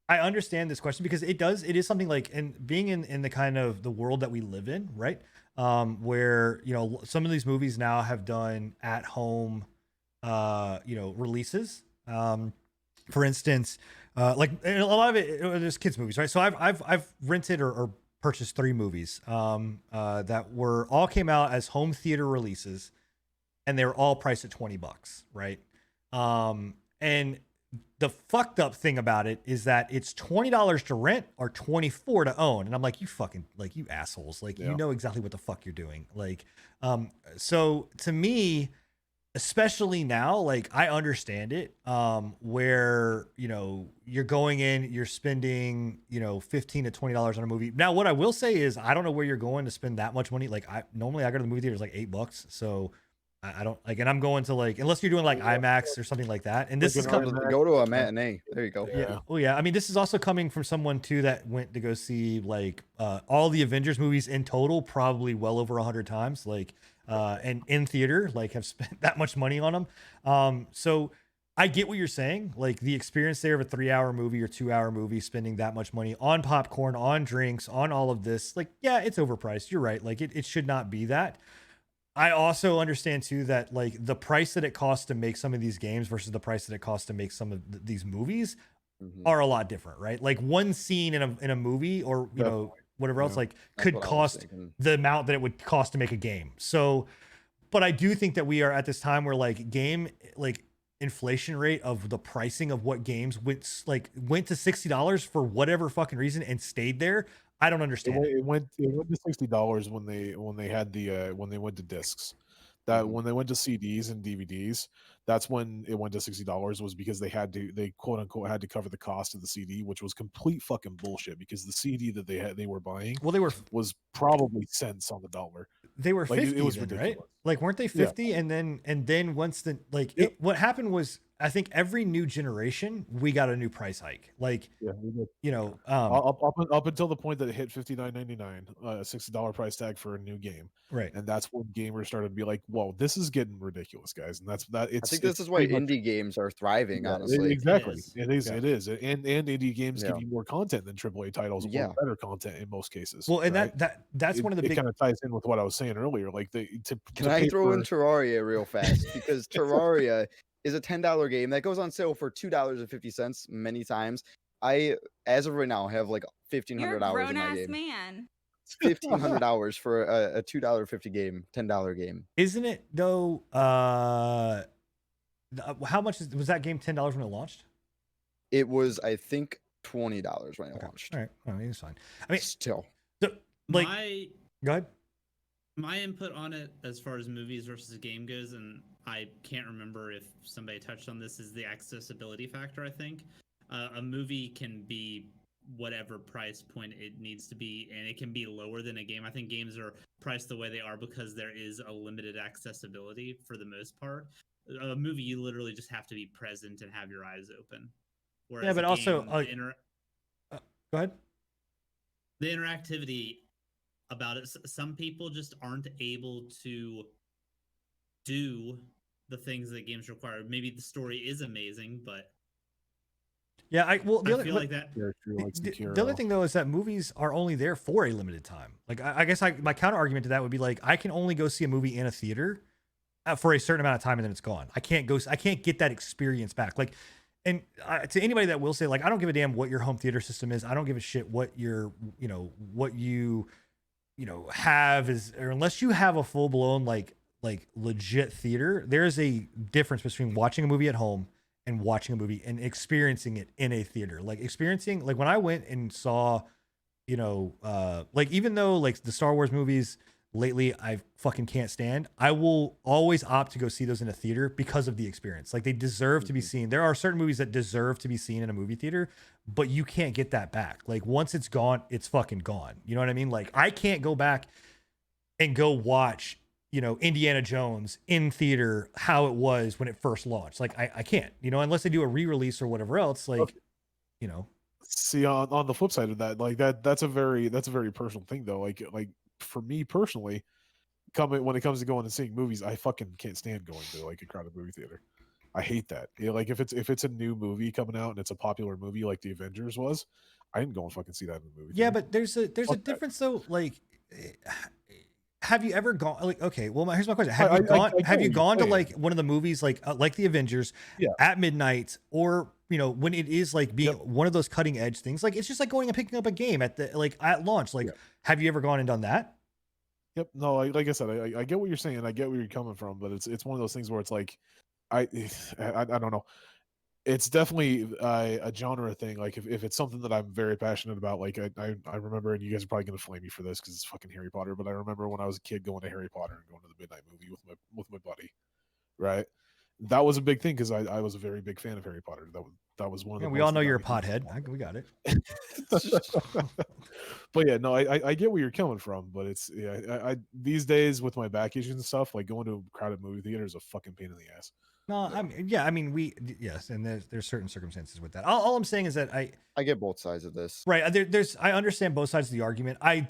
I understand this question because it is something like, and being in the kind of the world that we live in, right? Where, you know, some of these movies now have done at home, you know, releases. For instance, like and a lot of it, there's kids movies, right? So I've rented or purchased 3 movies, that were all came out as home theater releases, and they were all priced at $20, right? And the fucked up thing about it is that it's $20 to rent or $24 to own. And I'm like, you fucking, like, you assholes. Like, you Yeah. know exactly what the fuck you're doing. Like, so to me, especially now, like, I understand it, where, you know, you're going in, you're spending, you know, $15 to $20 on a movie. Now, what I will say is, I don't know where you're going to spend that much money. Like, normally I go to the movie theater, it's like $8. So I don't like, and I'm going to like, unless you're doing like IMAX or something like that. And this is Like an coming. IMAX. Go to a matinee. There you go. Yeah. Oh yeah. I mean, this is also coming from someone too that went to go see like all the Avengers movies in total, probably well over 100 times. Like, and in theater, like have spent that much money on them. So I get what you're saying. Like the experience there of a 3-hour movie or 2-hour movie, spending that much money on popcorn, on drinks, on all of this. Like, yeah, it's overpriced. You're right. Like it should not be that. I also understand too that like the price that it costs to make some of these games versus the price that it costs to make some of these movies Mhm. are a lot different, right? Like one scene in a movie, or you know, whatever else, Yeah, like that's could what I was cost thinking. the amount that it would cost to make a game. So, but I do think that we are at this time where like game like inflation rate of the pricing of what games went to $60 for whatever fucking reason and stayed there. I don't It understand. went to $60 when they had the when they went to discs. That Mhm. when they went to CDs and DVDs, that's when it went to $60 was because they quote unquote had to cover the cost of the CD, which was complete fucking bullshit because the CD that they were buying Well, they were was probably cents on the dollar. Like 50 it was then, right? ridiculous. Like weren't they Yeah. 50 and then once the like Yep. what happened was I think every new generation we got a new price hike. Like, Yeah, we did. you know, Up until the point that it hit $59.99, a $60 price tag for a new game, right. and that's when gamers started to be like, "Whoa, this is getting ridiculous, guys!" And that's that. I think this is why pretty much- indie games are thriving. yeah, Honestly, exactly. is. It is. Yeah. It is. And indie games give Yeah. you more content than AAA titles, Yeah. or better content in most cases. Well, and right? that's one of the it big kind of ties in with what I was saying earlier. Like can I throw in Terraria real fast? Because Terraria is a $10 game that goes on sale for $2.50 many times. I, as of right now, have like You're 1,500 a hours in grown that ass game. man. 1,500 hours for a $2.50 game, $10 game. isn't it though how much was that game $10 when it launched? It was, I think, $20 when it Okay. launched. All right. I mean, it's fine. I mean, Still, so, like my go ahead. my input on it as far as movies versus a game goes, and I can't remember if somebody touched on this, is the accessibility factor. I think a movie can be whatever price point it needs to be, and it can be lower than a game. I think games are priced the way they are because there is a limited accessibility for the most part. A movie, you literally just have to be present and have your eyes open. Whereas but a also, game, go ahead. the interactivity about it, some people just aren't able to do the things that games require. Maybe the story is amazing, but Yeah, the I other, feel like that. the other thing though is that movies are only there for a limited time. Like I guess my counter argument to that would be like I can only go see a movie in a theater for a certain amount of time and then it's gone. I can't get that experience back. Like, and to anybody that will say like I don't give a damn what your home theater system is. I don't give a shit what what you have is, or unless you have a full blown like legit theater, there's a difference between watching a movie at home and watching a movie and experiencing it in a theater. Like experiencing, like when I went and saw, like even though like the Star Wars movies lately I fucking can't stand, I will always opt to go see those in a theater because of the experience. Like they deserve to be seen. There are certain movies that deserve to be seen in a movie theater, but you can't get that back. Like once it's gone, it's fucking gone. You know what I mean? Like I can't go back and go watch, Indiana Jones in theater how it was when it first launched. Like I can't, unless they do a re-release or whatever else. Like, See, on the flip side of that, like that's a very personal thing though. Like for me personally, when it comes to going and seeing movies, I fucking can't stand going to like a crowded movie theater. I hate that. Like if it's a new movie coming out and it's a popular movie like The Avengers was, I didn't go and fucking see that in the movie. Yeah, theater. but there's a Fuck that. difference though. Like, have you ever gone? Like, okay, well, here's my question: I Have you get gone? what Have you you're gone to saying. like one of the movies, like The Avengers, Yeah. at midnight, or when it is like being one of those cutting edge things? Like, it's just like going and picking up a game at launch. Like, have you ever gone and done that? Yep. No, like I said, I get what you're saying. I get where you're coming from, but it's one of those things where it's like, I don't know. It's definitely a genre thing. Like if it's something that I'm very passionate about, like I remember, and you guys are probably gonna flame me for this because it's fucking Harry Potter, but I remember when I was a kid going to Harry Potter and going to the midnight movie with my buddy, right? That was a big thing because I was a very big fan of Harry Potter. That was one of the. Yeah, we all most know that you're a got me pothead. We got it. But yeah, no, I get where you're coming from, but it's I these days with my back issues and stuff, like going to a crowded movie theater is a fucking pain in the ass. No, I mean, yes, and there's certain circumstances with that. All I'm saying is that I get both sides of this. right. I understand both sides of the argument. I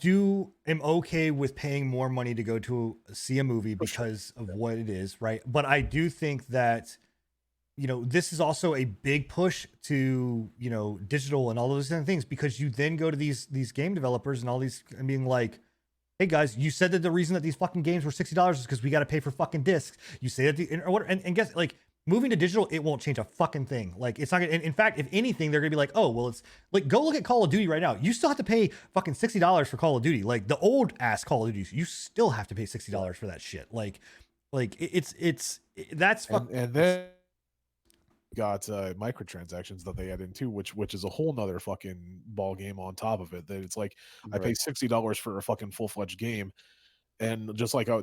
am okay with paying more money to go to see a movie because of what it is, right? But I do think that, this is also a big push to, digital and all those different things, because you then go to these game developers and all these and being like, hey guys, you said that the reason that these fucking games were $60 is because we got to pay for fucking discs. You say that and guess like moving to digital, it won't change a fucking thing. Like it's not gonna, in fact, if anything, they're gonna be like, oh, well, it's like, go look at Call of Duty right now. You still have to pay fucking $60 for Call of Duty. Like the old ass Call of Duty, you still have to pay $60 for that shit. Like that's and then got microtransactions that they add in too, which is a whole nother fucking ball game on top of it. That it's like I pay $60 for a fucking full-fledged game. And just like we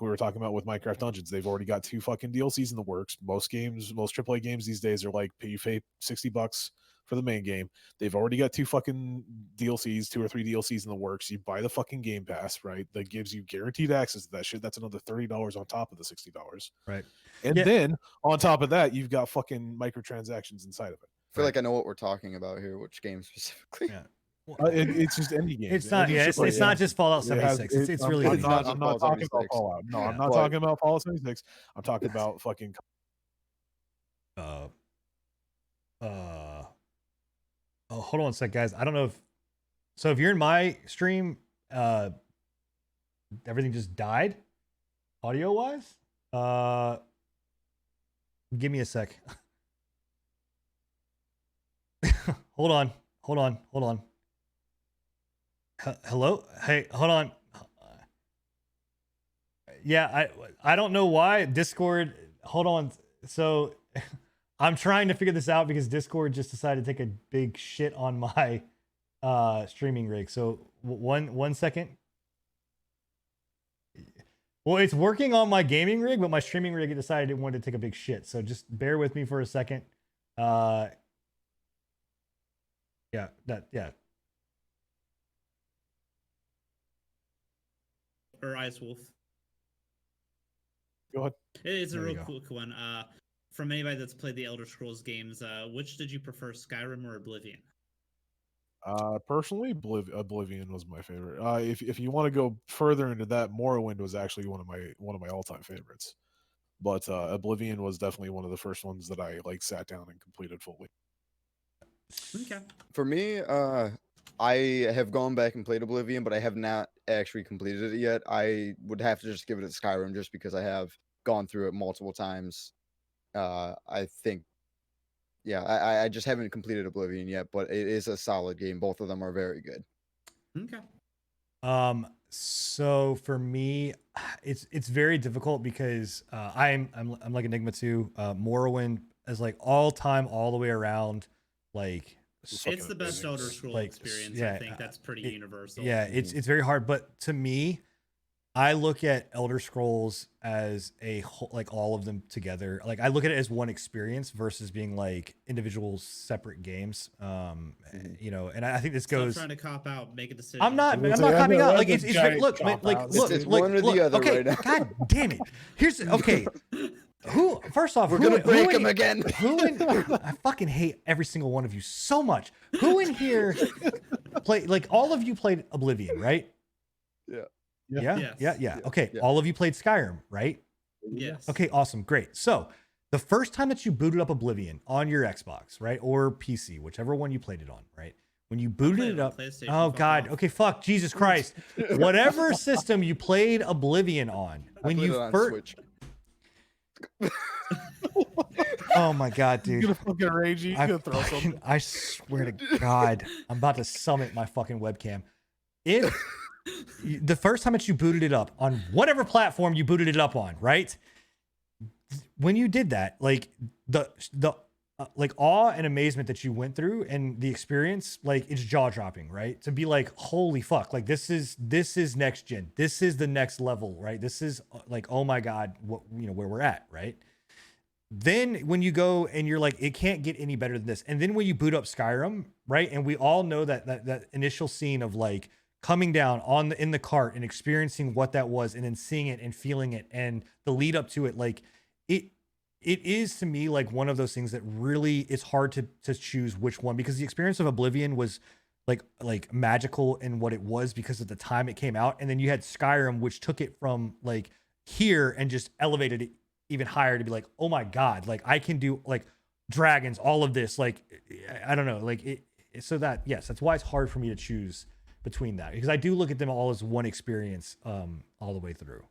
were talking about with Minecraft Dungeons, they've already got 2 fucking DLCs in the works. Most AAA games these days are like you pay $60 for the main game. They've already got 2 fucking DLCs, 2 or 3 DLCs in the works. You buy the fucking Game Pass, right? That gives you guaranteed access to that shit. That's another $30 on top of the $60. right. And then on top of that, you've got fucking microtransactions inside of it. I feel like I know what we're talking about here, which game specifically. Yeah. It's just indie games. It's not. Yeah, it's not just Fallout 76. It's really. I'm not talking about 76. Fallout. No, Yeah. I'm not talking about Fallout 76. I'm talking about fucking. Oh, hold on a sec, guys. I don't know if. So if you're in my stream, everything just died, audio wise. Give me a sec. Hold on. Hello? Hey, hold on. Yeah, I don't know why Discord. Hold on. So I'm trying to figure this out because Discord just decided to take a big shit on my streaming rig. So one second. Well, it's working on my gaming rig, but my streaming rig decided it wanted to take a big shit. So just bear with me for a second. Yeah. Or Ice Wolf. Go ahead. It's a There you real go. quick one. From anybody that's played the Elder Scrolls games, which did you prefer, Skyrim or Oblivion? Personally, Oblivion was my favorite. If you want to go further into that, Morrowind was actually one of my all-time favorites. But Oblivion was definitely one of the first ones that I like sat down and completed fully. Okay. For me, I have gone back and played Oblivion, but I have not actually completed it yet. I would have to just give it to Skyrim just because I have gone through it multiple times. I think, yeah, I just haven't completed Oblivion yet, but it is a solid game. Both of them are very good. Okay. So for me, it's very difficult because I'm like Enigma 2. Morrowind is like all time, all the way around. Like It's the best Elder Scrolls like, experience. yeah, I think that's pretty universal. yeah, it's very hard. But to me, I look at Elder Scrolls as a whole, like all of them together. Like I look at it as one experience versus being like individual separate games. You know, and I think this Stop goes. trying to cop out, make a decision. I'm not It's copying out. a Like it's very, giant look, man, like cop-out. look, It's look, one or the look, other okay, right now. God damn it. Here's okay. Who? First off, We're who, gonna break who him again. Who in? I fucking hate every single one of you so much. Who in here play? Like all of you played Oblivion, right? Yeah. Yeah. Yes. Yeah. Okay. Yeah. All of you played Skyrim, right? Yes. Okay. Awesome. Great. So the first time that you booted up Oblivion on your Xbox, right, or PC, whichever one you played it on, right? When you booted played it it on up, PlayStation, oh fuck God, off. okay, fuck, Jesus Christ, whatever system you played Oblivion on, I when played you it on first, Switch. oh my God, You're dude, gonna fucking rage. You're gonna throw something. I swear to God, I'm about to summit my fucking webcam. If the first time that you booted it up on whatever platform you booted it up on, right? When you did that, like the like awe and amazement that you went through and the experience, like it's jaw dropping, right? To be like, holy fuck, like this is next gen. This is the next level, right? This is like, oh my God, what, you know, where we're at, right? Then when you go and you're like, it can't get any better than this. And then when you boot up Skyrim, right? And we all know that initial scene of like coming down in the cart and experiencing what that was and then seeing it and feeling it and the lead up to it, like it is to me like one of those things that really it's hard to choose which one, because the experience of Oblivion was like magical in what it was because of the time it came out. And then you had Skyrim, which took it from like here and just elevated it even higher to be like, oh my God, like I can do like dragons, all of this. Like, I don't know, like it. So that, yes, that's why it's hard for me to choose between that, because I do look at them all as one experience all the way through.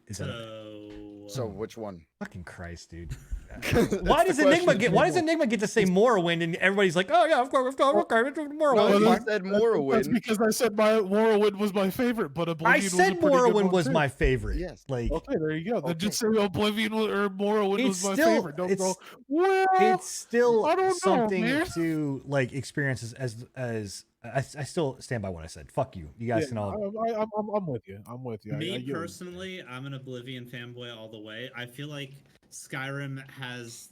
Is that So So which one? Fucking Christ, dude. That's Why the does Enigma question. get? Why does Enigma get to say Morrowind and everybody's like, oh yeah, of course, okay, No, Morrowind. he fine." said That's Morrowind. because I said my Morrowind was my favorite, but Oblivion I was a said pretty good Morrowind one was too. my favorite. Yes. Like Okay, there you go. Then just say Okay. Oblivion or Morrowind It's was my still- favorite. Don't it's- go. Well, it's still I don't know, something man. to like experience as I still stand by what I said. Fuck you. You guys Yeah, can all. I'm with you. I'm with you. I Me get what you're personally, I'm an Oblivion fanboy all the way. I feel like Skyrim has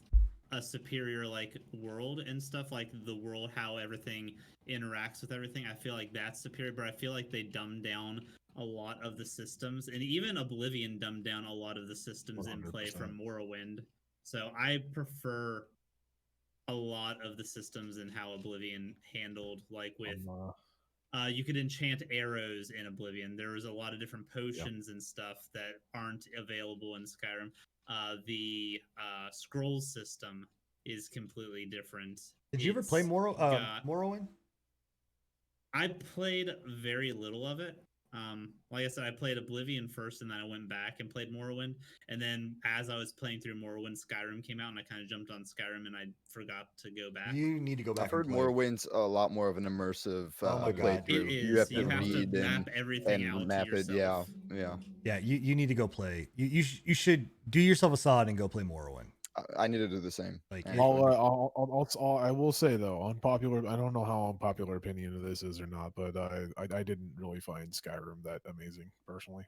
a superior like world and stuff, like the world, how everything interacts with everything. I feel like that's superior, but I feel like they dumbed down a lot of the systems, and even Oblivion dumbed down a lot of the systems in play 100%. from Morrowind. So I prefer a lot of the systems and how Oblivion handled, like with you could enchant arrows in Oblivion. There was a lot of different potions and stuff that aren't available in Skyrim. The scrolls system is completely different. Did you ever play It's got- Morrowind? I played very little of it. Like I said, I played Oblivion first, and then I went back and played Morrowind. And then as I was playing through Morrowind, Skyrim came out, and I kind of jumped on Skyrim, and I forgot to go back. You need to go back. I've heard and play. Morrowind's a lot more of an immersive Oh my God. playthrough. It is. You have to to read map everything and out map to it. yourself. Yeah. Yeah, you need to go play. You should do yourself a solid and go play Morrowind. I need to do the same. Like, actually. I will say though, unpopular. I don't know how unpopular opinion this is or not, but I didn't really find Skyrim that amazing personally.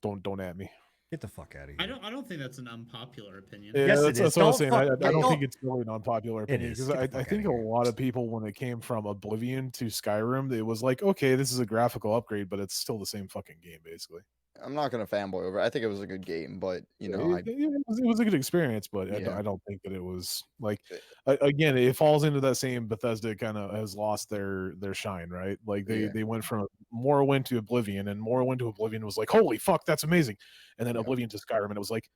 Don't at me. Get the fuck out of here. I don't think that's an unpopular opinion. Yeah, Yes, it that's, is. that's what I was Don't saying. fuck- I don't don't- think it's really an unpopular opinion is. because Get the I fuck think a outta here. lot of people, when it came from Oblivion to Skyrim, it was like, okay, this is a graphical upgrade, but it's still the same fucking game, basically. I'm not gonna fanboy over it. I think it was a good game, but you know, it was a good experience, but Yeah. I don't think that it was like Uh, again, it falls into that same Bethesda kind of has lost their shine, right? Like Yeah. they went from Morrowind to Oblivion, and Morrowind to Oblivion was like, holy fuck, that's amazing, and then Yeah. Oblivion to Skyrim, and it was like,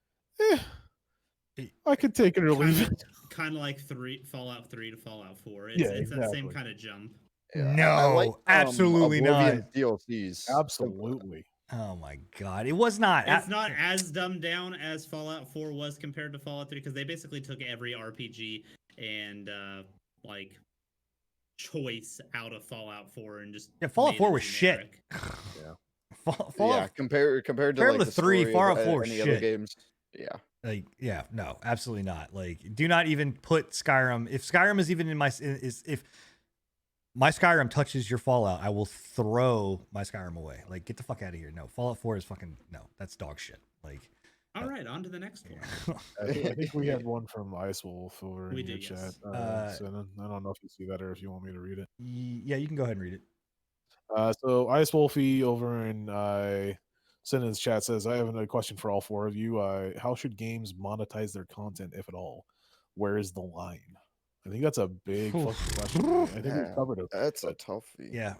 It- I could take it or leave it. Kind of like Fallout 3 to Fallout 4. Yeah, It's that same exactly. kind of jump. yeah, No, absolutely not. Oblivion's DLCs. Absolutely. Oh my god, it was not. It's not as dumbed down as Fallout 4 was compared to Fallout 3 because they basically took every RPG and like choice out of Fallout 4 and just Yeah, Fallout made 4 it was shit. generic. Fallout, Yeah, compared to Comparable like to the 3, story of Fallout 4 any shit. other games. Yeah. like yeah, no, absolutely not. Like, do not even put Skyrim. If Skyrim is even in my if my Skyrim touches your Fallout, I will throw my Skyrim away. Like, get the fuck out of here. No, Fallout 4 is fucking no. That's dog shit. Like, All right, on to the next one. I think we had one from Ice Wolf over We in your do, chat. yes. So I don't know if you see that or if you want me to read it. yeah, you can go ahead and read it. So Ice Wolfie over in Sinnan's chat says, I have a question for all four of you. How should games monetize their content, if at all? Where is the line? I think that's a big fucking question. I think we Yeah, covered it. That's a toughie. Yeah.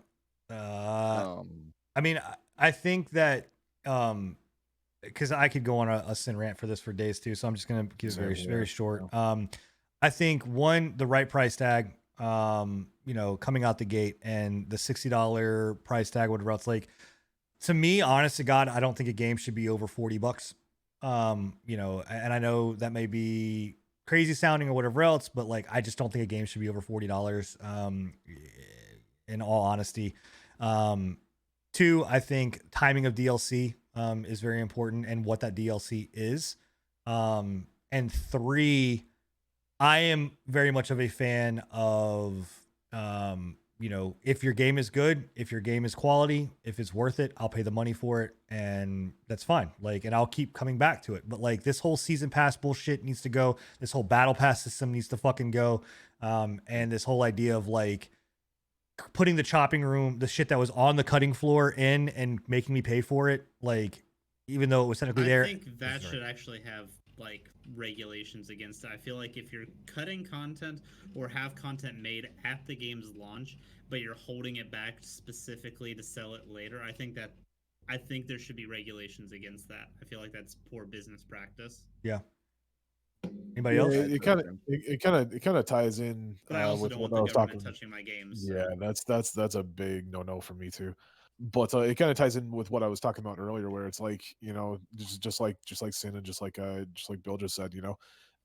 Um, I mean, I think that because I could go on a sin rant for this for days too, so I'm just gonna keep it Same very here, very short. I think one, the right price tag, you know, coming out the gate, and the $60 price tag, whatever else. Like, to me, honest to God, I don't think a game should be over $40. You know, and I know that may be crazy sounding or whatever else, but like, I just don't think a game should be over $40. In all honesty. Two, I think timing of DLC is very important, and what that DLC is. And three, I am very much of a fan of, you know, if your game is good, if your game is quality, if it's worth it, I'll pay the money for it, and that's fine. Like, and I'll keep coming back to it. But like, this whole season pass bullshit needs to go. This whole battle pass system needs to fucking go. And this whole idea of like putting the chopping room, the shit that was on the cutting floor in and making me pay for it, like, even though it was technically there. I think that Sorry. should actually have like regulations against it. I feel like if you're cutting content or have content made at the game's launch, but you're holding it back specifically to sell it later, I think there should be regulations against that. I feel like that's poor business practice. Yeah. Anybody else? It kind of ties in But I also with don't what want I the was government talking. touching my games. Yeah, that's a big no for me too. But it kind of ties in with what I was talking about earlier, where it's like, just like Sin and just like Bill just said,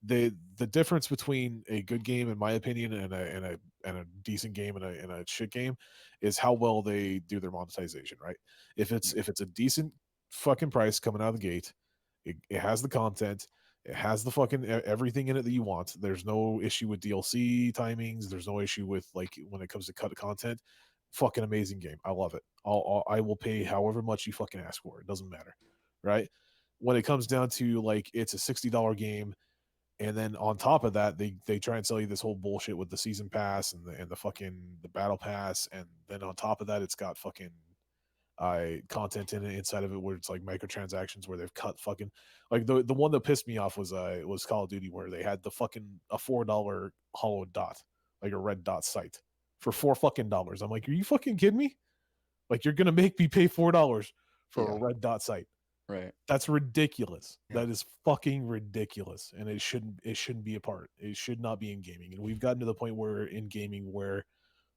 the difference between a good game, in my opinion, and a decent game and a shit game is how well they do their monetization, right? If it's a decent fucking price coming out of the gate, it has the content, it has the fucking everything in it that you want. There's no issue with DLC timings. There's no issue with like when it comes to cut content. Fucking amazing game. I love it. I will pay however much you fucking ask for. It doesn't matter, right? When it comes down to like it's a $60 game, and then on top of that, they try and sell you this whole bullshit with the season pass and the fucking the battle pass, and then on top of that, it's got fucking content in it inside of it where it's like microtransactions where they've cut fucking like the one that pissed me off was Call of Duty where they had the fucking a $4 hollow dot, like a red dot sight for $4 I'm like, are you fucking kidding me? Like you're gonna make me pay $4 for a red dot sight? Right. That's ridiculous. Yeah. That is fucking ridiculous, and it shouldn't be a part. It should not be in gaming, and we've gotten to the point where in gaming where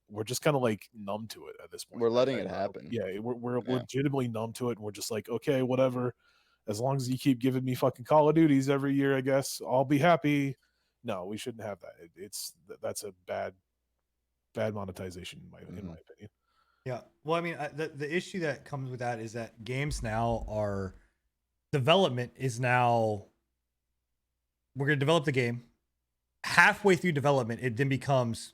we're just kind of like numb to it at this point. We're letting it happen. Yeah, we're legitimately numb to it, and we're just like, okay, whatever. As long as you keep giving me fucking Call of Duties every year, I guess I'll be happy. No, we shouldn't have that. That's a bad monetization in my opinion. Yeah. Well, I mean, the issue that comes with that is that games now are development is now we're going to develop the game. Halfway through development, it then becomes,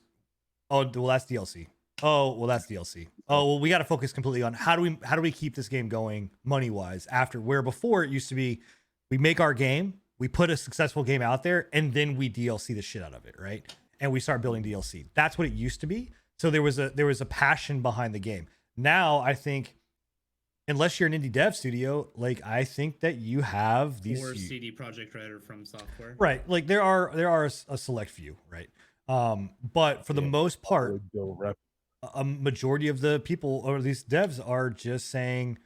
oh, well, that's DLC. Oh, well, that's DLC. Oh, well, we got to focus completely on how do we keep this game going money wise after, where before it used to be we make our game, we put a successful game out there, and then we DLC the shit out of it, right? And we start building DLC. That's what it used to be. So there was a passion behind the game. Now I think, unless you're an indie dev studio, like I think that you have these or CD Projekt Red or From Software, right? Like there are a select few, right? But for the most part, a majority of the people or these devs are just saying,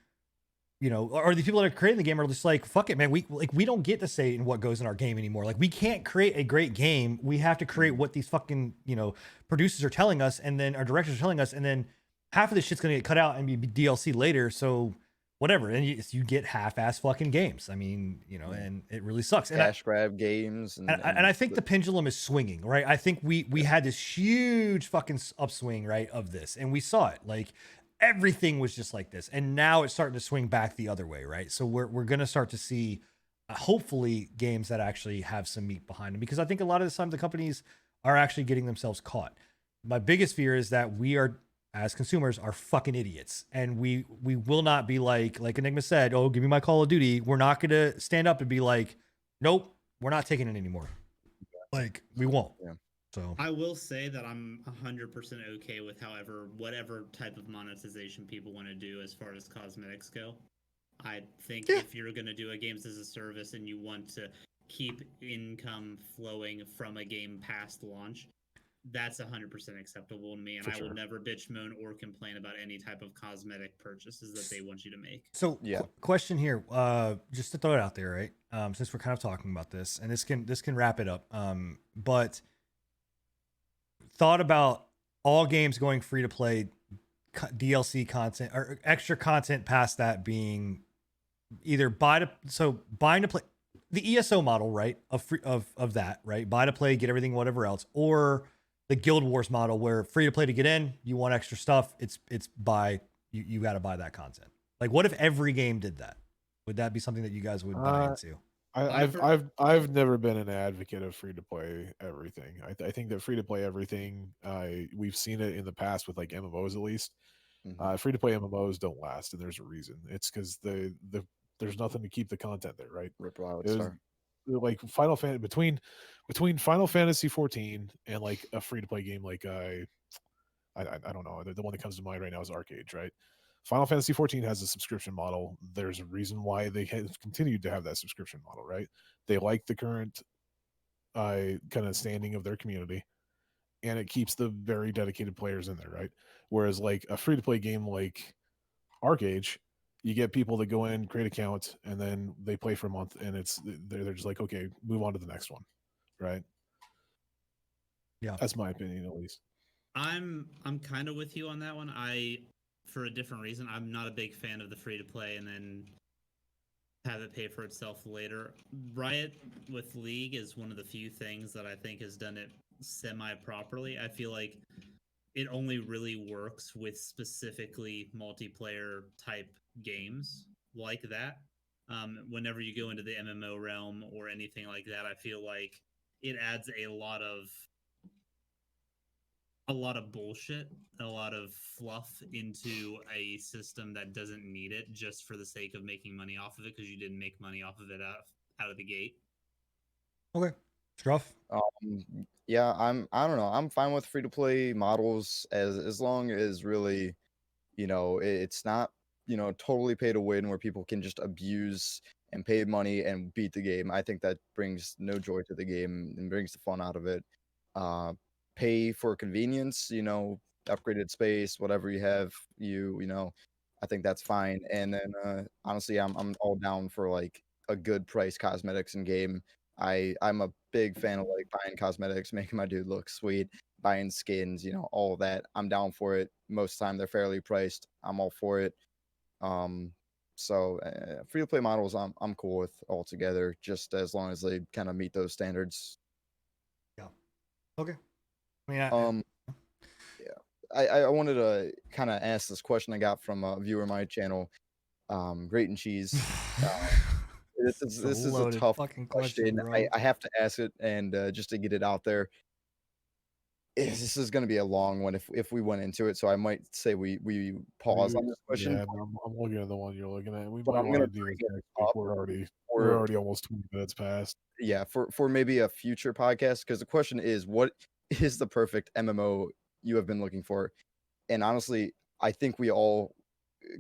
or the people that are creating the game are just like, fuck it, man. We don't get to say in what goes in our game anymore. Like we can't create a great game. We have to create what these fucking, producers are telling us, and then our directors are telling us, and then half of this shit's going to get cut out and be DLC later. So whatever. And you get half-ass fucking games. I mean, and it really sucks. Cash grab games. And I think the pendulum is swinging, right? I think we had this huge fucking upswing, right, of this. And we saw it. Like, everything was just like this, and now it's starting to swing back the other way, right? So we're going to start to see hopefully games that actually have some meat behind them, because I think a lot of the time the companies are actually getting themselves caught. My biggest fear is that we are, as consumers, are fucking idiots, and we will not be like Enigma said, oh, give me my Call of Duty. We're not going to stand up and be like, nope, we're not taking it anymore. Like, we won't. Yeah. So I will say that I'm 100% okay with whatever type of monetization people want to do as far as cosmetics go. I think if you're going to do a games as a service and you want to keep income flowing from a game past launch, that's 100% acceptable to me, and I will never bitch, moan, or complain about any type of cosmetic purchases that they want you to make. So, question here, just to throw it out there, right? Since we're kind of talking about this, and this can wrap it up. But thought about all games going free to play, DLC content or extra content past that being either buying to play, the ESO model, right? Of that, right? Buy to play, get everything, whatever else, or the Guild Wars model where free to play to get in, you want extra stuff, it's buy, you got to buy that content. Like, what if every game did that? Would that be something that you guys would buy into? I've never been an advocate of free to play everything. I think that free to play everything, we've seen it in the past with like MMOs at least. Free to play MMOs don't last, and there's a reason. It's because there's nothing to keep the content there, right? Like Final Fantasy between Final Fantasy 14 and like a free to play game like I don't know, the one that comes to mind right now is ArcheAge, right? Final Fantasy 14 has a subscription model. There's a reason why they have continued to have that subscription model, right? They like the current kind of standing of their community, and it keeps the very dedicated players in there, right? Whereas like a free to play game like ArcheAge, you get people that go in, create accounts, and then they play for a month, and they're just like, okay, move on to the next one, right? Yeah, that's my opinion, at least. I'm kind of with you on that one. for a different reason. I'm not a big fan of the free to play and then have it pay for itself later. Riot with League is one of the few things that I think has done it semi properly. I feel like it only really works with specifically multiplayer type games like that. Whenever you go into the MMO realm or anything like that, I feel like it adds a lot of bullshit, a lot of fluff into a system that doesn't need it just for the sake of making money off of it because you didn't make money off of it out of the gate. Okay. Scruff? Yeah, I don't know. I'm fine with free to play models as long as really, it's not, totally pay to win where people can just abuse and pay money and beat the game. I think that brings no joy to the game and brings the fun out of it. Pay for convenience, upgraded space, whatever you have, I think that's fine. And then honestly, I'm all down for like a good price cosmetics in game. I'm a big fan of like buying cosmetics, making my dude look sweet, buying skins, all of that. I'm down for it. Most of the time they're fairly priced. I'm all for it. So free to play models I'm cool with altogether, just as long as they kind of meet those standards. Yeah. Okay. I mean, I wanted to kind of ask this question I got from a viewer on my channel, Great and Cheese. This is a tough question. I have to ask it, and just to get it out there, this is going to be a long one if we went into it. So I might say we pause on this question. Yeah, I'm looking at the one you're looking at. We might want to do this next week. We're already almost 20 minutes past. Yeah, for maybe a future podcast, because the question is, what is the perfect MMO you have been looking for? And honestly, I think we all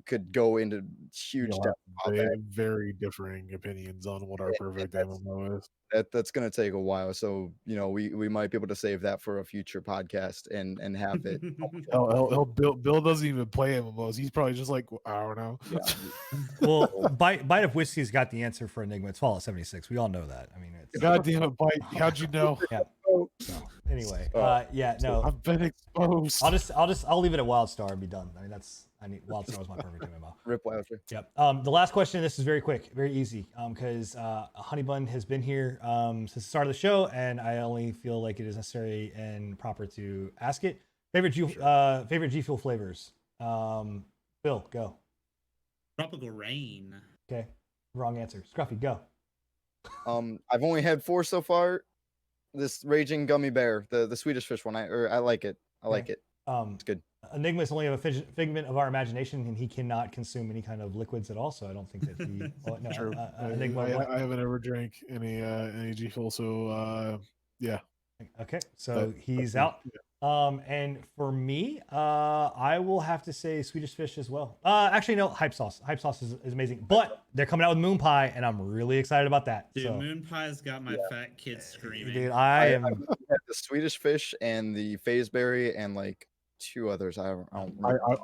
could go into huge depth about that. Very differing opinions on what our perfect MMO is. That's going to take a while, so we might be able to save that for a future podcast and have it. Bill doesn't even play MMOs. He's probably just like, I don't know. Yeah. Well, Bite of Whiskey's got the answer for Enigma. It's Fallout 76. We all know that. I mean, it's goddamn it, Bite. How'd you know? Yeah. So, anyway, yeah, no. I've been exposed. I'll leave it at WildStar and be done. I mean, WildStar was my perfect MMO. Rip Wildstar. Yep. The last question. This is very quick, very easy. Because Honeybun has been here since the start of the show, and I only feel like it is necessary and proper to ask it. Favorite G Fuel flavors. Bill, go. Tropical Rain. Okay. Wrong answer. Scruffy, go. I've only had 4 so far. This Raging Gummy Bear, the Swedish fish one. I like it. I like it. It's good. Enigma is only a figment of our imagination, and he cannot consume any kind of liquids at all. So I don't think that he. Well, no, True. Enigma. I haven't ever drank any G Fuel, so yeah. Okay, so he's out. Yeah. And for me, I will have to say Swedish fish as well. Actually, no, Hype Sauce. Hype Sauce is amazing, but they're coming out with Moon Pie, and I'm really excited about that. Dude, so, Moon Pie's got my fat kid screaming. Dude, I am. I've had the Swedish fish and the Phaseberry and like 2 others. I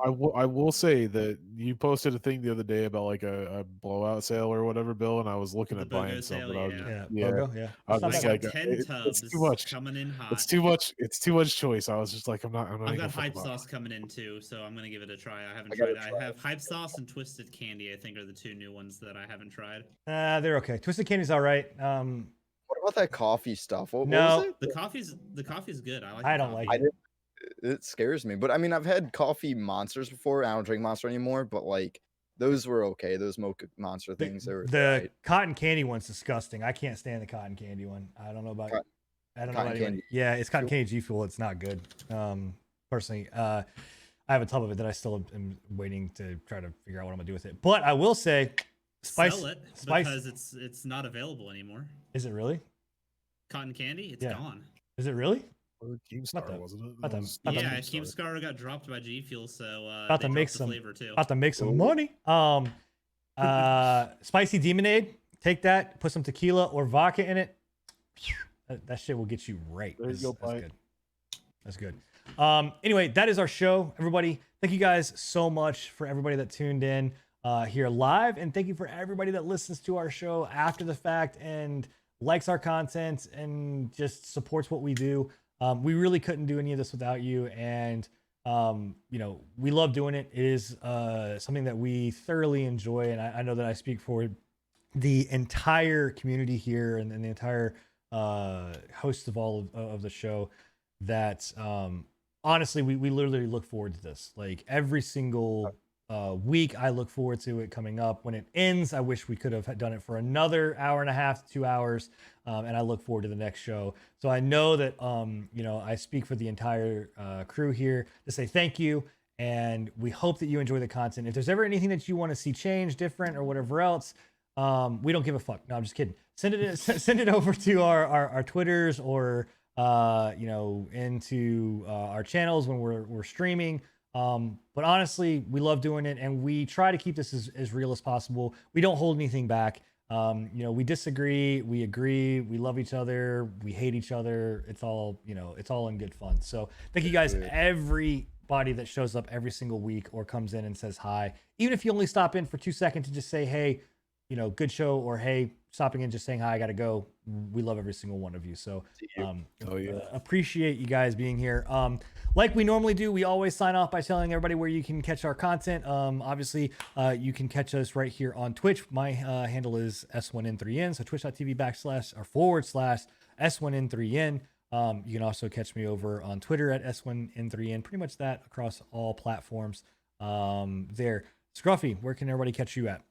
will say that you posted a thing the other day about like a blowout sale or whatever, Bill, and I was looking at buying some, but I was I just like, like, 10 tubs it's too much coming in hot. It's too much choice. I was just like, I'm not. I've got Hype Sauce coming in too, so I'm gonna give it a try. I haven't tried it. I have Hype Sauce and Twisted Candy. I think are the 2 new ones that I haven't tried. They're okay. Twisted Candy's all right. What about that coffee stuff? What No, was it? The coffee's good. I don't like it. It scares me, but I mean, I've had coffee monsters before. I don't drink Monster anymore, but like those were okay. Those mocha monster things. The cotton candy one's disgusting. I can't stand the cotton candy one. I don't know about. I don't know about candy. Yeah, it's cotton candy G Fuel. It's not good. Personally, I have a tub of it that I still am waiting to try to figure out what I'm gonna do with it. But I will say, sell it because it's not available anymore. Is it really? Cotton candy? It's gone. Is it really? Keemstar, wasn't it? Yeah, Keemstar got dropped by G Fuel, so about to make some flavor too. About to make some money. Spicy Demonade. Take that, put some tequila or vodka in it. That shit will get you right. There you go, that's good. That's good. Anyway, that is our show, everybody. Thank you guys so much for everybody that tuned in here live, and thank you for everybody that listens to our show after the fact and likes our content and just supports what we do. We really couldn't do any of this without you, and You know, we love doing it. It is something that we thoroughly enjoy, and I know that I speak for the entire community here and the entire hosts of all of the show that honestly we literally look forward to this. Like every single week I look forward to it coming up. When it ends, I wish we could have done it for another hour and a half, 2 hours, and I look forward to the next show. So I know that you know, I speak for the entire crew here to say thank you, and we hope that you enjoy the content. If there's ever anything that you want to see change, different, or whatever else, we don't give a fuck. No, I'm just kidding. Send it over to our Twitters, or you know, into our channels when we're streaming. But honestly, we love doing it, and we try to keep this as real as possible. We don't hold anything back. You know, we disagree, we agree, we love each other, we hate each other. It's all, you know, it's all in good fun. So thank you guys, everybody that shows up every single week or comes in and says hi. Even if you only stop in for 2 seconds to just say, hey, you know, good show, or hey, stopping in, just saying hi, I gotta go. We love every single one of you. So appreciate you guys being here. Like we normally do, we always sign off by telling everybody where you can catch our content. Obviously, you can catch us right here on Twitch. My handle is S1N3N, so twitch.tv///S1N3N. You can also catch me over on Twitter at S1N3N. Pretty much that across all platforms. There. Scruffy, where can everybody catch you at?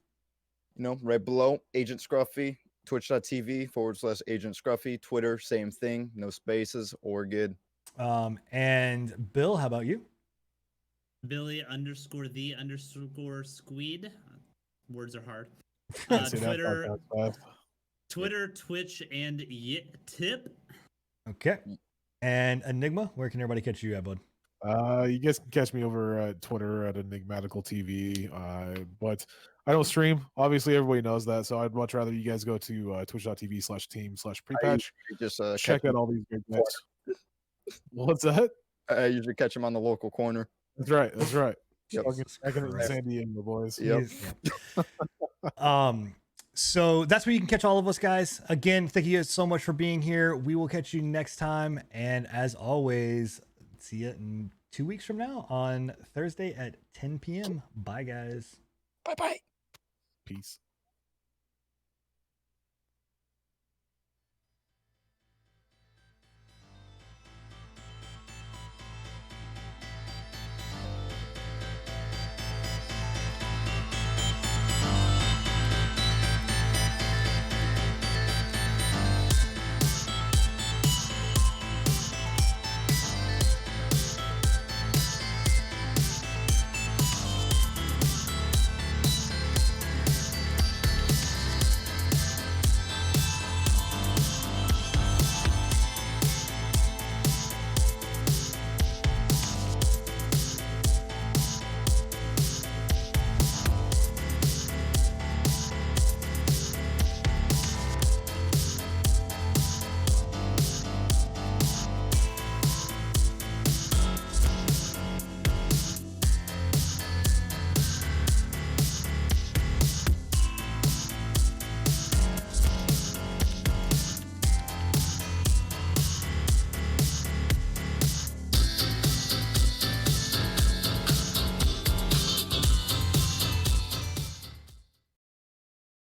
You know, right below Agent Scruffy, twitch.tv/Agent Scruffy, Twitter, same thing, no spaces, or good. And Bill, how about you? Billy_the_squeed. Words are hard. Say that fast. Twitter, Twitch, and Tip. Okay. And Enigma, where can everybody catch you at, bud? You guys can catch me over at Twitter at Enigmatical TV. But I don't stream. Obviously, everybody knows that. So I'd much rather you guys go to twitch.tv/team/prepatch. Just check out all these great bits. What's that? I usually catch him on the local corner. That's right. That's right. Yep. Fucking in San Diego, boys. Yep. So that's where you can catch all of us, guys. Again, thank you guys so much for being here. We will catch you next time. And as always, see you in 2 weeks from now on Thursday at 10 p.m. Bye, guys. Bye-bye. Peace.